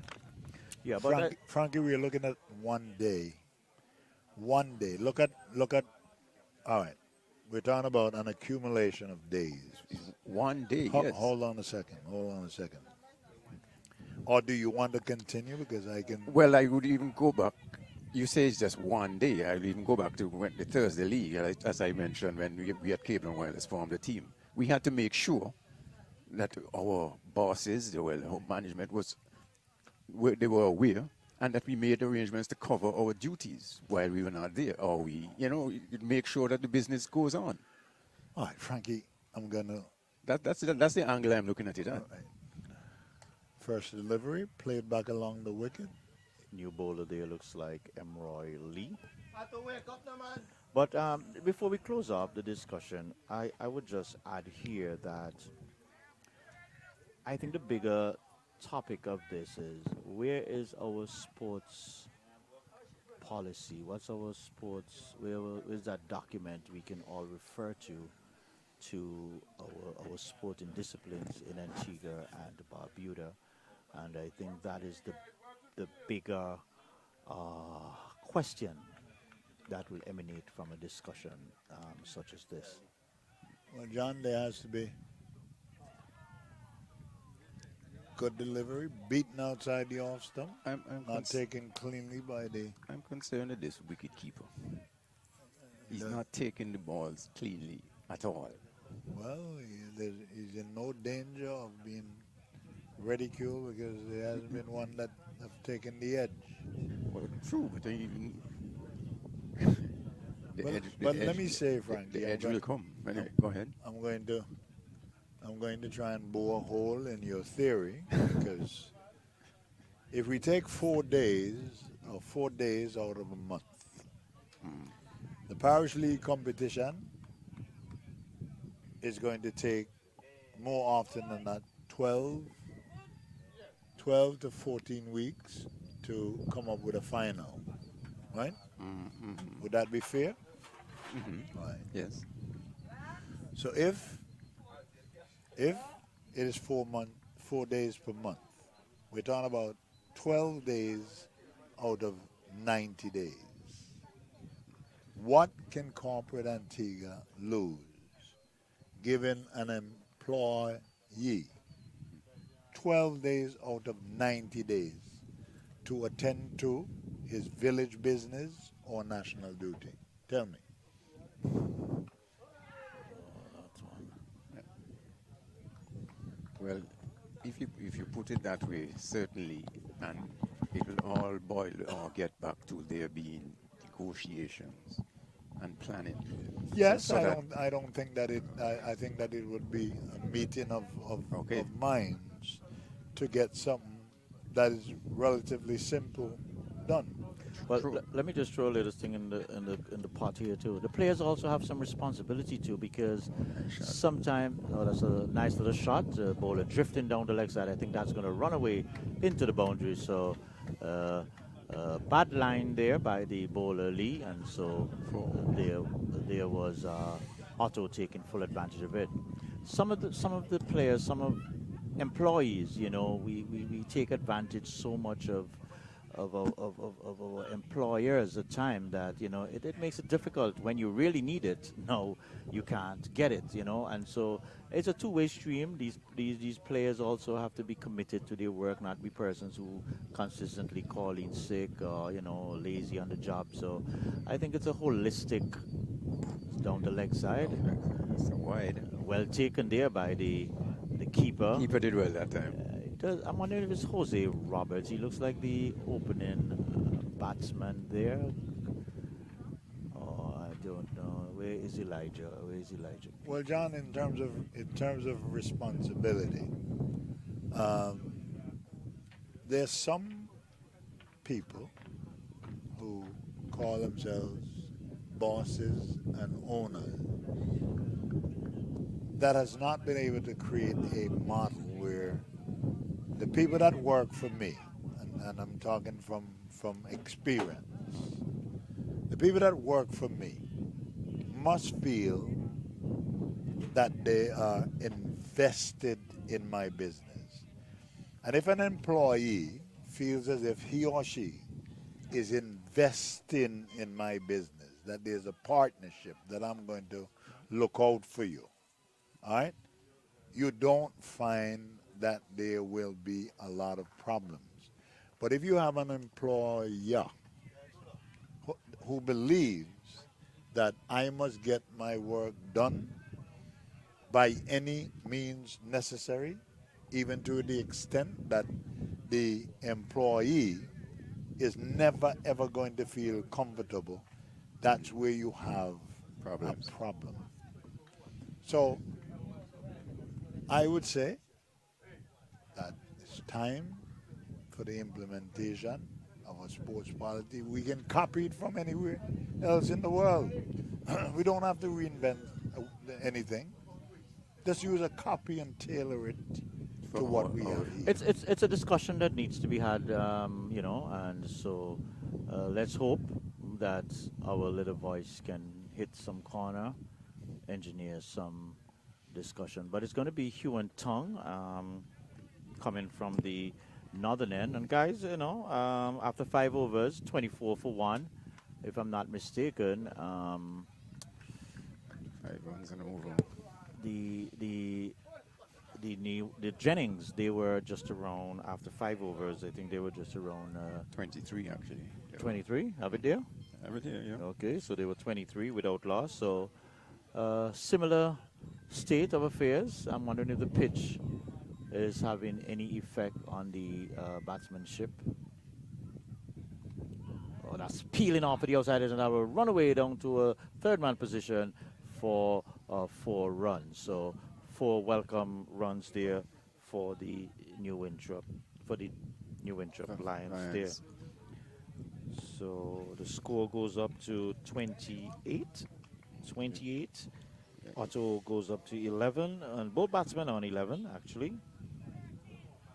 Yeah, but Frankie, we're looking at 1 day. 1 day. Look at, all right, we're talking about an accumulation of days. 1 day, yes. Hold on a second. Or do you want to continue? Because I can... Well, I would even go back. You say it's just 1 day. I would even go back to when the Thursday League, as I mentioned, when we had Cable and Wireless formed the team. We had to make sure that our bosses, our management they were aware, and that we made arrangements to cover our duties while we were not there. Or we, make sure that the business goes on. All right, Frankie, I'm going to... That's the angle I'm looking at it at. Right. First delivery, played back along the wicket. New bowler there looks like Emroy Lee. But before we close up the discussion, I would just add here that I think the bigger topic of this is where is our sports policy? What's our sports? Where is that document we can all refer to our sporting disciplines in Antigua and Barbuda? And I think that is the bigger question that will emanate from a discussion such as this. Well, John, there has to be good delivery, beaten outside the off stump, not taken cleanly by the. I'm concerned with this wicket keeper. He's not taking the balls cleanly at all. Well, he's in no danger of being ridiculed because there hasn't been one that have taken the edge. Well, true, but even but let me say, Frank, the edge will come. Anyway, go ahead. I'm going to try and bore a hole in your theory because if we take 4 days or 4 days out of a month, the Parish League competition is going to take more often than that 12 to 14 weeks to come up with a final, right? Would that be fair? Right. Yes. So if it is 4 days per month, we're talking about 12 days out of 90 days. What can corporate Antigua lose given an employee 12 days out of 90 days to attend to his village business or national duty? Tell me. Well, if you put it that way, certainly, and it will all boil or get back to there being negotiations and planning. Yes, So I don't think that it. I think that it would be a meeting of minds to get something that is relatively simple done. Well, let me just throw a little thing in the pot here too. The players also have some responsibility too, because sometimes that's a nice little shot, bowler drifting down the leg side. I think that's going to run away into the boundary. So bad line there by the bowler Lee, and so there was Otto taking full advantage of it. Some of the players, some of employees, you know, we take advantage so much of our employers at time that, you know, it makes it difficult when you really need it. No, you can't get it, you know, and so it's a two-way stream. These players also have to be committed to their work, not be persons who consistently call in sick or, you know, lazy on the job. So I think it's a holistic down the leg side. It's wide. Well taken there by the keeper. Keeper did well that time. I'm wondering if it's Jose Roberts. He looks like the opening batsman there. Oh, I don't know. Where is Elijah? Well, John, in terms of responsibility, there's some people who call themselves bosses and owners that has not been able to create a model where the people that work for me, and I'm talking from experience, the people that work for me must feel that they are invested in my business. And if an employee feels as if he or she is investing in my business, that there's a partnership, that I'm going to look out for you, all right, you don't find that there will be a lot of problems. But if you have an employer who believes that I must get my work done by any means necessary, even to the extent that the employee is never ever going to feel comfortable, that's where you have a problem. So I would say that it's time for the implementation of a sports policy. We can copy it from anywhere else in the world. We don't have to reinvent anything. Just use a copy and tailor it to what we have here. It's a discussion that needs to be had, you know, and so let's hope that our little voice can hit some corner, engineer some discussion. But it's going to be hue and tongue coming from the northern end. And guys, you know, after 5 overs, 24 for 1, if I'm not mistaken. 5 runs and over. The Jennings, they were just around, after 5 overs, I think they were just around 23 actually. 23. Have it there? Have it here, yeah. Okay, so they were 23 without loss. So similar state of affairs. I'm wondering if the pitch is having any effect on the batsmanship. Oh, that's peeling off at the outside, and I will run away down to a third-man position for 4 runs. So 4 welcome runs there for the New Winthrop, Lions there. So the score goes up to 28. Otto goes up to 11, and both batsmen on 11 actually,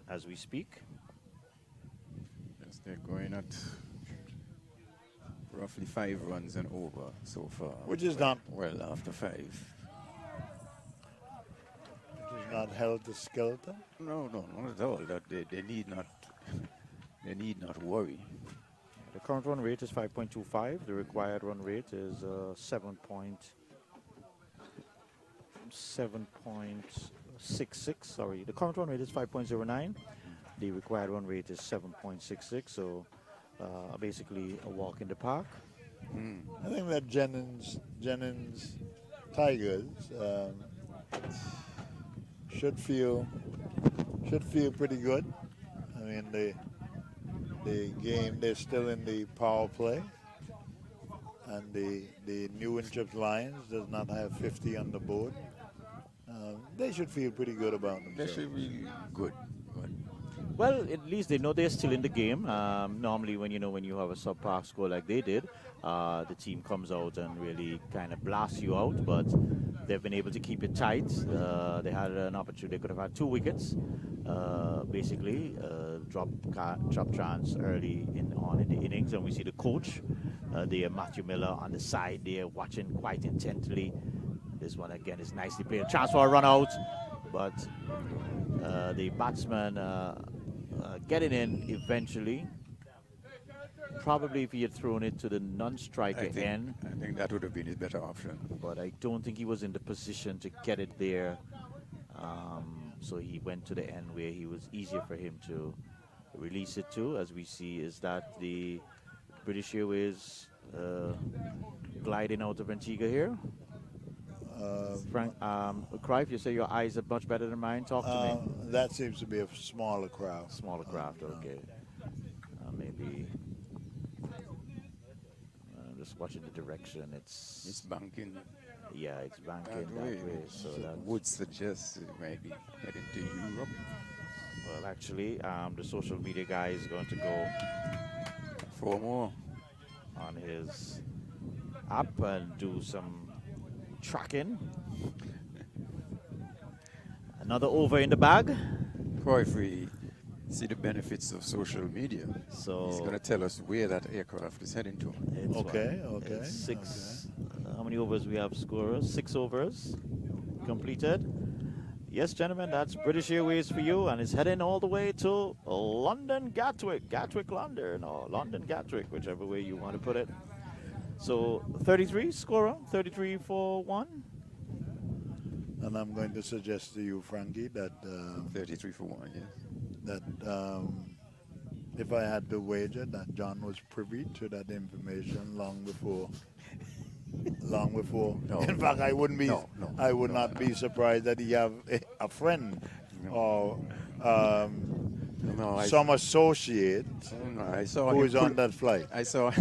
as we speak. Yes, they're going at roughly 5 runs and over so far. Which is not well after 5. Which is not helter-skelter. No, not at all. That they need not worry. The current run rate is 5.25. The required run rate is 7.66. Sorry, the current run rate is 5.09. The required run rate is 7.66. So basically a walk in the park. I think that Jennings Tigers should feel pretty good. I mean, the game, they're still in the power play, and the New Winthrop Lions does not have 50 on the board. They should feel pretty good about They themselves. should be good. Well, at least they know they're still in the game. Normally, when you have a subpar score like they did, the team comes out and really kind of blasts you out. But they've been able to keep it tight. They had an opportunity; they could have had 2 wickets. Basically, drop chance early on in the innings, and we see the coach, there, Matthew Miller, on the side there, watching quite intently. This one again is nicely played. Chance for a run out, but the batsman getting in eventually. Probably if he had thrown it to the non-striker end. I think that would have been his better option. But I don't think he was in the position to get it there. So he went to the end where he was easier for him to release it to. As we see, is that the British Airways gliding out of Antigua here. Frank, Cruyff, you say your eyes are much better than mine. Talk to me. That seems to be a smaller crowd. Smaller craft, okay. Maybe. I'm just watching the direction. It's banking. Yeah, it's banking that way. So that would suggest it might be heading to Europe. Well, actually, the social media guy is going to go 4 more on his app and do some tracking. Another over in the bag. If we see the benefits of social media, so he's going to tell us where that aircraft is heading to. Okay. It's 6. How many overs we have, scorers? 6 overs completed. Yes, gentlemen, that's British Airways for you, and it's heading all the way to London Gatwick, London, or London Gatwick, whichever way you want to put it. So 33 scorer, 33 for 1. And I'm going to suggest to you, Frankie, that 33 for 1, yes. That if I had to wager that John was privy to that information long before. In fact, I wouldn't be. I would not be surprised that he have a friend or some associate who is on that flight. I saw.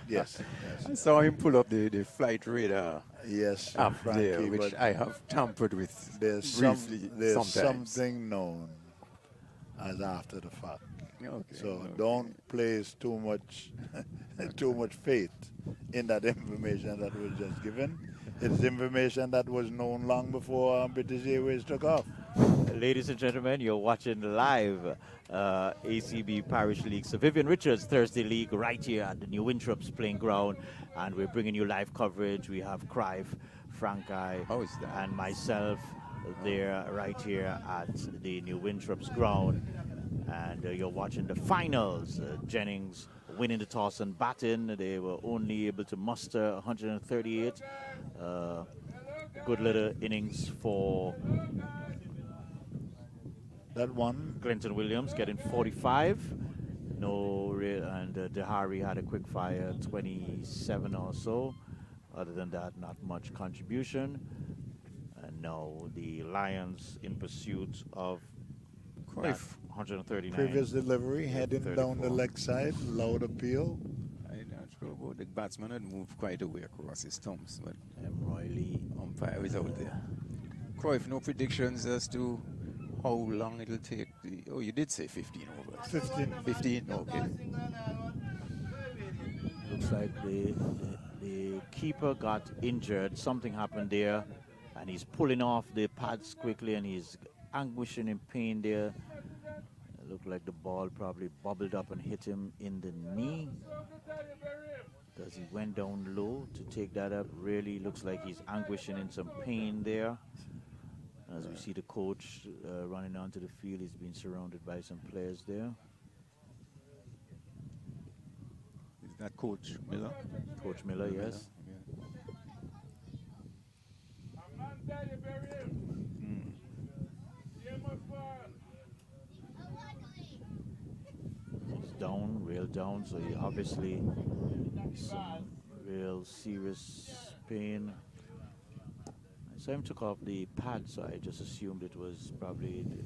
Yes. I saw him pull up the flight radar. Yes, up Frankie, there, which I have tampered with there's briefly. there's sometimes. something known. as after the fact. Okay. So Okay. don't place too much too much faith in that information that was just given. It's information that was known long before British Airways took off. Ladies and gentlemen, you're watching live ACB Parish League. So Vivian Richards Thursday League right here at the New Winthrope's playing ground, and we're bringing you live coverage. We have Crive, Frankai, How is that? and myself there right here at the New Winthrope's ground. And you're watching the finals. Jennings winning the toss and batting. They were only able to muster 138. Good little innings for That one, Clinton Williams getting 45. No real, and Dehari had a quick fire 27 or so. Other than that, not much contribution. And now the Lions in pursuit of that Cruyff. 139. previous delivery, heading down the 34. leg side, loud appeal. I'm not sure about the batsman had moved quite away across his stumps, but Roy Lee. umpire is out there. Cruyff, no predictions as to how long it'll take. Oh, you did say 15 overs. 15. 15, okay. Looks like the keeper got injured. Something happened there, and he's pulling off the pads quickly, and he's anguishing in pain there. It looked like the ball probably bubbled up and hit him in the knee, because he went down low to take that up. Really looks like he's anguishing in some pain there. As we see the coach running onto the field, he's been surrounded by some players there. Is that Coach Miller? Coach Miller, yes. Yeah. He's down, real down, so he obviously some real serious pain. I saw him took off the pad, so I just assumed it was probably the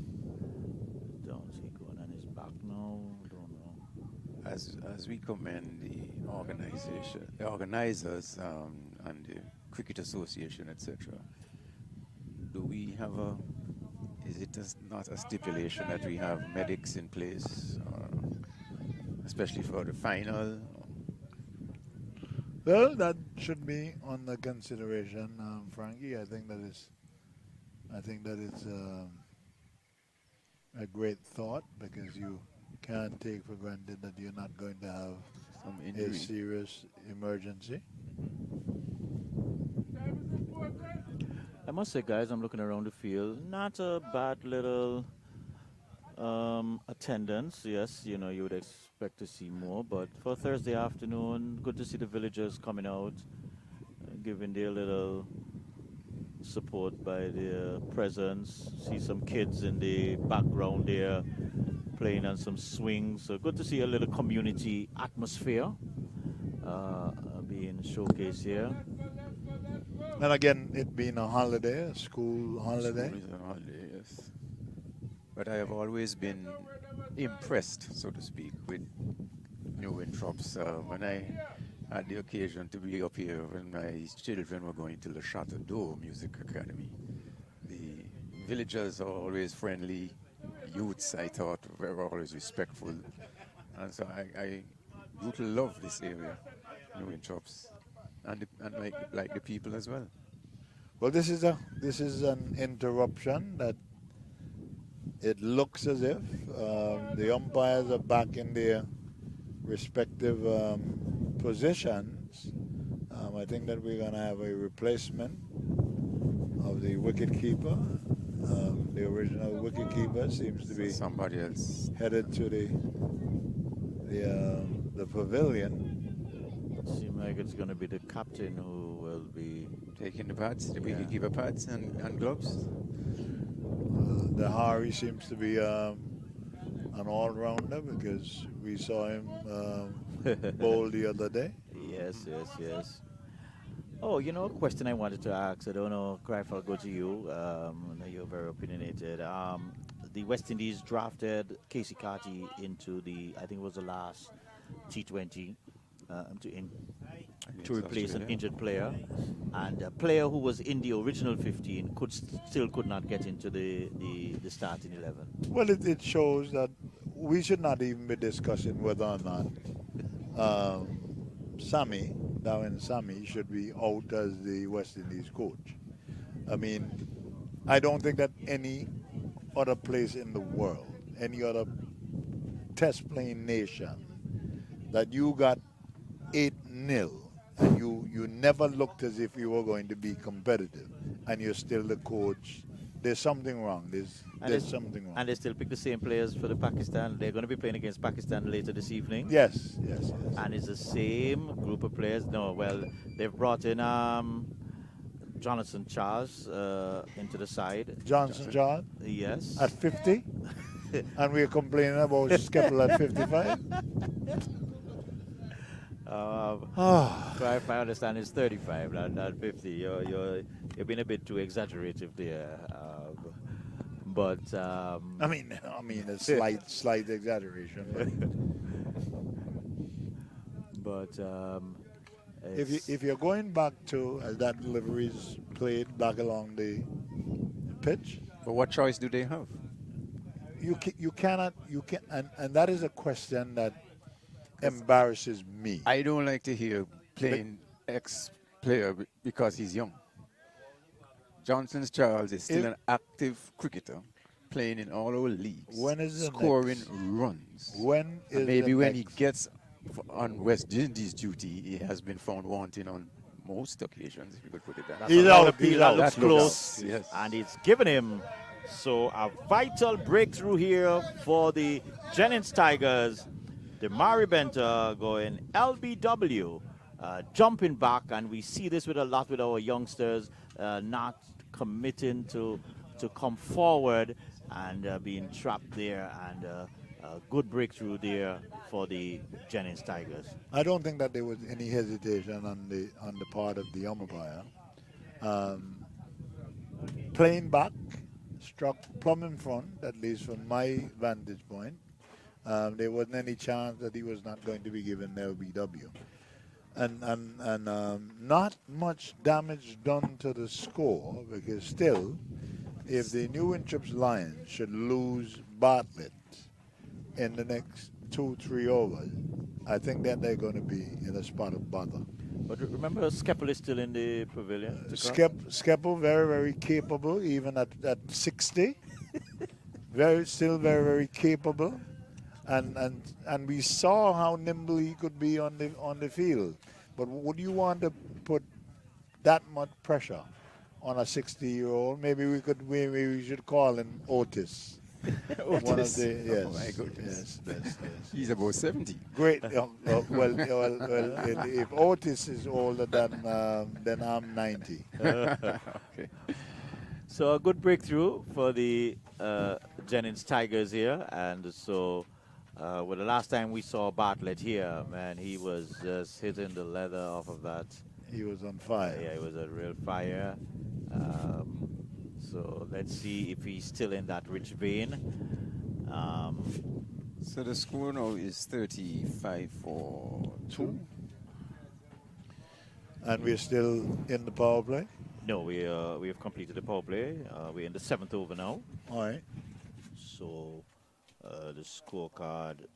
down. Is he going on his back now? I don't know. As we commend the organization, the organizers, and the Cricket Association, etc., do we have a? Is it not a stipulation that we have medics in place, especially for the final? Well, that should be on the consideration, Frankie. I think that it's a great thought, because you can't take for granted that you're not going to have Some a injury. serious emergency. I must say, guys, I'm looking around the field. Not a bad little attendance. Yes, you know, you would expect to see more, but for Thursday afternoon, good to see the villagers coming out, giving their little support by their presence. See some kids in the background there playing on some swings. So good to see a little community atmosphere being showcased here. And again, it being a holiday, a school holiday. School is on holiday, yes. But I have always been impressed, so to speak, with New Winthrope's. When I had the occasion to be up here when my children were going to the Chateau d'Eau Music Academy, the villagers are always friendly. Youths, I thought, were always respectful. And so I would love this area, New Winthrope's, and like the people as well. Well, this is an interruption that it looks as if the umpires are back in their respective positions. I think that we're going to have a replacement of the wicket keeper. The original wicket keeper seems to be Somebody else. headed to the pavilion. Seems like it's going to be the captain who will be Taking the pads, the wicketkeeper pads and gloves. The Hari seems to be an all-rounder, because we saw him bowl the other day. Yes, yes, yes. Oh, you know, a question I wanted to ask. I don't know, Crive, I'll go to you. I know you're very opinionated. The West Indies drafted Casey Carty into the, I think it was the last T20 to to replace an injured player, and a player who was in the original 15 still could not get into the starting 11. Well, it shows that we should not even be discussing whether or not Darwin Sammy should be out as the West Indies coach. I mean, I don't think that any other place in the world, any other test playing nation, that you got 8-0 and you never looked as if you were going to be competitive and you're still the coach. There's something wrong. There's something wrong. And they still pick the same players for the Pakistan. They're going to be playing against Pakistan later this evening. Yes. And it's the same group of players. No, well, they've brought in Jonathan Charles into the side. Johnson Charles? Yes. At 50? And we're complaining about Skeppel at 55? If I understand, it's 35, not 50. You're being a bit too exaggerative there. But I mean, a slight exaggeration. But if you're going back to as that delivery is played back along the pitch, but what choice do they have? you cannot and that is a question that embarrasses me. I don't like to hear playing ex-player because he's young. Johnson Charles is still an active cricketer, playing in all our leagues, when is the scoring next? runs. When is and maybe the when next? he gets on West Indies duty, he has been found wanting on most occasions, if you could put it that way. He's out. He's That out. looks That looks close, out, yes. and it's given him a vital breakthrough here for the Jennings Tigers. The Mari Benta going LBW, jumping back, and we see this with a lot with our youngsters not committing to come forward and being trapped there, and a good breakthrough there for the Jennings Tigers. I don't think that there was any hesitation on the part of the umpire. Playing back, struck plumb in front, at least from my vantage point. There wasn't any chance that he was not going to be given the LBW. And not much damage done to the score, because still, if the New Winthrop Lions should lose Bartlett in the next 2-3 overs, I think that they're going to be in a spot of bother. But remember, Skeppel is still in the pavilion. Skeppel, very, very capable, even at 60. Still very, very capable. And we saw how nimble he could be on the field. But would you want to put that much pressure on a 60-year-old? Maybe we should call him Otis. One of the, yes, oh my goodness. yes. He's about 70. Great. If Otis is older than I'm 90. Okay. So a good breakthrough for the Jennings Tigers here, and so well, the last time we saw Bartlett here, man, he was just hitting the leather off of that. He was on fire. Yeah, it was a real fire. So let's see if he's still in that rich vein. So the score now is 35-2. And we're still in the power play? No, we have completed the power play. We're in the 7th over now. All right. So the scorecard.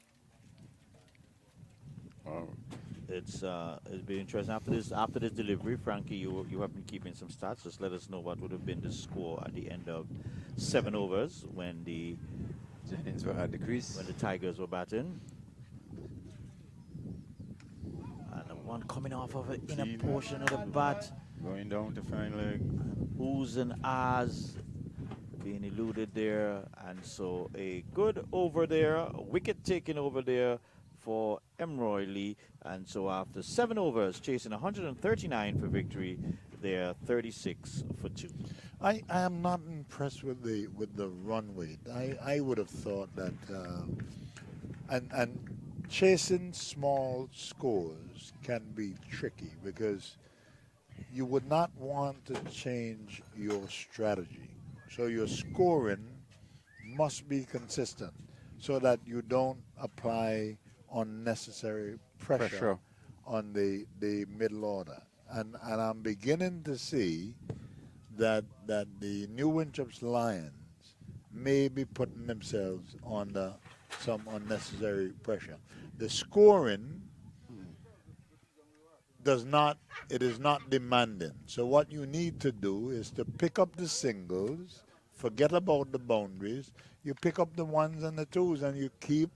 It's been interesting after this delivery. Frankie, you have been keeping some stats. Just let us know what would have been the score at the end of 7 overs when the Jennings were at the crease. When the Tigers were batting. And the one coming off of an inner portion of the bat. Going down to fine leg. Oohs and ahs being eluded there. And so a good over there. A wicket taken over there for Emroy Lee. And so after 7 overs, chasing 139 for victory, they're 36 for 2. I am not impressed with the run weight. I would have thought that and chasing small scores can be tricky, because you would not want to change your strategy. So your scoring must be consistent so that you don't apply unnecessary pressure on the middle order, and I'm beginning to see that the New Winthrope's Lions may be putting themselves under some unnecessary pressure. The scoring is not demanding. So what you need to do is to pick up the singles, forget about the boundaries. You pick up the ones and the twos, and you keep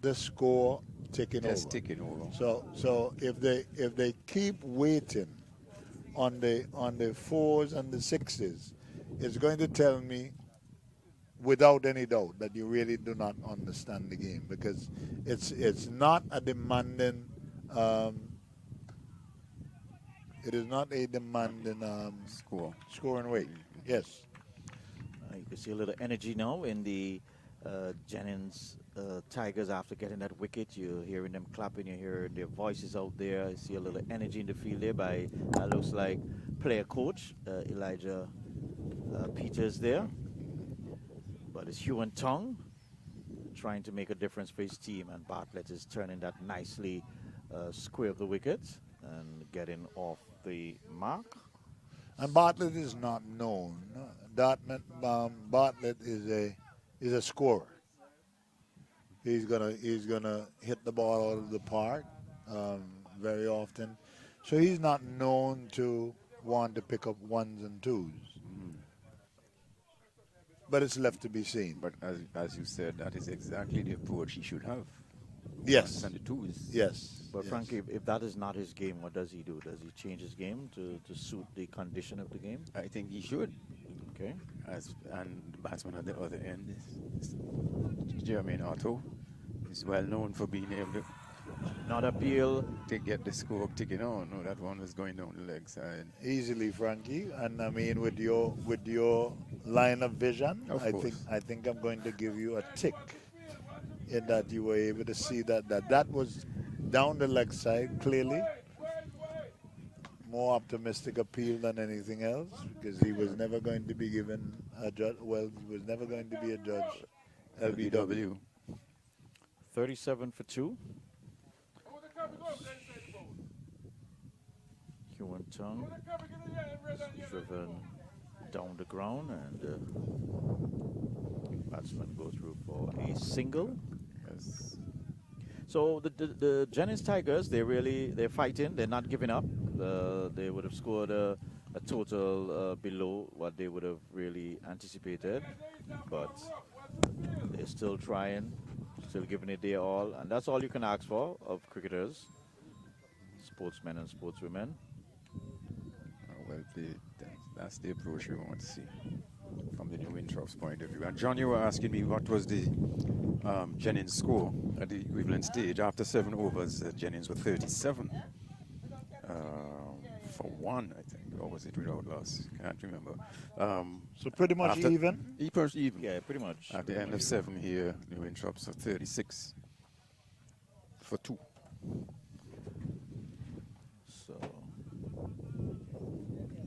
the score ticking Just over. ticking over. So if they keep waiting on the fours and the sixes, it's going to tell me without any doubt that you really do not understand the game, because it's not a demanding it is not a demanding scoring weight. Yes. You can see a little energy now in the Jennings Tigers after getting that wicket. You're hearing them clapping, you hear their voices out there. You see a little energy in the field there by, looks like player coach Elijah Peters there. But it's Hugh and Tong trying to make a difference for his team, and Bartlett is turning that nicely square of the wicket and getting off the mark. And Bartlett is not known. Bartlett is a scorer. He's gonna hit the ball out of the park very often. So he's not known to want to pick up ones and twos. But it's left to be seen. But as you said, that is exactly the approach he should have. Yes. Ones and the twos. Yes. But yes. Frankie, if that is not his game, what does he do? Does he change his game to suit the condition of the game? I think he should. Okay. And the batsman at the other end is Jermaine Otto. He's well known for being able to Not appeal. to get the score ticking on. No, that one was going down the leg side. Easily, Frankie. And I mean, with your line of vision, Of course. I think I'm going to give you a tick in that you were able to see that was down the leg side clearly. More optimistic appeal than anything else, because he was never going to be given a judge. Well, he was never going to be a judge. LBW. 37 for 2. Human Tongue driven down the ground, and batsman go through for a single. Yes. So the Jennings Tigers, they're fighting. They're not giving up. They would have scored a total below what they would have really anticipated, but they're still trying, still giving it their all, and that's all you can ask for of cricketers, sportsmen and sportswomen. Well played. That's the approach we want to see from the New Winthrope's point of view. And John, you were asking me what was the Jennings score at the equivalent stage. After 7 overs, Jennings were 37 for 1, I think. Or was it without loss? Can't remember. So pretty much even? Even. Yeah, pretty much. At the end of 7 here, New Winthrope's are 36 for 2. So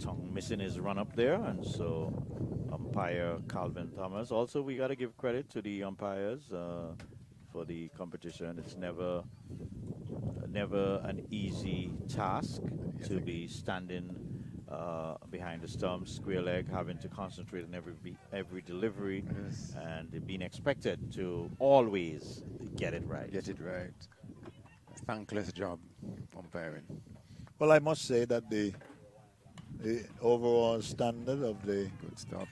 Tong missing his run up there, and so umpire Calvin Thomas. Also, we got to give credit to the umpires for the competition. It's never an easy task to be standing behind the stumps, square leg, having to concentrate on every delivery, Yes. and being expected to always get it right. Get it right. Thankless job umpiring. Well, I must say that the overall standard of the Good stop.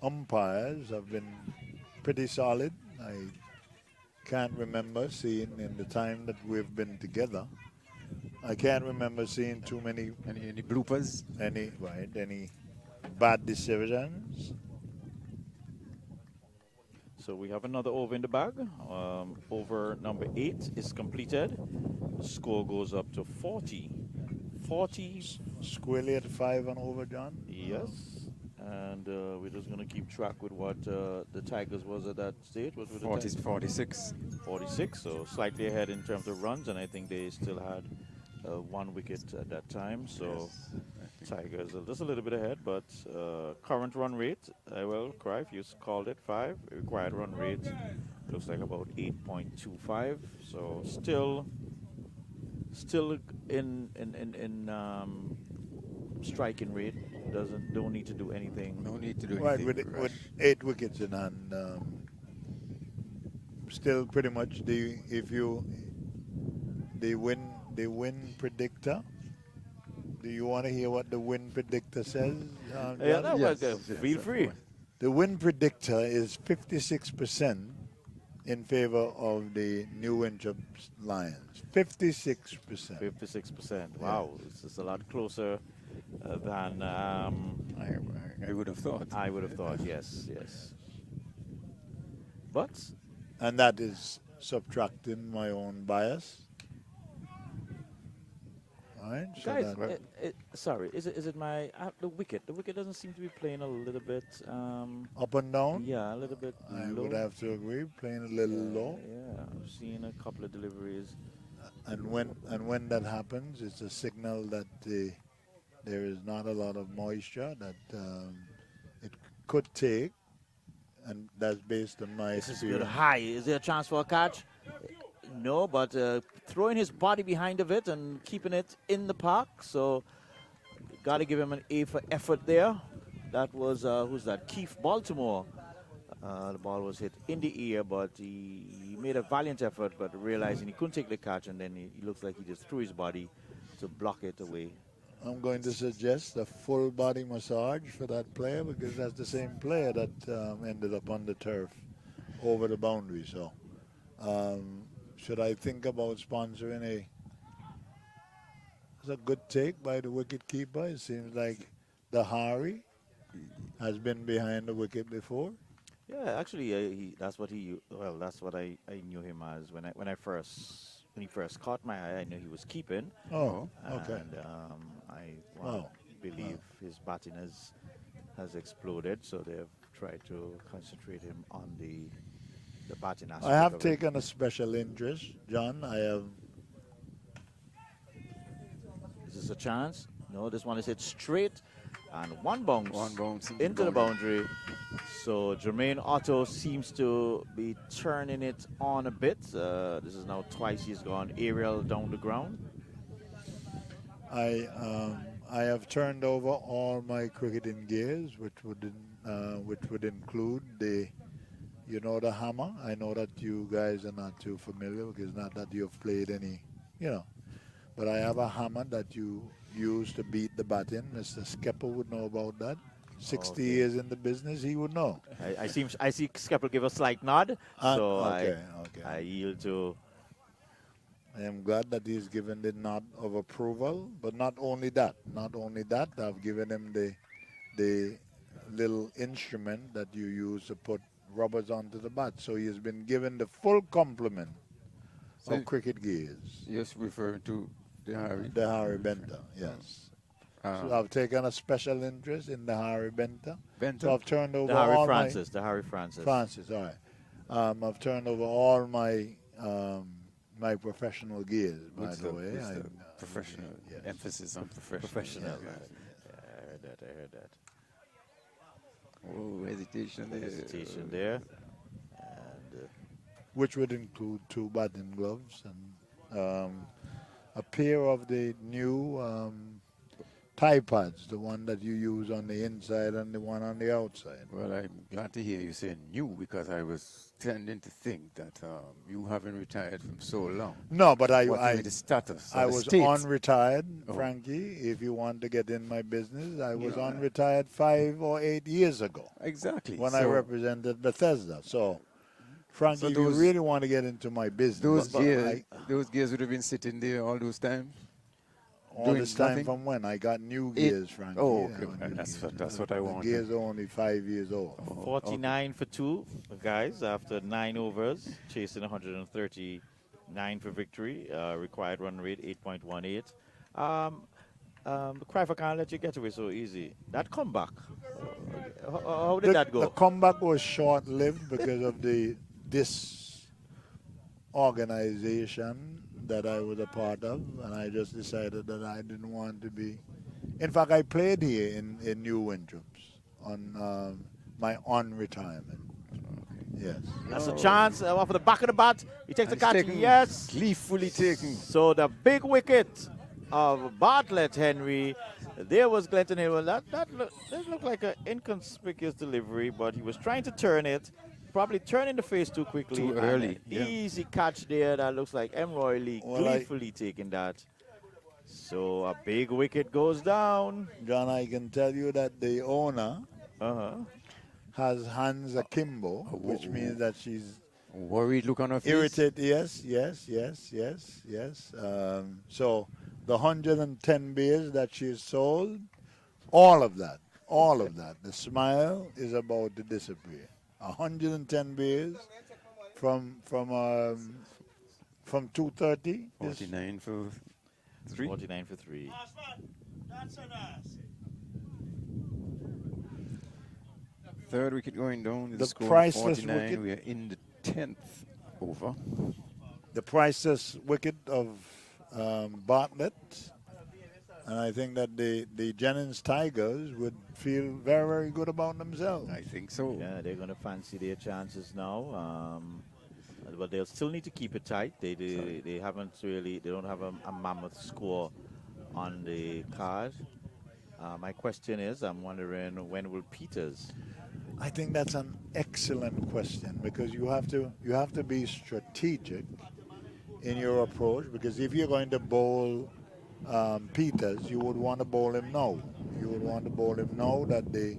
umpires have been pretty solid. I can't remember seeing in the time that we've been together. I can't remember seeing too many Any bloopers? any bad decisions. So we have another over in the bag. Over number 8 is completed. The score goes up to 40. 40. Squarely at 5 and over, John. Yes. And we're just going to keep track with what the Tigers was at that stage. What were the 40, Tigers? 46. 46, so slightly ahead in terms of runs, and I think they still had 1 wicket at that time. So Tigers are just a little bit ahead, but current run rate, well, Crive, you called it 5. Required run rate looks like about 8.25. So still in striking rate. Don't need to do anything. No need to do Right, anything. with 8 wickets in hand, still pretty much the win predictor. Do you want to hear what the win predictor says? Yeah, John? no, Yes, well, yes, feel of free. course. The win predictor is 56% in favor of the New Winthrope's Lions. 56%. 56%. Wow, this is a lot closer than I would have thought. I would have thought. Yes, yes. But And that is subtracting my own bias. All right, so guys, that, sorry, is it my the wicket? The wicket doesn't seem to be playing a little bit. up and down, Yeah, a little bit I low. would have to agree, playing a little low. Yeah, I've seen a couple of deliveries. And when that happens, it's a signal that there is not a lot of moisture that it could take, and that's based on my This is good experience. high. Is there a chance for a catch? No, but throwing his body behind of it and keeping it in the park. So, got to give him an A for effort there. That was, who's that? Keith Baltimore. The ball was hit in the ear, but he made a valiant effort, but realizing he couldn't take the catch, and then he looks like he just threw his body to block it away. I'm going to suggest a full body massage for that player because that's the same player that ended up on the turf over the boundary. So, should I think about sponsoring a? It's a good take by the wicket keeper. It seems like the Hari has been behind the wicket before. Yeah, actually, that's what that's what I knew him as when he first caught my eye. I knew he was keeping. Oh, okay. And I Wow. believe his batting has exploded, so they've tried to concentrate him on the batting aspect. I have of it. taken a special interest, John. I have. Is this a chance? No, this one is hit straight and one bounce into the boundary. So Jermaine Otto seems to be turning it on a bit. This is now twice he's gone aerial down the ground. I have turned over all my cricketing gears, which would include the hammer. I know that you guys are not too familiar because not that you've played any, but I have a hammer that you use to beat the bat in. Mr. Skepper would know about that. 60 years in the business, he would know. I see Skepper give a slight nod, so okay. I yield to. I am glad that he's given the nod of approval, but not only that, I've given him the little instrument that you use to put rubbers onto the bat. So he has been given the full complement of cricket gears. Yes, referring to the Hari. The Hari Benta, yes. So I've taken a special interest in the Hari Benta. So I've turned over The Harry all Francis, the Harry Francis. Francis, all right. I've turned over all my my professional gears, by the way. Professional. Yes. Emphasis on professional. Professional. Yes. Yeah, I heard that. Oh, hesitation there. Hesitation there. And Which would include 2 batting gloves and a pair of the new tie pads, the one that you use on the inside and the one on the outside. Well, I'm glad to hear you say new because I was tending to think that you haven't retired from so long. No, but What the status? I or the was state? unretired, Oh. Frankie. If you want to get in my business, I was unretired 5 or 8 years ago Exactly. when I represented Bethesda. So, Frankie, So if you those- really want to get into my business, Those gears would have been sitting there all those times. all doing this time nothing? from when? I got new gears, Frankie. Oh, Yeah, okay. new That's gears. what I The wanted. gears are only 5 years old. 49 for 2, guys, after 9 overs, chasing 139 for victory. Required run rate 8.18. Cry for can't let you get away so easy. That comeback, how did that go? The comeback was short-lived because of the disorganization that I was a part of, and I just decided that I didn't want to be. In fact, I played here in New Winthrope's on my on-retirement. Yes. That's a chance off of the back of the bat. He takes the And catch. taken, Yes. gleefully taken. So the big wicket of Bartlett Henry. There was Glenton Hill. That looked like an inconspicuous delivery, but he was trying to turn it. Probably turning the face too quickly. Too and early, an yeah. easy catch there. That looks like M. Roy Lee Well, gleefully taking that. So a big wicket goes down. John, I can tell you that the owner has hands akimbo, which means that she's Worried look on her face. irritated. Yes. So the 110 beers that she's sold, all of that, the smile is about to disappear. 110 beers from 2:30. 49 for 3. 49 for 3. Third wicket going down. The The score priceless 49. wicket. We are in the 10th over. The priceless wicket of Bartlett. And I think that the Jennings Tigers would feel very, very good about themselves. I think so. Yeah, they're going to fancy their chances now. But they'll still need to keep it tight. They haven't really, they don't have a mammoth score on the card. My question is, I'm wondering, when will Peters? I think that's an excellent question, because you have to be strategic in your approach, because if you're going to bowl Peters, you would want to bowl him now. You would want to bowl him now that the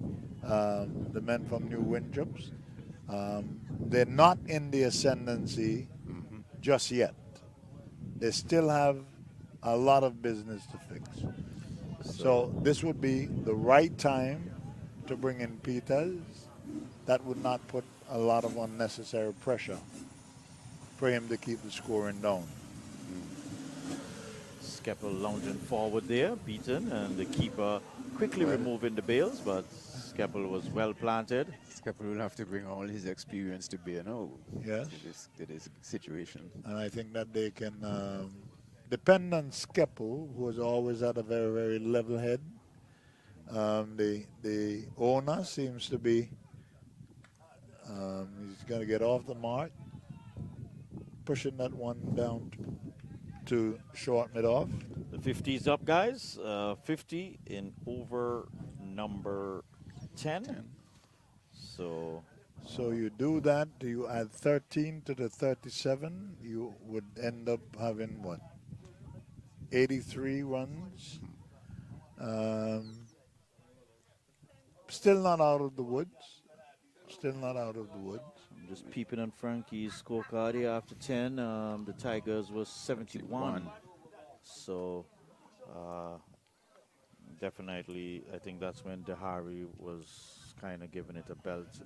men from New Winthropes, they're not in the ascendancy just yet. They still have a lot of business to fix. So this would be the right time to bring in Peters. That would not put a lot of unnecessary pressure for him to keep the scoring down. Skeppel lounging forward there, beaten, and the keeper quickly removing the bails, but Skeppel was well planted. Skeppel will have to bring all his experience to bear now. Yes. To this situation. And I think that they can depend on Skeppel, who has always had a very, very level head. The owner seems to be, he's going to get off the mark, pushing that one down to shorten it off. The 50's up, guys. 50 in over number 10. So you do that, you add 13 to the 37, you would end up having what? 83 runs. Still not out of the woods. I'm just peeping on Frankie's scorecard here after 10. The Tigers was 71. So definitely, I think that's when Dehari was kind of giving it a belt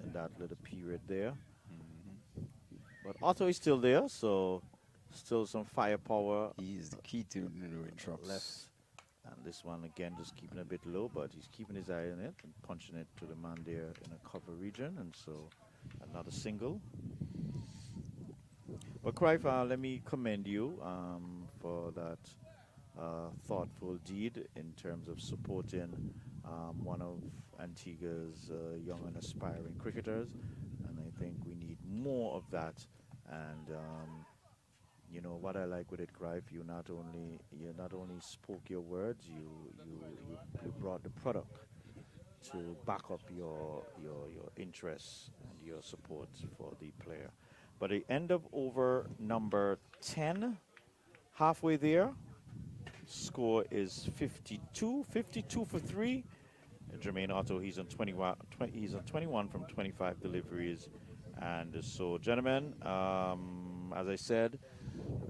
in that little period there. But Otto is still there, so still some firepower. He's the key to the Winthropes. Left. And this one again just keeping a bit low, but he's keeping his eye on it and punching it to the man there in a cover region. And so another single. Well, Cruyff, let me commend you for that thoughtful deed in terms of supporting one of Antigua's young and aspiring cricketers. And I think we need more of that. And you know what I like with it, Cruyff, you not only spoke your words, you brought the product to back up your interests and your support for the player. But the end of over number 10, halfway there, score is 52 for 3. Jermaine Otto, he's on 21 from 25 deliveries. And so, gentlemen, as I said,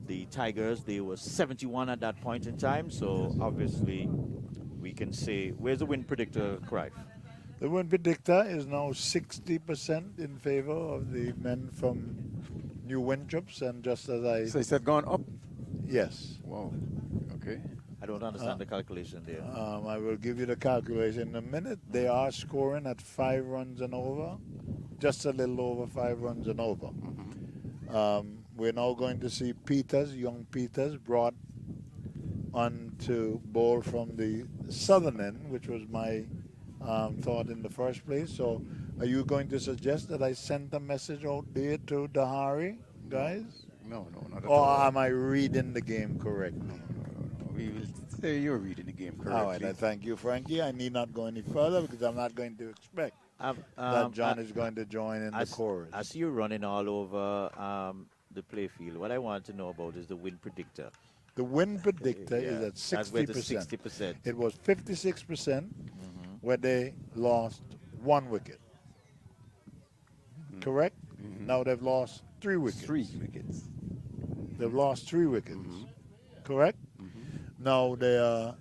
the Tigers, they were 71 at that point in time. So obviously, we can say, where's the win predictor, Cruyff? The win predictor is now 60% in favor of the men from New Winthropes, and just as I... So is that gone up? Yes. Wow. Okay. I don't understand the calculation there. I will give you the calculation in a minute. They are scoring at 5 runs and over, just a little over 5 runs and over. We're now going to see Peters, young Peters, brought on to bowl from the southern end, which was my thought in the first place. So Are you going to suggest that I sent a message out there to Dahari, guys? No, not at Or all. am I reading the game correctly? No. We will say you're reading the game All right, correctly. I thank you, Frankie. I need not go any further because I'm not going to expect Um, that um, John uh, is going to join in the as, chorus. as you're running all over the play field, what I want to know about is the win predictor. The win predictor Yeah, is at that's where the 60%. 60%. It was 56% where they lost 1 wicket. Correct? Now they've lost 3 wickets. 3 wickets. They've lost 3 wickets. Correct? Now they are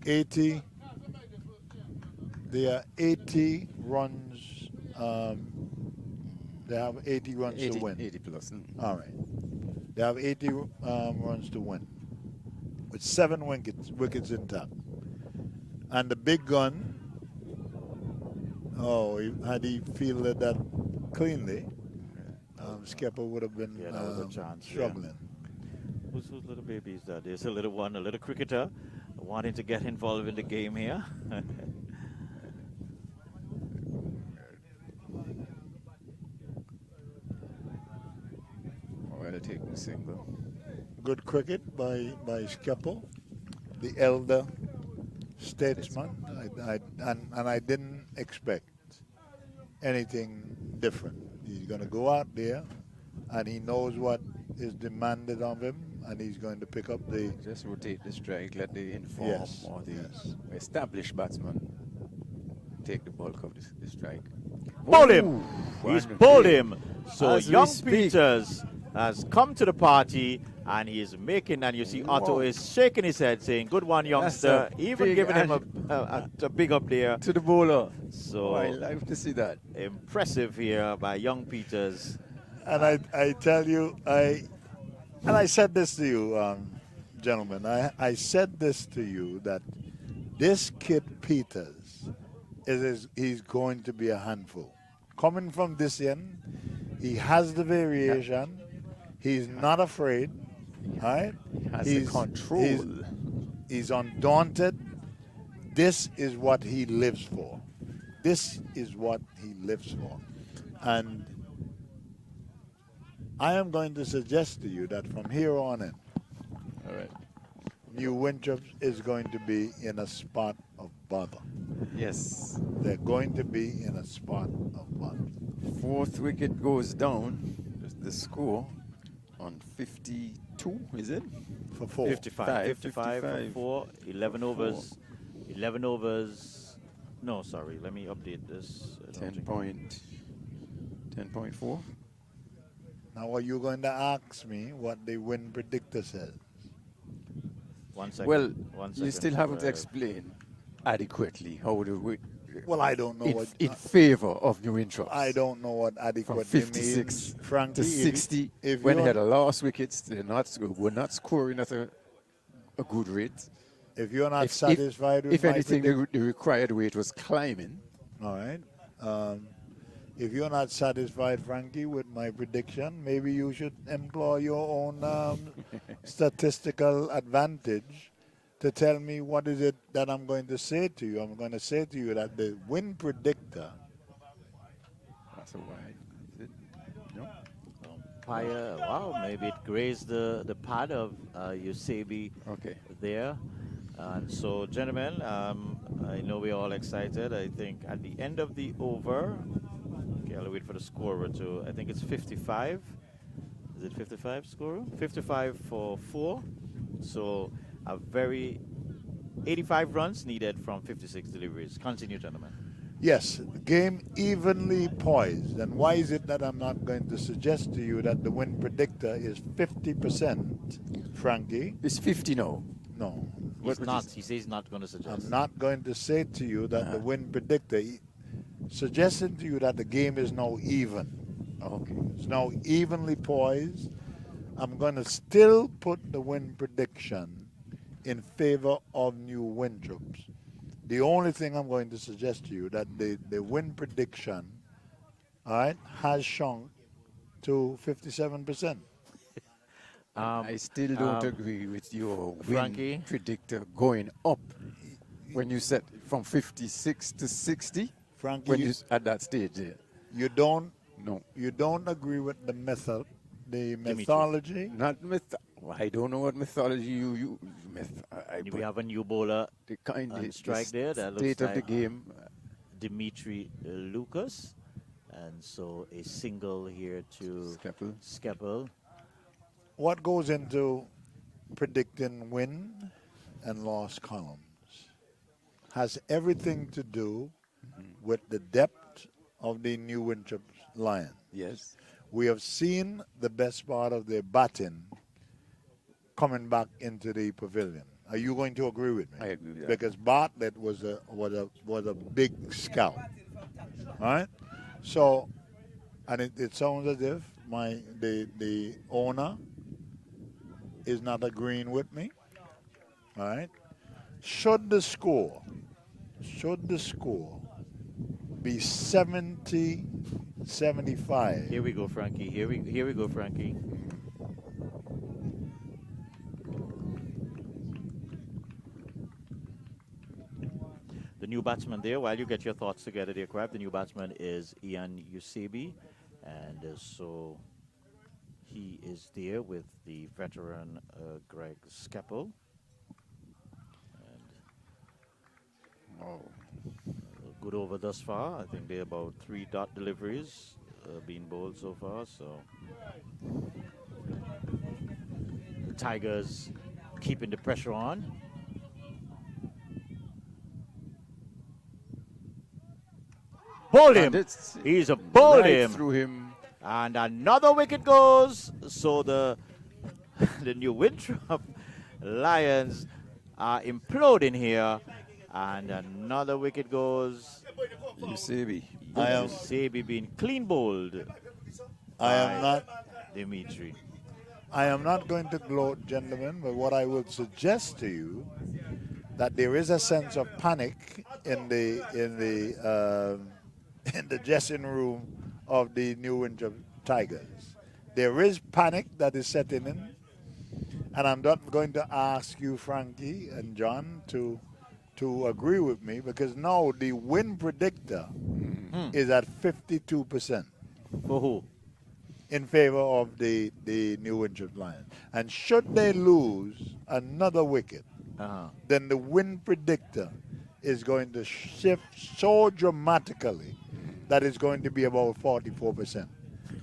80. They are 80 runs. They have 80 runs to win. 80 plus. All right. They have 80 runs to win with 7 wickets in top. And the big gun, had he fielded that cleanly, Skipper would have been Yeah, that was a chance, yeah. struggling. Who's those little babies? There's a little one, a little cricketer, wanting to get involved in the game here. Well, take the single. Good cricket by Skipper, the elder statesman. And I didn't expect anything different. He's going to go out there, and he knows what is demanded of him, and he's going to pick up the... Just rotate the strike, let the inform Yes, or the yes. established batsman take the bulk of the strike. Bowled him! Ooh, He's one bowled big. him! So As we young speak. Peters has come to the party, and he is making, and you see Otto Whoa. is shaking his head saying, good one, youngster. That's a Even big giving him a big up there. To the bowler. So I like to see that. impressive here by young Peters. And I tell you, I said this to you, gentlemen. I said this to you that this kid Peters he's going to be a handful. Coming from this end, he has the variation. He's not afraid. Right? Has the control. He's undaunted. This is what he lives for. This is what he lives for. And I am going to suggest to you that from here on in, All right. New Winthrope's is going to be in a spot of bother. Yes. They're going to be in a spot of bother. 4th wicket goes down. The score on 52, is it? For 4. 55 for 55. 4, 11 overs. 11 overs. No, sorry, let me update this. I don't think- 10.4. Now, are you going to ask me what the win predictor says? 1 second. Well, 1 you second. still haven't explained adequately how the Well, I don't know in favor of New Winthrope's. I don't know what From adequately 56 means, Frankie. to 60. If When they you're- had the last wickets, they were not scoring at a good rate. If you're not If satisfied with my anything, prediction, the required rate was climbing. all right. If you're not satisfied, Frankie, with my prediction, maybe you should employ your own statistical advantage to tell me what is it that I'm going to say to you. I'm going to say to you that the win predictor, That's a wide. Is it? No? Umpire, wow, maybe it grazed the pad of Yusebi Okay. there. And so, gentlemen, I know we're all excited. I think at the end of the over, okay, I'll wait for the scorer to, I think it's 55. Is it 55 scorer? 55 for 4. So a very 85 runs needed from 56 deliveries. Continue, gentlemen. yes, game evenly poised. And why is it that I'm not going to suggest to you that the win predictor is 50%, Frankie? It's 50 now. No. He's not. He says he's not going to suggest. I'm not going to say to you that the win predictor, suggesting to you that the game is now even. Okay. It's now evenly poised. I'm going to still put the win prediction in favor of New Winthrope's. The only thing I'm going to suggest to you that the win prediction, all right, has shrunk to 57%. I still don't agree with your Frankie? win predictor going up. When you said from 56 to 60, Frankie, when you at that stage there. you don't No, agree with the the Dimitri. methodology. not myth. Well, I don't know what mythology you myth. We but have a new bowler the kind on the strike there. That looks state of the like game. Dimitri Lucas. And so a single here to Skeppel. Skeppel. What goes into predicting win and loss columns has everything to do with the depth of the New Winthrop Lions. Yes. We have seen the best part of their batting coming back into the pavilion. Are you going to agree with me? I agree with that. Because Bartlett was a big scout. All right? So, and it sounds as if the owner is not agreeing with me. All right? Should the score be 70-75? Here we go, Frankie. Here we go, Frankie. The new batsman there, while you get your thoughts together there, Crab, the new batsman is Ian Usebi. And so he is there with the veteran Greg Skeppel. Oh. Good over thus far. I think they're about 3 dot deliveries being bowled so far. So the Tigers keeping the pressure on. Bowled him. He's a bowled right him. through him. And another wicket goes. So the New Winthrop Lions are imploding here. And another wicket goes. Usebi. Usebi being clean bowled. I am not. Dimitri. I am not going to gloat, gentlemen, but what I would suggest to you that there is a sense of panic in the in the dressing room of the New Winthrop Tigers. There is panic that is setting in, and I'm not going to ask you, Frankie and John, to agree with me because now the win predictor is at 52%. For who? In favor of the New Winthrop Lions. And should they lose another wicket, then the win predictor is going to shift so dramatically that it's going to be about 44%.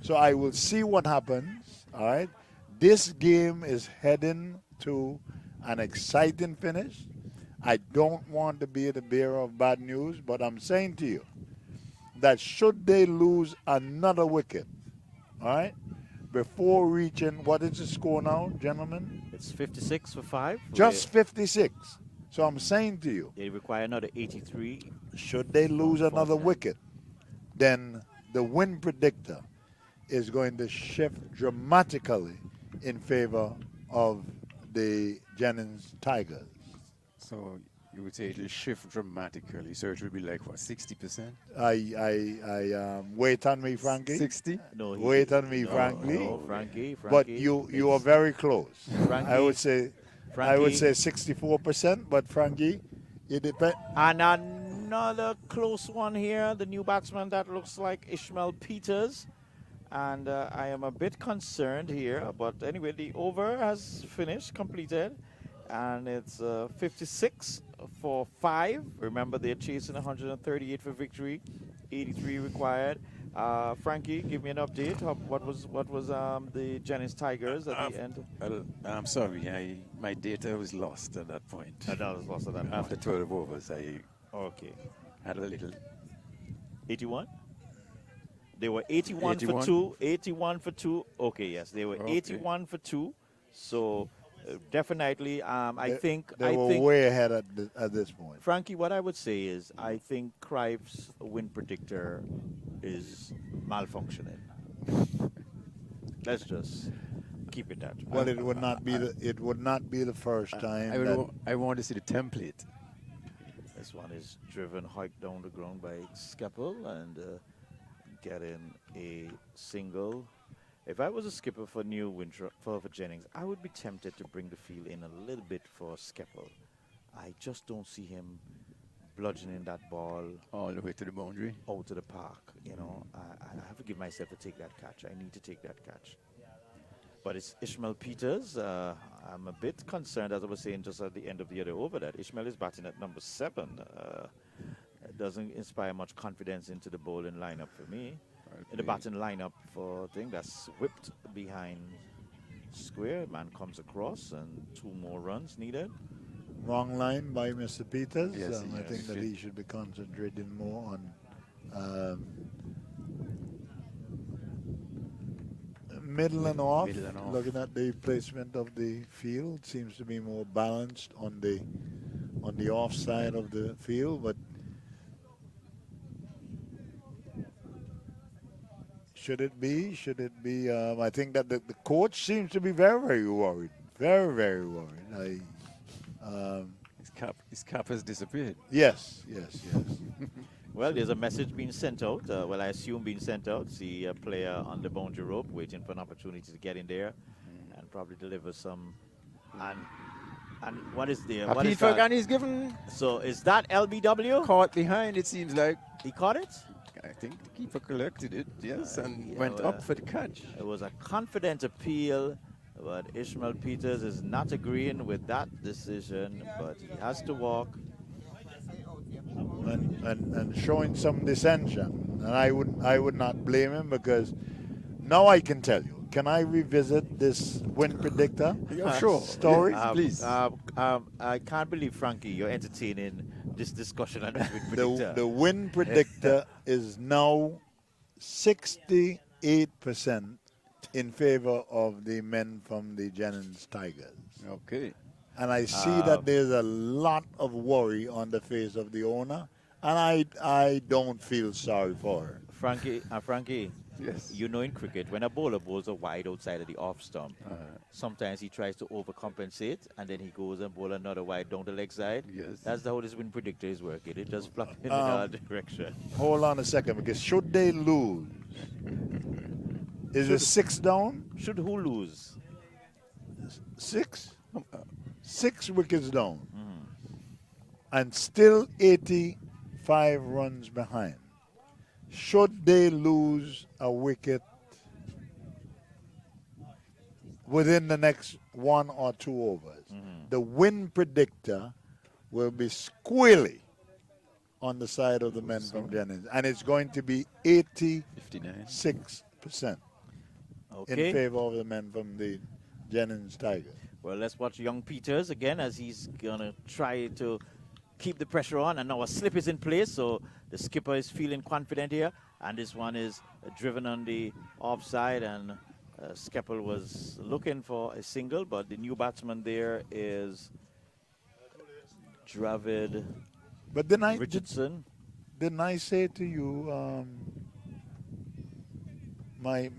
So I will see what happens, all right? This game is heading to an exciting finish. I don't want to be the bearer of bad news, but I'm saying to you that should they lose another wicket, all right, before reaching, what is the score now, gentlemen? It's 56 for 5. Just 56. So I'm saying to you, They require another 83. should they lose another wicket, then the win predictor is going to shift dramatically in favor of the Jennings Tigers. So you would say it'll shift dramatically. So it will be like what, 60%? I wait on me, Frankie. 60? No, Wait on me, Frankie. No, Frankie. But you are very close. Frankie, I would say Frankie, 64%, but Frankie, it depends. And another close one here. The new batsman that looks like Ishmael Peters. And I am a bit concerned here. But anyway, the over has finished, completed. And it's 56 for 5. Remember, they're chasing 138 for victory, 83 required. Frankie, give me an update. What was the Jennings Tigers at the end? I'm sorry, my data was lost at that point. That was lost at that point. After 12 overs, I had a little. 81? They were 81 for 2. 81 for 2. Okay, yes, they were 81 for 2. So definitely, I think they were way ahead at this point. Frankie, what I would say is I think Cruyff's win predictor is malfunctioning. Let's just keep it that way. Well, it would not be the first time. I want to see the template. This one is driven hiked down the ground by Skeppel and getting a single. If I was a skipper for New Winthrop, for Jennings, I would be tempted to bring the field in a little bit for Skeppel. I just don't see him bludgeoning that ball All the way to the boundary. out to the park. You know, I have to give myself to take that catch. I need to take that catch. But it's Ishmael Peters. I'm a bit concerned, as I was saying just at the end of the other over, that Ishmael is batting at number 7. It doesn't inspire much confidence into the bowling lineup for me. In the batting lineup for thing that's whipped behind square. Man comes across and 2 more runs needed. Wrong line by Mr. Peters. Yes, I yes. think that he should be concentrating more on middle and off. Middle and off. Looking at the placement of the field, seems to be more balanced on the off side of the field, but should it be? Should it be? I think that the coach seems to be very, very worried. Very, very worried. His cap has disappeared. Yes. Well, there's a message being sent out. Well, I assume being sent out. See a player on the boundary rope waiting for an opportunity to get in there and probably deliver some. And what is there? What is that? And he's given So is that LBW? caught behind, it seems like. He caught it? I think the keeper collected it, yes, and yeah, went well, up for the catch. It was a confident appeal, but Ishmael Peters is not agreeing with that decision, but he has to walk. And showing some dissension, and I would not blame him, because now I can tell you. Can I revisit this win predictor? Yeah, sure. Story? Yeah, please. I can't believe, Frankie, you're entertaining this discussion on this win predictor. The win predictor is now 68% in favor of the men from the Jennings Tigers. Okay. And I see that there's a lot of worry on the face of the owner, and I don't feel sorry for her. Frankie, Yes. you know in cricket, when a bowler bowls a wide outside of the off stump, sometimes he tries to overcompensate, and then he goes and bowl another wide down the leg side. Yes. That's how this win predictor is working. It just flop in the other direction. Hold on a second, because should they lose, is it 6 down? Should who lose? 6? 6 wickets down. And still 85 runs behind. Should they lose a wicket within the next 1 or 2 overs, the win predictor will be squarely on the side of the men from Jennings, and it's going to be 86% 59. in favor of the men from the Jennings Tigers. Well, let's watch young Peters again as he's going to try to keep the pressure on. And now a slip is in place, so the skipper is feeling confident here. And this one is driven on the offside, and Skeppel was looking for a single, but the new batsman there is Dravid But Richardson. didn't I say to you, my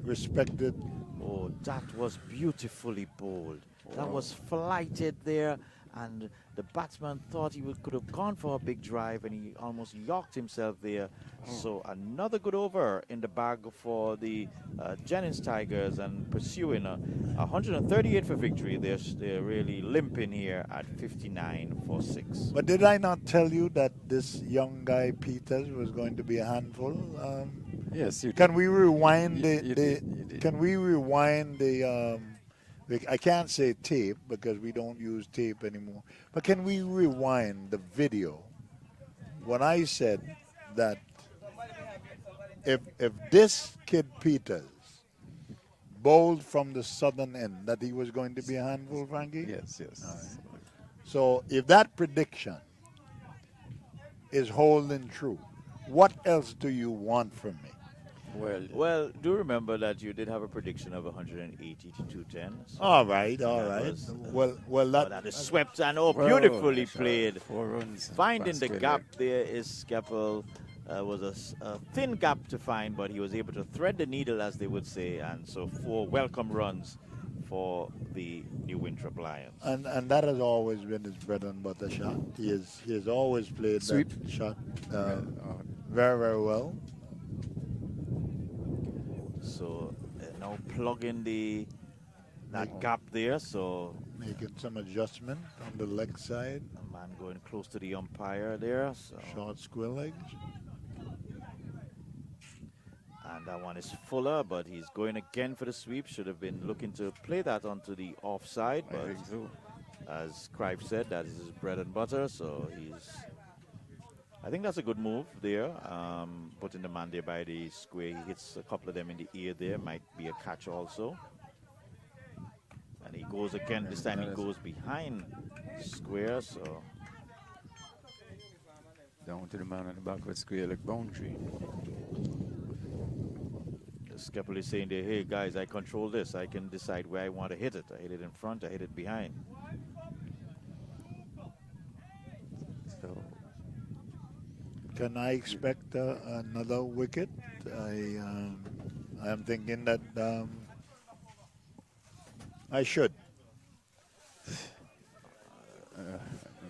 respected? Oh, that was beautifully bowled. That was flighted there, and the batsman thought he could have gone for a big drive, and he almost yorked himself there. So another good over in the bag for the Jennings Tigers, and pursuing a 138 for victory. They're really limping here at 59 for 6. But did I not tell you that this young guy Peters was going to be a handful? Yes, you Can we rewind You did. Can we rewind the? I can't say tape because we don't use tape anymore. But can we rewind the video when I said that if this kid Peters bowled from the southern end, that he was going to be a handful, Frankie? Yes, yes. So if that prediction is holding true, what else do you want from me? Well, do remember that you did have a prediction of 180 to 210. So All right. was, Well, that is swept and Well, beautifully that's played. 4 runs. Finding the Past gap 12. there is Skeppel. Was a thin gap to find, but he was able to thread the needle, as they would say, and so 4 welcome runs for the New Winthrop Lions. And that has always been his bread and butter shot. He has always played Sweep. that shot very, very well. So now plugging that gap there, so Making some adjustment on the leg side. man And going close to the umpire there. So. Short square legs. And that one is Fuller, but he's going again for the sweep. Should have been looking to play that onto the offside, I but think so. as Crive said, that is his bread and butter. So I think that's a good move there. Putting the man there by the square. He hits a couple of them in the ear there. Might be a catch also. And he goes again. This time he goes behind square. So Down to the man on the back of the square leg boundary. Skeppel is saying there, hey guys, I control this. I can decide where I want to hit it. I hit it in front, I hit it behind. So can I expect another wicket? I am thinking that I should.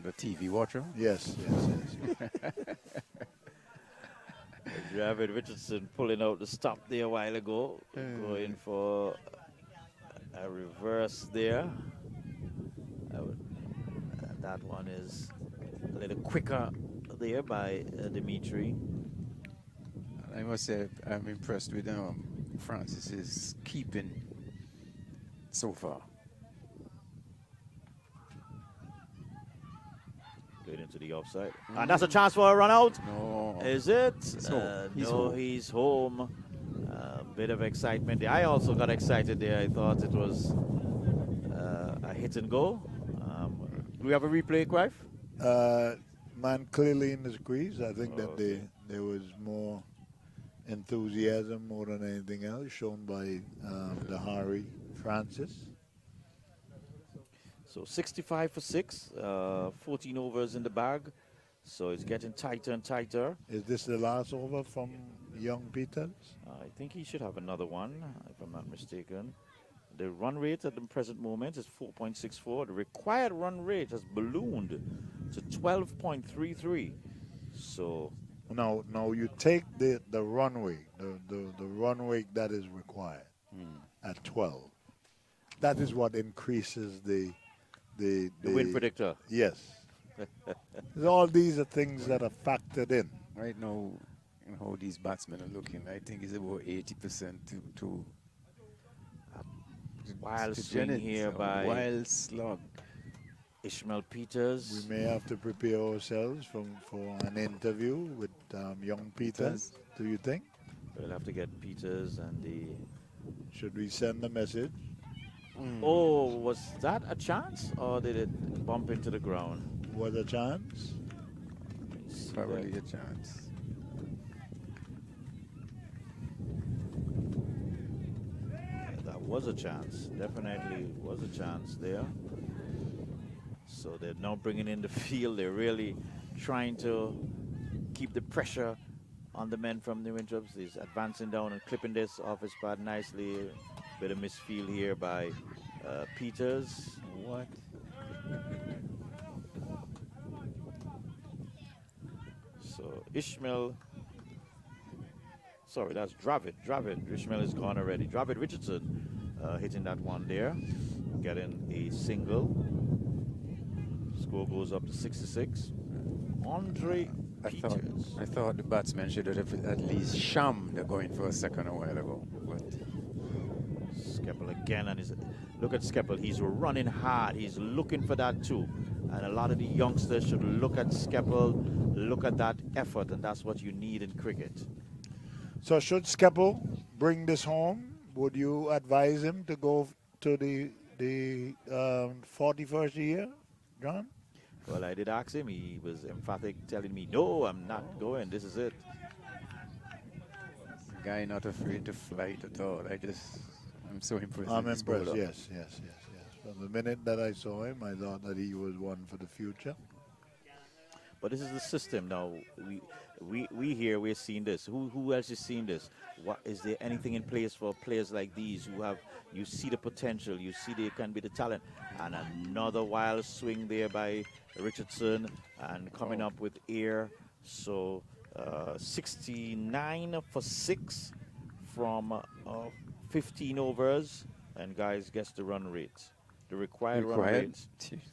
the TV watcher. Yes, yes, yes. Javid Richardson pulling out the stop there a while ago. Going for a reverse there. That one is a little quicker there by Dimitri. I must say I'm impressed with Francis's keeping so far. Going into the offside. And that's a chance for a run out. No. Is it? He's no, home. he's home. Bit of excitement there. I also got excited there. I thought it was a hit and go. Do we have a replay, Crive? Man clearly in the squeeze. I think that there was more enthusiasm more than anything else shown by the Harry Francis. So 65 for 6, 14 overs in the bag. So it's getting tighter and tighter. Is this the last over from Young Peters? I think he should have another one, if I'm not mistaken. The run rate at the present moment is 4.64. The required run rate has ballooned to 12.33. So now you take the run rate, the run rate that is required at 12. That is what increases the win predictor. Yes. All these are things that are factored in. Right now, how these batsmen are looking, I think it's about 80% to Wild to swing Jennings, here a by wild slug. Ishmael Peters. We may have to prepare ourselves for an interview with Young Peters. Do you think? We'll have to get Peters and the... Should we send a message? Oh, was that a chance or did it bump into the ground? Was a chance? Probably a chance. That was a chance. Definitely was a chance there. So they're now bringing in the field. They're really trying to keep the pressure on the men from New Winthrop. He's advancing down and clipping this off his pad nicely. Bit of misfield here by Peters. What? So Ishmael, sorry, that's Dravid. Ishmael is gone already. Dravid Richardson hitting that one there, getting a single. Score goes up to 66. Andre Peters. I thought the batsman should have at least shammed going for a second a while ago. But Skeppel again, and look at Skeppel. He's running hard. He's looking for that too. And a lot of the youngsters should look at Skeppel, look at that effort, and that's what you need in cricket. So should Skeppel bring this home? Would you advise him to go to the 41st year, John? Well, I did ask him. He was emphatic, telling me, no, I'm not going. This is it. guy not afraid to flight at all. I'm so impressed. I'm with this impressed, bowler. yes. From the minute that I saw him, I thought that he was one for the future. But this is the system now. We're seeing this. Who else is seeing this? What is there anything in place for players like these who have, you see the potential, you see they can be the talent, and another wild swing there by Richardson and coming up with air. So 69 for 6 from 15 overs, and guys, guess the run rate. The required run rate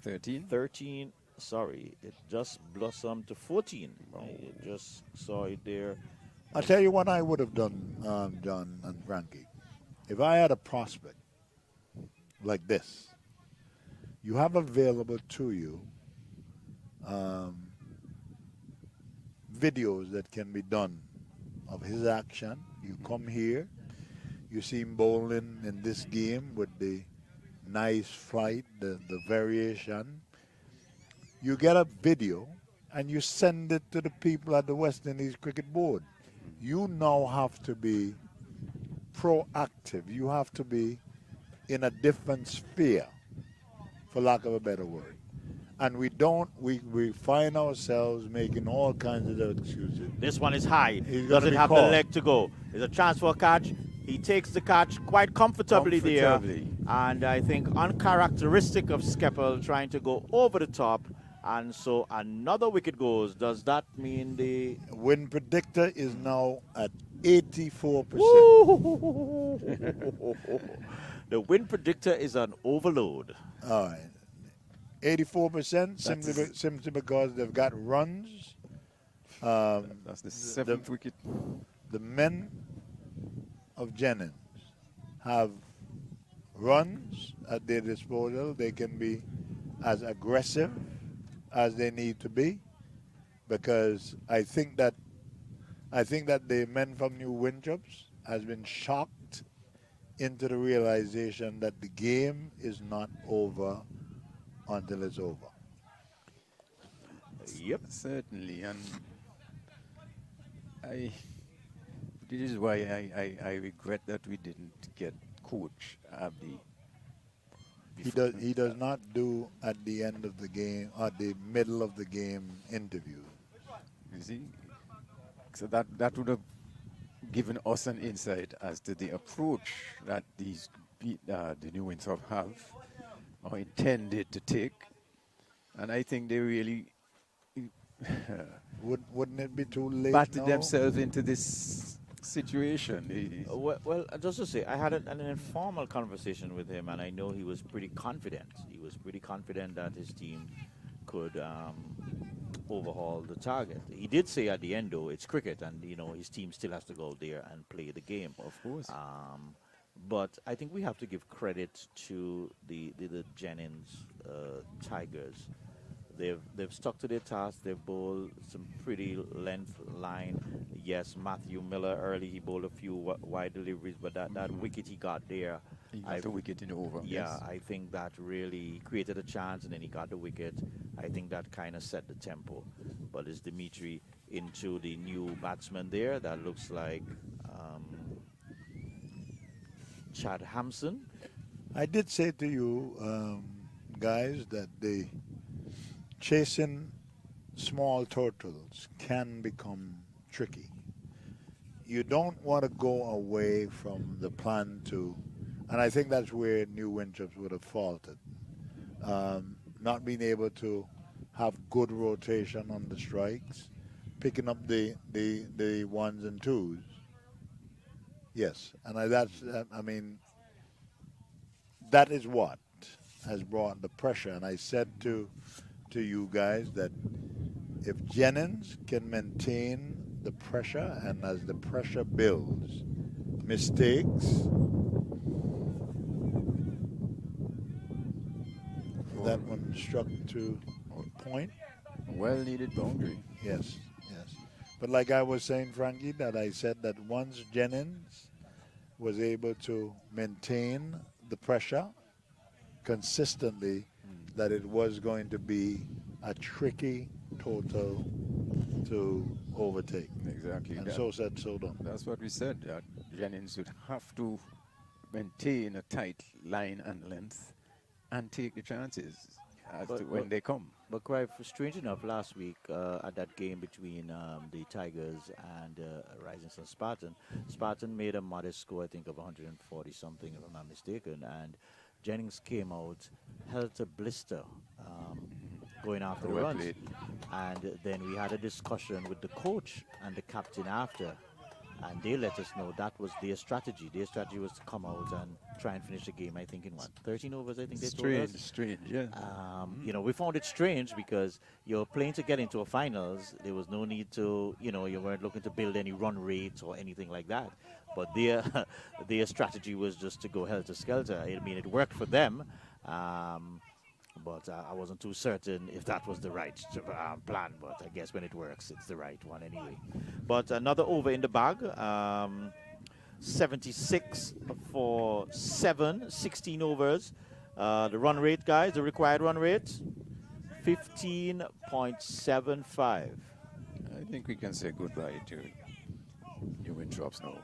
13. 13. sorry, it just blossomed to 14. I just saw it there. I'll tell you what I would have done, John and Frankie. If I had a prospect like this, you have available to you videos that can be done of his action. You come here, you see him bowling in this game with the nice flight, the variation. You get a video and you send it to the people at the West Indies Cricket Board. You now have to be proactive. You have to be in a different sphere, for lack of a better word. And we don't, we find ourselves making all kinds of excuses. This one is high. He's Does gonna it be have caught. the leg to go? It's a chance for a catch. He takes the catch quite comfortably there. And I think uncharacteristic of Skeppel trying to go over the top. And so another wicket goes. Does that mean the Win predictor is now at 84%. the win predictor is an overload? All right. 84% simply because they've got runs. That's the seventh wicket. The men of Jennings have runs at their disposal. They can be as aggressive as they need to be, because I think that the men from New Winthrope's has been shocked into the realization that the game is not over until it's over. Yep. Certainly, and this is why I regret that we didn't get Coach Abdi. He does not do at the end of the game, at the middle of the game interview. You see, so that would have given us an insight as to the approach that the New Winthrop have or intended to take, and I think they really Wouldn't it be too late batted now? themselves into this situation. Well, just to say, I had an informal conversation with him, and I know he was pretty confident. He was pretty confident that his team could overhaul the target. He did say at the end, though, it's cricket, and his team still has to go there and play the game. Of course. But I think we have to give credit to the Jennings Tigers. They've stuck to their task. They've bowled some pretty length line. Yes, Matthew Miller early, he bowled a few wide deliveries, but that wicket he got there, He got the wicket in the over. yeah, Yes. I think that really created a chance, and then he got the wicket. I think that kind of set the tempo. But it's Dimitri into the new batsman there. That looks like Chad Hampson. I did say to you, guys, that the chasing small turtles can become tricky. You don't want to go away from the plan to, and I think that's where New Winthrope's would have faulted. Not being able to have good rotation on the strikes, picking up the ones and twos. Yes, and that is what has brought the pressure. And I said to you guys that if Jennings can maintain the pressure, and as the pressure builds, mistakes, that one struck to point. Well-needed boundary. Yes, yes. But like I was saying, Frankie, that I said that once Jennings was able to maintain the pressure consistently, that it was going to be a tricky total to overtake. Exactly. And so said, so done. That's what we said. That Jennings would have to maintain a tight line and length and take the chances when they come. But Clive, strange enough, last week at that game between the Tigers and Rising Sun Spartan made a modest score, I think, of 140 something, if I'm not mistaken, and Jennings came out, held a blister going after the runs. And then we had a discussion with the coach and the captain after, And they let us know that was their strategy. Their strategy was to come out and try and finish the game, I think, in what, 13 overs, I think they told us? Strange, yeah. You know, we found it strange because you're playing to get into a finals. There was no need to, you know, you weren't looking to build any run rates or anything like that. But their their strategy was just to go helter-skelter. I mean, it worked for them. But I wasn't too certain if that was the right plan. But I guess when it works, it's the right one anyway. But another over in the bag. 76 for 7, 16 overs. The run rate, guys, the required run rate, 15.75. I think we can say goodbye to New Winthropes now.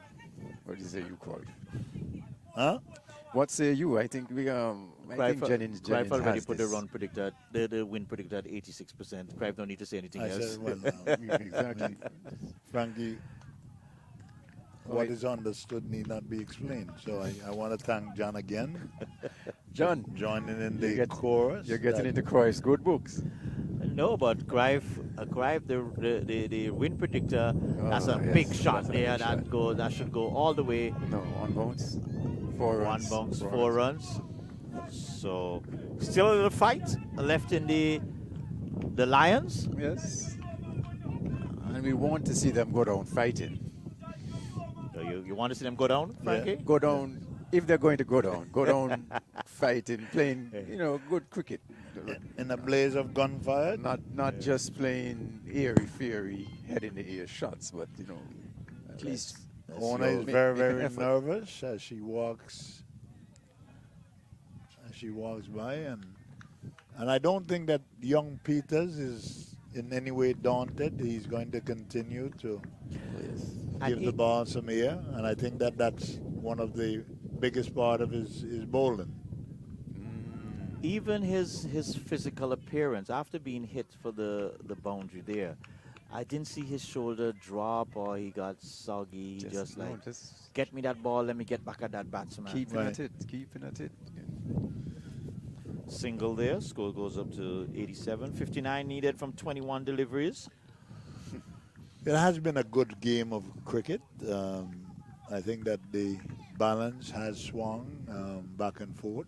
What do you say, you, Croy? Huh? What say you? I think we I think Jennings already has put this. the run predictor, the win predictor at 86%. Crive don't need to say anything I else. said, well, Exactly. Frankie, what is understood need not be explained. So I want to thank John again. John, Joining in the chorus. you're getting that- into Croy's good books. No, but Crive, the win predictor, that's a yes, big shot that's a there. big shot. That should go all the way. No, on bounce. 4 One runs. bounce, 4 runs. So still a little fight left in the Lions. Yes. And we want to see them go down fighting. So you want to see them go down, Frankie? Go down, if they're going to go down fighting, playing, you know, good cricket. in a blaze of gunfire. Not just playing airy-fairy, head in the ear shots, but, you know, at least. Ona is make very, an very effort. nervous as she walks by, and I don't think that young Peters is in any way daunted. He's going to continue to And give the ball some air, and I think that that's one of the biggest part of his bowling. Even his physical appearance after being hit for the boundary there, I didn't see his shoulder drop or he got soggy. Just get me that ball, let me get back at that batsman. Keeping Right. at it, keeping at it. Single there, score goes up to 87. 59 needed from 21 deliveries. It has been a good game of cricket. I think that the balance has swung back and forth.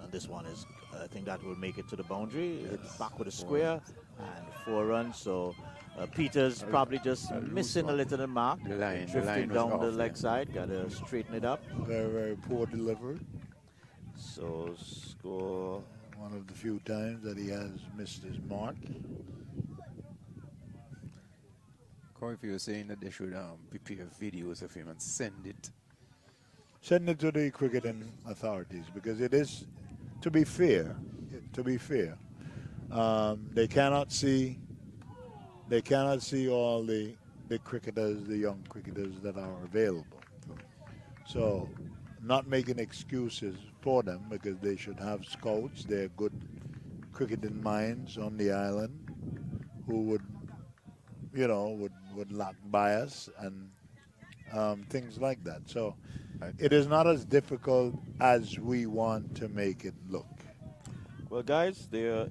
And this one is, I think that will make it to the boundary. It's back with a square and 4 runs. So Peters probably just missing a little mark. The line Drifting was down the off, leg yeah. side. Got to straighten it up. Very, very poor delivery. So score. One of the few times that he has missed his mark. Corey, if you were saying that they should prepare videos of him and send it. Send it to the cricketing authorities because it is, to be fair, they cannot see all the cricketers, the young cricketers that are available. So, not making excuses for them because they should have scouts. They're good cricketing minds on the island who would lack bias and things like that. So it is not as difficult as we want to make it look. Well, guys, there are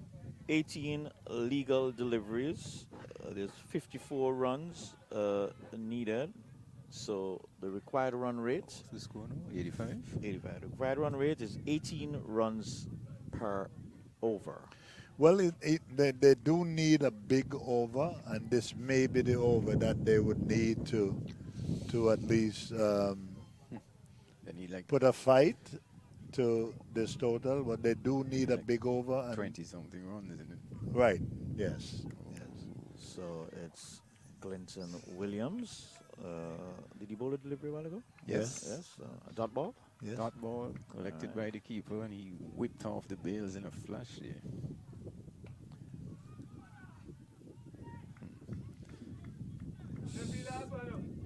18 legal deliveries. There's 54 runs needed. So the required run rate, What's the score now? 85? 85. The required run rate is 18 runs per over. Well, they do need a big over, and this may be the over that they would need to at least They need like put a fight to this total, but they do need a big over. And 20-something runs, isn't it? right, yes. So it's Clinton Williams. Did he bowl a delivery a while ago? Yes. Yes. A dot ball. Yes. Dot ball collected by the keeper, and he whipped off the bails in a flash there.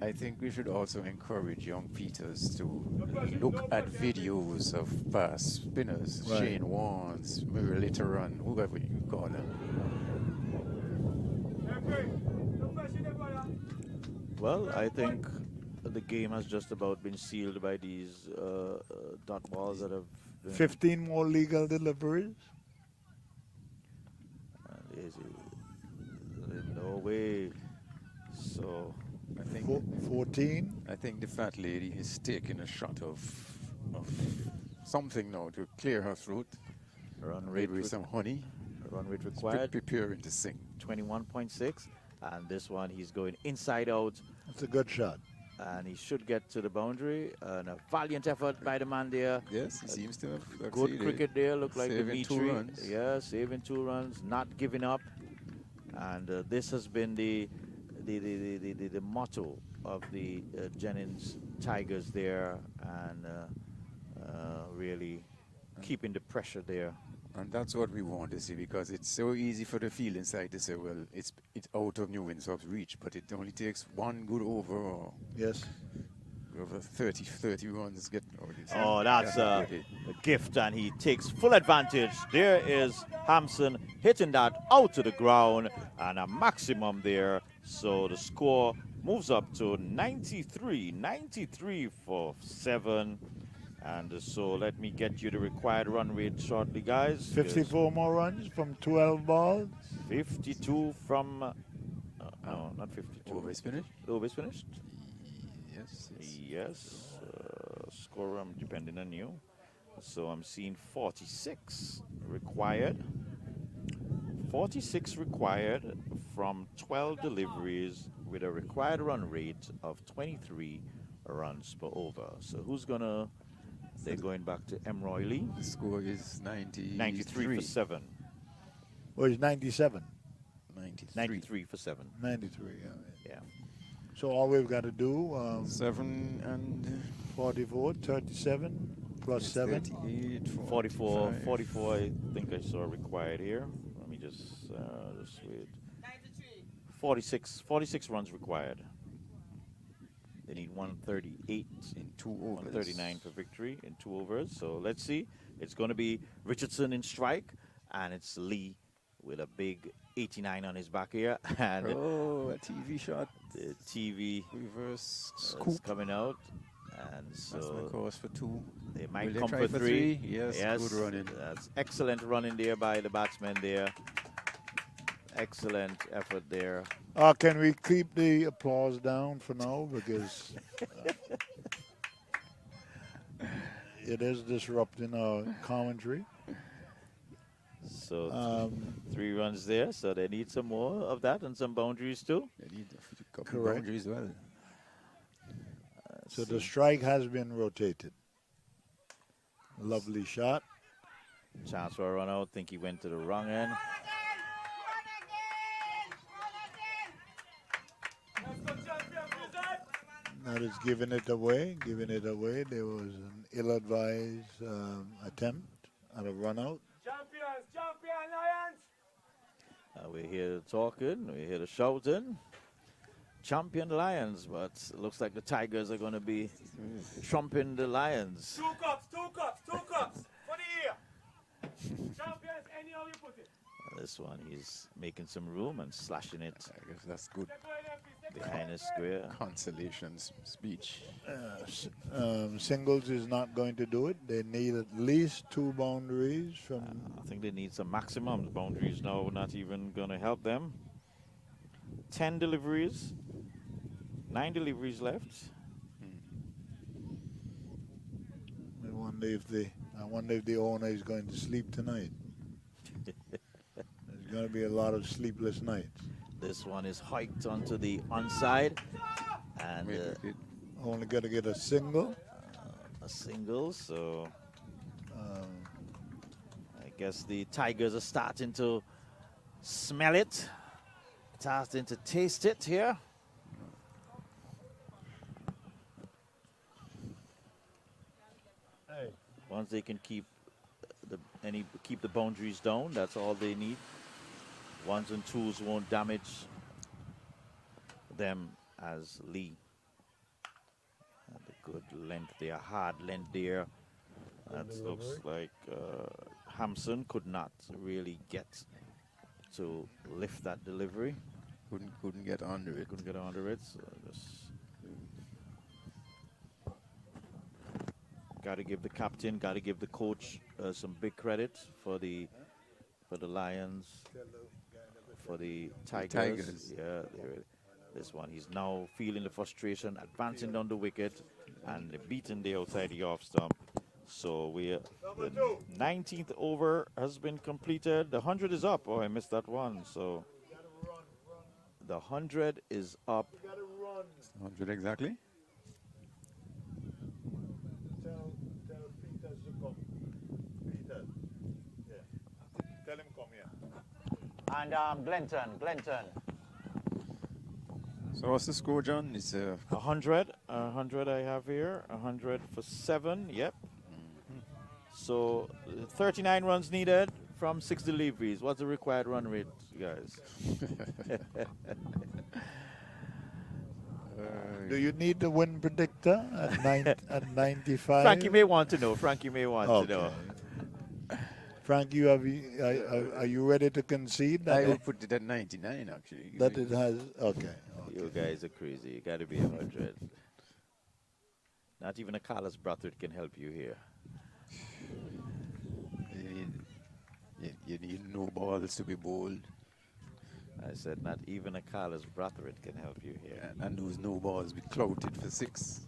I think we should also encourage young Peters to look at videos of past spinners, Right. Shane Warnes, Murray Litteran, whoever you call them. Well, I think the game has just about been sealed by these dot balls that have been 15 more legal deliveries. There's no way. So I think 14. I think the fat lady is taking a shot of something now to clear her throat. Run rate Maybe with some honey. run rate required Preparing to sing. 21.6, and this one he's going inside out, It's a good shot. and he should get to the boundary. And a valiant effort by the man there. Yes, he seems to have Good succeeded. cricket there, look like Saving 2 Dimitri. runs. Yeah, saving 2 runs, not giving up. And this has been the motto of the Jennings Tigers there, and really keeping the pressure there. And that's what we want to see, because it's so easy for the field inside to say, well, it's out of New Winthrop's reach, but it only takes one good over, or Yes. over 30 runs get. Oh, that's a gift, and he takes full advantage. There is Hampson hitting that out to the ground, and a maximum there. So the score moves up to 93 for 7. And so let me get you the required run rate shortly, guys. 54 more runs from 12 balls. 52 from, no, not 52. Over is finished? Over is finished? Yes. Yes. Score, I'm depending on you. So I'm seeing 46 required. 46 required from 12 deliveries with a required run rate of 23 runs per over. So who's gonna? They're going back to M. Royley. The score is 93 for 7. Or is 97? 93 for 7. 93, yeah. Yeah. So all we've got to do, 7 and 44, 37, plus 7. 38, 44, 45. 44, I think I saw required here. Let me just wait. 46 runs required. They need 138 in 2 overs. 139 for victory in 2 overs. So let's see. It's going to be Richardson in strike, and it's Lee with a big 89 on his back here. And Oh, a TV shot. the TV Reverse is scoop. coming out. And That's my so course for 2. they might Will they come try for for 3. 3? Yes, good running. That's excellent running there by the batsman there. Excellent effort there. Can we keep the applause down for now? Because it is disrupting our commentary. So 3 runs there. So they need some more of that and some boundaries too. They need a couple Correct. boundaries as well. So the strike has been rotated. Lovely shot. Chance for a run out. Think he went to the wrong end. That is giving it away. There was an ill-advised attempt at a run out. Champion Lions! We're here talking. We're here shouting. Champion Lions, but it looks like the Tigers are going to be trumping the Lions. 2 cups for the year. Champions, anyhow you put it. This one, he's making some room and slashing it I guess that's good behind the square. consolation speech. Singles is not going to do it. They need at least 2 boundaries from. I think they need some maximum boundaries now, not even going to help them. 10 deliveries, 9 deliveries left. I wonder if the owner is going to sleep tonight. There's going to be a lot of sleepless nights. This one is hiked onto the onside, and Only going to get a single. a single. So I guess the Tigers are starting to smell it, starting to taste it here. Once they can keep the boundaries down, that's all they need. 1s and 2s won't damage them as Lee. And a good length there, hard length there. That looks like Hampson could not really get to lift that delivery. Couldn't get under it. Couldn't get under it. So just got to give the captain, got to give the coach some big credit for the Lions, for the Tigers. Tigers. Yeah, This one, he's now feeling the frustration, advancing down the wicket, and beating the outside the off stump. So the 19th over has been completed. The 100 is up. Oh, I missed that one. So the 100 is up. 100 exactly. Tell Peters to come. Peters. Yeah. Tell him come here. And Glenton. So what's the score, John? It's 100 I have here. 100 for 7. Yep. So 39 runs needed from 6 deliveries. What's the required run rate, guys? Do you need the win predictor at 95? Frankie may want to know. Frankie may want to know. Frank, are you ready to concede that I would put it at 99 actually. that it has? Okay. You guys are crazy. You got to be 100. Not even a Carlos Brathwaite can help you here. You need no balls to be bowled. I said not even a Carlos Brathwaite can help you here. And those no balls be clouted for 6.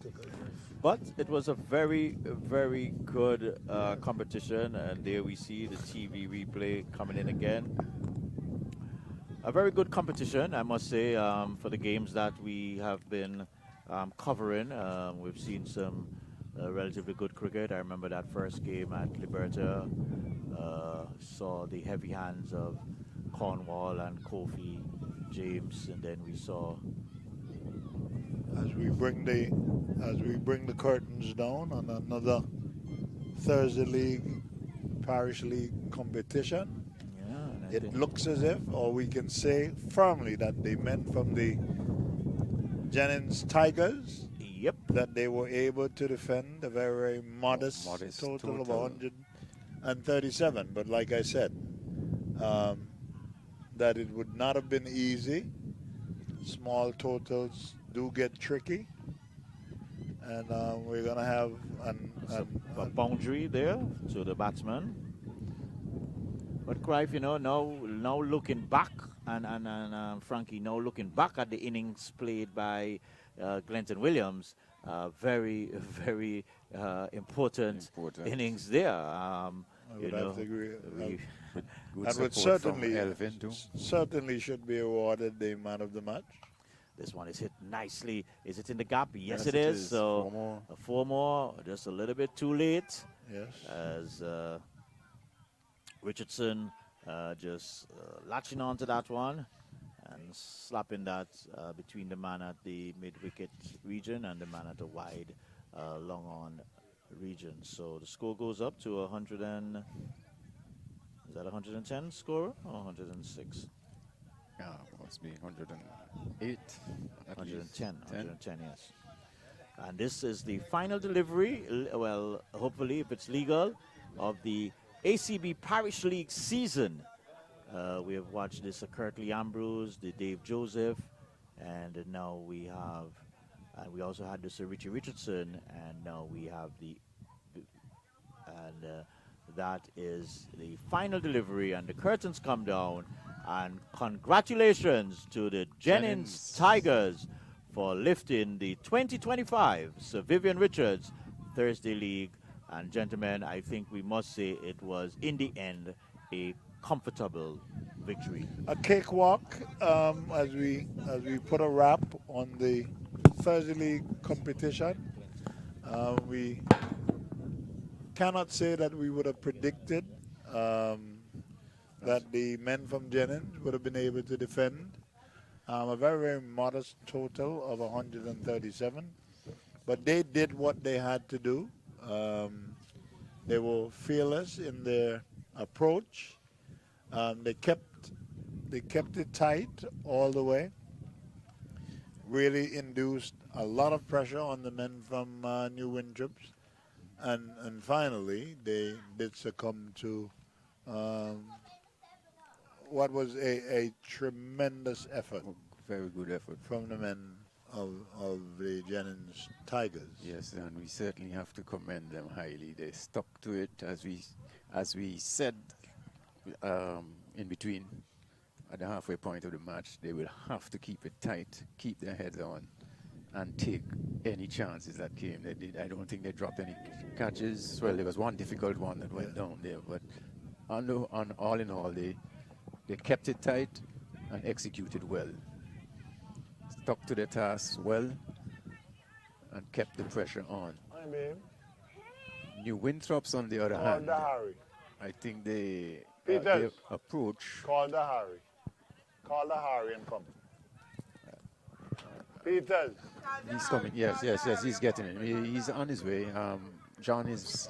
But it was a very, very good competition. And there we see the TV replay coming in again. A very good competition, I must say, for the games that we have been covering. We've seen some relatively good cricket. I remember that first game at Liberta. Saw the heavy hands of Cornwall and Kofi James, and then we saw As we bring the curtains down on another Thursday League, Parish League competition. yeah, It looks as if, or we can say firmly, that the men from the Jennings Tigers, yep, that they were able to defend a very modest total of 137. But like I said, that it would not have been easy. Small totals do get tricky. And we're going to have a boundary there to the batsman. But Clive, you know, now looking back, and Frankie, now looking back at the innings played by Glenton Williams, very, very important innings there. I would have to agree. Good would certainly should be awarded the man of the match. This one is hit nicely. Is it in the gap? Yes, it is. So 4 more, just a little bit too late. Yes. As Richardson just latching onto that one and slapping that between the man at the mid-wicket region and the man at the wide long on region. So the score goes up to 100 and, is that 110 score or 106? Yeah, must be 108. 110, yes. And this is the final delivery, well, hopefully, if it's legal, of the ACB Parish League season. We have watched this Kirtley Ambrose, the Dave Joseph, and now we have, and we also had this Richie Richardson, and now we have the, and that is the final delivery, and the curtains come down, and congratulations to the Jennings Tigers for lifting the 2025 Sir Vivian Richards Thursday League. And gentlemen, I think we must say it was, in the end, a comfortable victory. A cakewalk as we put a wrap on the Thursday League competition. We cannot say that we would have predicted that the men from Jennings would have been able to defend a very, very modest total of 137. But they did what they had to do. They were fearless in their approach. They kept it tight all the way. Really induced a lot of pressure on the men from New Winthrope's, and finally they did succumb to what was a tremendous effort. Very good effort from the men of the Jennings Tigers. Yes, and we certainly have to commend them highly. They stuck to it, as we said in between. at the halfway point of the match, they will have to keep it tight, keep their heads on, and take any chances that came. They did. I don't think they dropped any catches. Well, there was one difficult one that went down there, but all in all, they kept it tight and executed well. Stuck to their tasks well and kept the pressure on. I mean, New Winthrops, on the other call hand, the Harry. I think their Peters. approach. Call the Harry. Call the Harry and come. Peters. He's coming. Yes, he's getting it. He's on his way. John is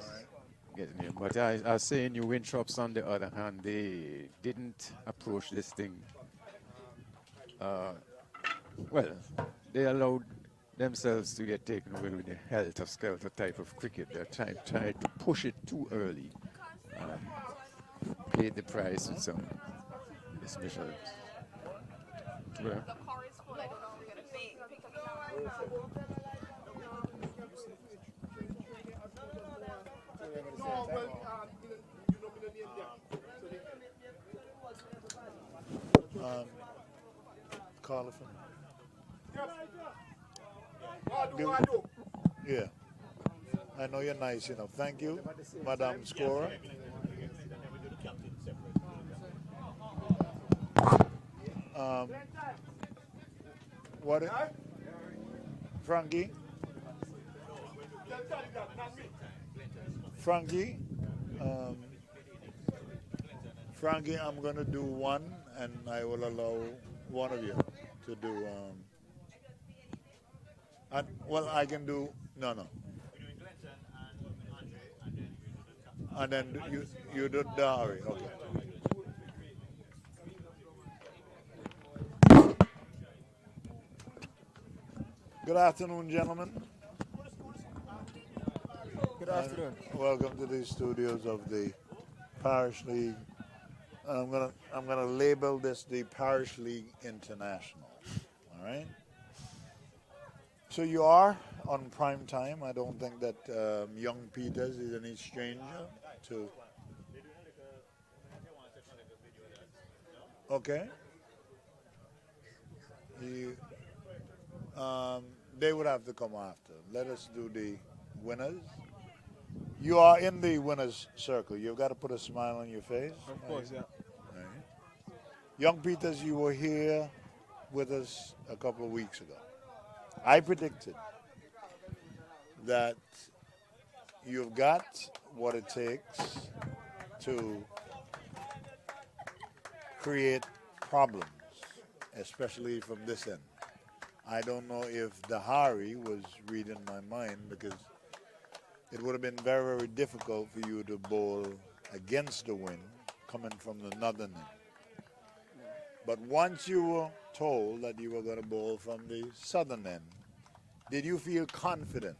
getting him. But I was saying New Winthrops, on the other hand, they didn't approach this thing. Well, they allowed themselves to get taken away with the helter-skelter type of cricket. They tried to push it too early. Paid the price with some dismissals. Well, Call it for me. Yeah. I know you're nice enough. Thank you, Madam Scorer. What? Frankie? Frankie? Frankie, I'm going to do one, and I will allow one of you to do. Well, I can do. No. And then you do Dari. Okay. Good afternoon, gentlemen. Good afternoon. Welcome to the studios of the Parish League. I'm gonna label this the Parish League International. All right. So you are on prime time. I don't think that young Peters is any stranger to. Okay. They would have to come after. Let us do the winners. You are in the winners circle. You've got to put a smile on your face. Of course, yeah. Right. Young Peters, you were here with us a couple of weeks ago. I predicted that you've got what it takes to create problems, especially from this end. I don't know if Dahari was reading my mind, because it would have been very, very difficult for you to bowl against the wind coming from the northern end. But once you were told that you were going to bowl from the southern end, did you feel confident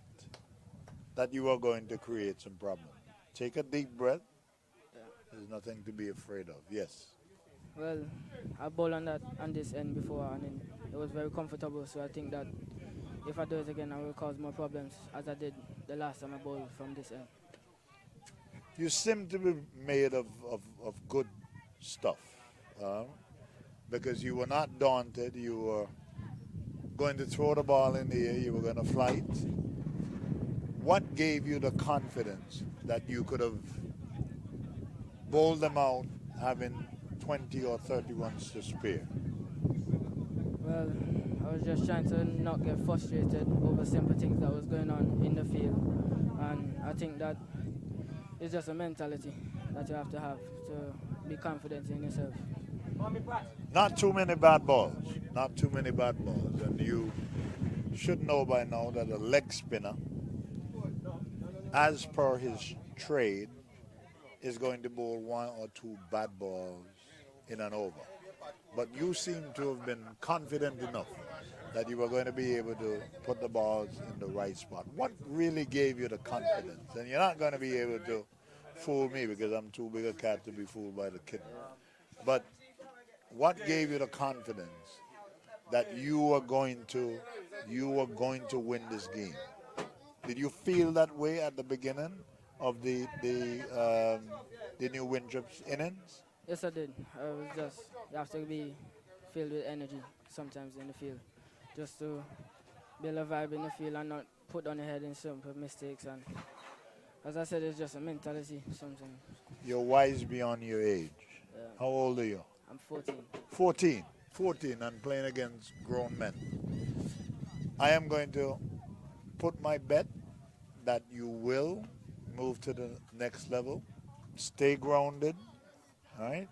that you were going to create some problems? Take a deep breath. There's nothing to be afraid of. Yes. Well, I bowled on this end before, and it was very comfortable. So I think that if I do it again, I will cause more problems, as I did the last time I bowled from this end. You seem to be made of good stuff, because you were not daunted. You were going to throw the ball in the air. You were going to flight. What gave you the confidence that you could have bowled them out having 20 or 30 runs to spare? Well, I was just trying to not get frustrated over simple things that was going on in the field. And I think that it's just a mentality that you have to be confident in yourself. Not too many bad balls. Not too many bad balls. And you should know by now that a leg spinner, as per his trade, is going to bowl one or two bad balls in an over. But you seem to have been confident enough that you were going to be able to put the balls in the right spot. What really gave you the confidence? And you're not going to be able to fool me, because I'm too big a cat to be fooled by the kitten. But what gave you the confidence that you were going to win this game? Did you feel that way at the beginning of the New Winthrope's innings? Yes, I did. I was just, you have to be filled with energy sometimes in the field, just to build a vibe in the field and not put on your head in simple mistakes. And as I said, it's just a mentality sometimes. You're wise beyond your age. Yeah. How old are you? I'm 14. 14. 14 and playing against grown men. I am going to put my bet that you will move to the next level. Stay grounded, all right?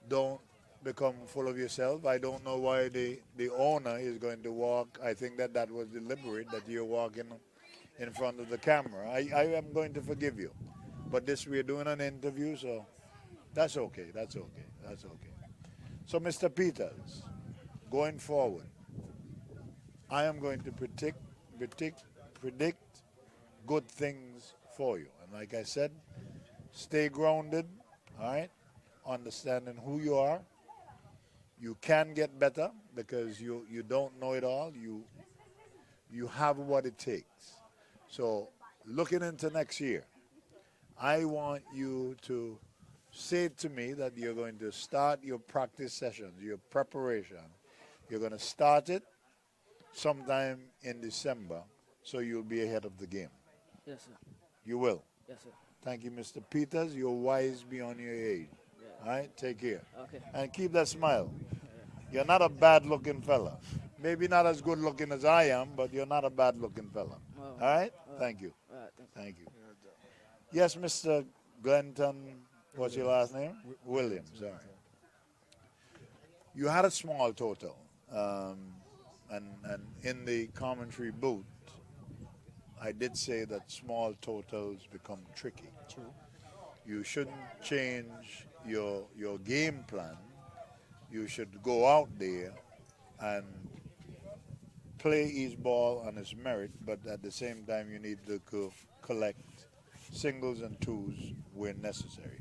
Don't become full of yourself. I don't know why the owner is going to walk. I think that was deliberate, that you're walking in front of the camera. I am going to forgive you. But this, we're doing an interview, so that's okay. That's okay. That's okay. So, Mr. Peters, going forward, I am going to predict good things for you. And like I said, stay grounded, all right? Understanding who you are. You can get better because you don't know it all. You have what it takes. So looking into next year, I want you to say to me that you're going to start your practice sessions, your preparation. You're going to start it sometime in December, so you'll be ahead of the game. Yes, sir. You will. Yes, sir. Thank you, Mr. Peters. You're wise beyond your age. Yeah. All right, take care. Okay. And keep that smile. You're not a bad-looking fella. Maybe not as good-looking as I am, but you're not a bad-looking fella. Oh. All right? Thank you. All right, thank you. Thank you. Yes, Mr. Glenton, what's your last name? Williams. All right. You had a small total, and in the commentary booth, I did say that small totals become tricky. True. You shouldn't change your game plan. You should go out there and play each ball on its merit, but at the same time you need to collect singles and twos where necessary.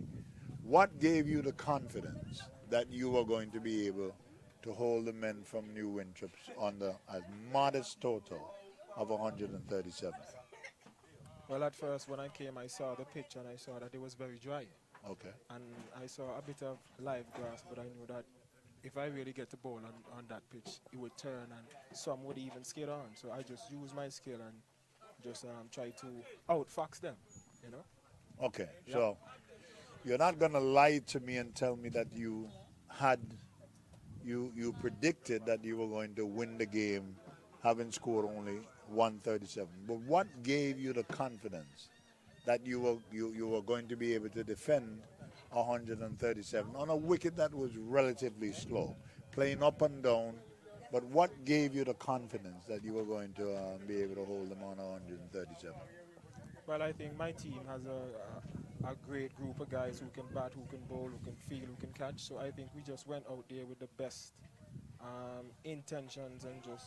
What gave you the confidence that you were going to be able to hold the men from New Winthrope's on a modest total of 137? Well, at first when I came, I saw the pitch and I saw that it was very dry. Okay. And I saw a bit of live grass, but I knew that if I really get the ball on that pitch, it would turn and some would even skid on. So I just used my skill and just try to outfox them, you know? Okay, so you're not going to lie to me and tell me that you predicted that you were going to win the game having scored only 137. But what gave you the confidence that you were going to be able to defend 137 on a wicket that was relatively slow, playing up and down? But what gave you the confidence that you were going to be able to hold them on 137? Well, I think my team has a great group of guys who can bat, who can bowl, who can field, who can catch. So I think we just went out there with the best intentions and just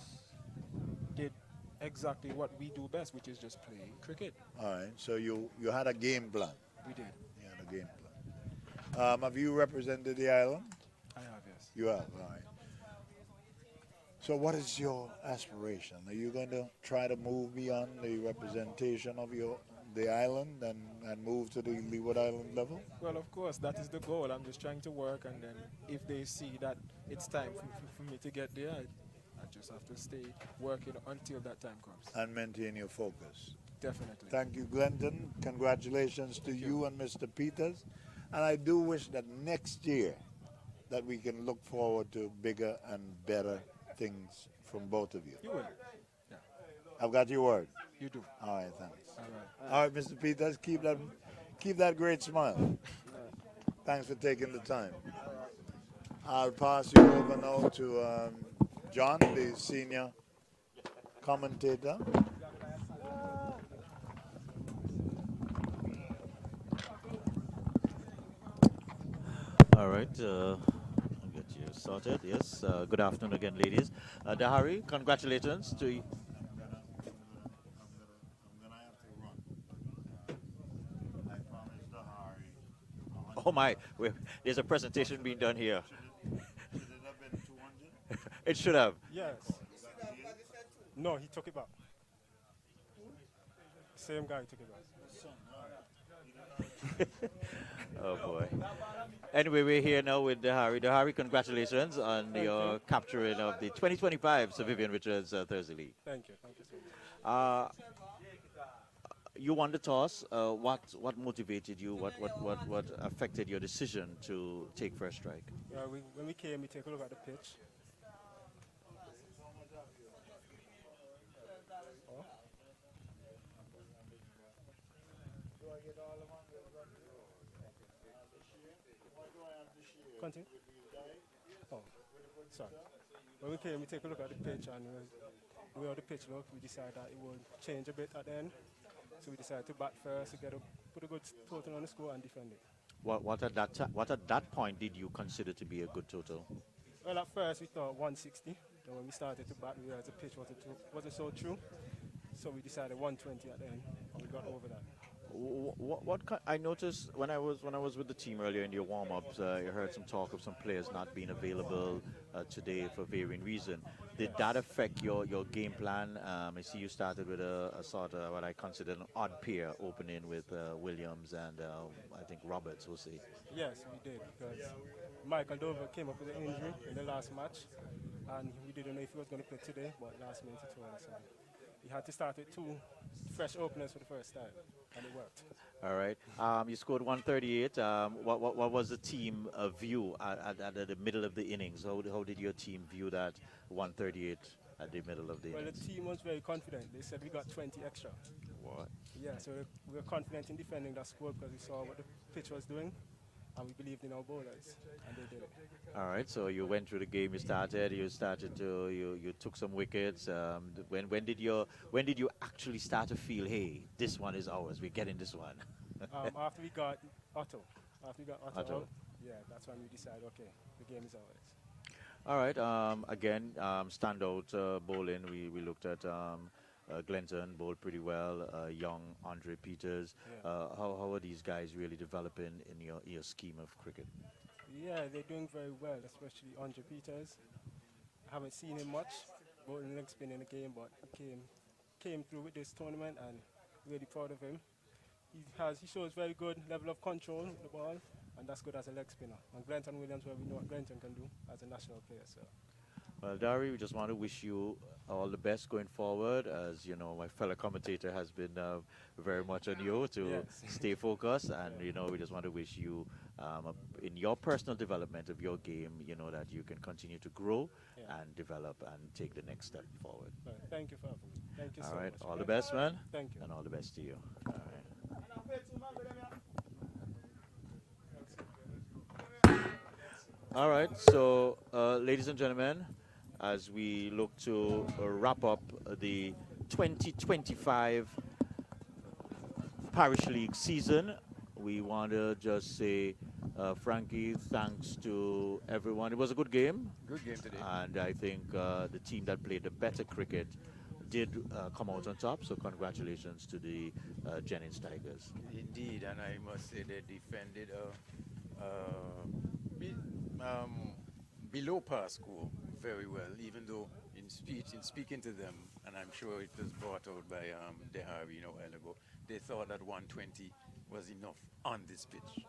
did exactly what we do best, which is just play cricket. All right, so you had a game plan. We did. You had a game plan. Have you represented the island? I have, yes. You have, all right. So what is your aspiration? Are you going to try to move beyond the representation of the island and move to the Leeward Island level? Well, of course, that is the goal. I'm just trying to work, and then if they see that it's time for me to get there, I just have to stay working until that time comes. And maintain your focus. Definitely. Thank you, Glenton. Congratulations to you and Mr. Peters. And I do wish that next year that we can look forward to bigger and better things from both of you. You will. Yeah. I've got your word. You do. All right, thanks. All right. All right, Mr. Peters, keep that great smile. Thanks for taking the time. I'll pass you over now to John, the senior commentator. All right, I'll get you sorted. Yes, good afternoon again, ladies. Dahari, congratulations to you. Oh my, there's a presentation being done here. It should have. Yes. No, he took it back. Same guy took it back. Oh boy. Anyway, we're here now with Dehari. Dehari, congratulations on your capturing of the 2025 Sir Vivian Richards Thursday League. Thank you so much. You won the toss. What motivated you? What affected your decision to take first strike? When we came, we take a look at the pitch. Continue. Oh, sorry. When we came, we take a look at the pitch, and the way the pitch looked, we decided that it would change a bit at the end. So we decided to bat first to put a good total on the score and defend it. What at that point did you consider to be a good total? Well, at first we thought 160. Then when we started to bat, we realized the pitch wasn't so true. So we decided 120 at the end, and we got over that. I noticed when I was with the team earlier in your warm-ups, I heard some talk of some players not being available today for varying reason. Did that affect your game plan? I see you started with a sort of what I consider an odd pair opening with Williams and I think Roberts, we'll see. Yes, we did, because Michael Dover came up with an injury in the last match, and we didn't know if he was going to play today, but last minute he told us. We had to start with 2 fresh openers for the first time, and it worked. All right. You scored 138. What was the team view at the middle of the innings? How did your team view that 138 at the middle of the innings? Well, the team was very confident. They said we got 20 extra. What? Yeah, so we were confident in defending that score because we saw what the pitch was doing, and we believed in our bowlers, and they did it. All right, so you went through the game. You took some wickets. When did you actually start to feel, hey, this one is ours, we're getting this one? After we got Otto. Otto. Yeah, that's when we decided, okay, the game is ours. All right, again, standout bowling. We looked at Glenton bowled pretty well. Young Andre Peters. Yeah. How are these guys really developing in your scheme of cricket? Yeah, they're doing very well, especially Andre Peters. I haven't seen him much, bowling leg spin in the game, but he came through with this tournament, and really proud of him. He shows very good level of control with the ball, and that's good as a leg spinner. And Glenton Williams, well, we know what Glenton can do as a national player. So. Well, Dari, we just want to wish you all the best going forward. As you know, my fellow commentator has been very much on you to stay focused, and we just want to wish you in your personal development of your game, that you can continue to grow and develop and take the next step forward. Right. Thank you for having me. Thank you so much. All right, all the best, man. Thank you. And all the best to you. All right. All right, so ladies and gentlemen, as we look to wrap up the 2025 Parish League season, we want to just say, Frankie, thanks to everyone. It was a good game. Good game today. And I think the team that played the better cricket did come out on top, so congratulations to the Jennings Tigers. Indeed, and I must say they defended below par score very well, even though in speaking to them, and I'm sure it was brought out by Dehari a while ago, they thought that 120 was enough on this pitch.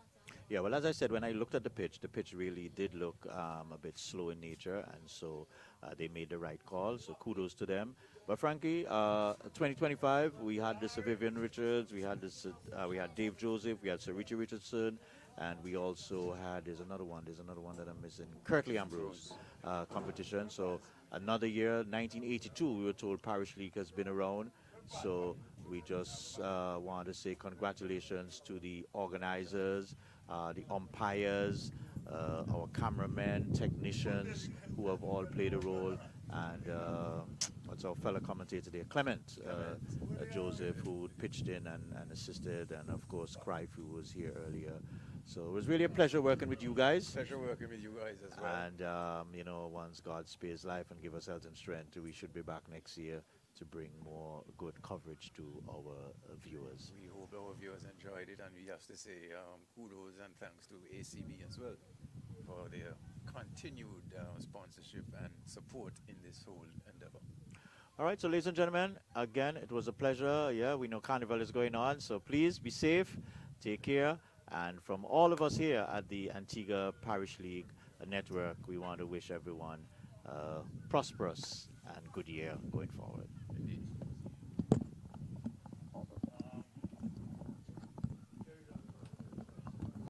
Yeah, well, as I said, when I looked at the pitch really did look a bit slow in nature, and so they made the right call, so kudos to them. But Frankie, 2025, we had the Sir Vivian Richards, we had Dave Joseph, we had Sir Richie Richardson, and we also had, there's another one that I'm missing, Kirtley Ambrose competition. So another year, 1982, we were told Parish League has been around. So we just want to say congratulations to the organizers, the umpires, our cameramen, technicians who have all played a role, and what's our fellow commentator there, Clement Joseph, who pitched in and assisted, and of course Crive, who was here earlier. So it was really a pleasure working with you guys. Pleasure working with you guys as well. And once God spares life and give us health and strength, we should be back next year to bring more good coverage to our viewers. We hope our viewers enjoyed it, and we have to say kudos and thanks to ACB as well for their continued sponsorship and support in this whole endeavor. All right, so ladies and gentlemen, again, it was a pleasure. Yeah, we know Carnival is going on, so please be safe. Take care. And from all of us here at the Antigua Parish League Network, we want to wish everyone a prosperous and good year going forward. Indeed.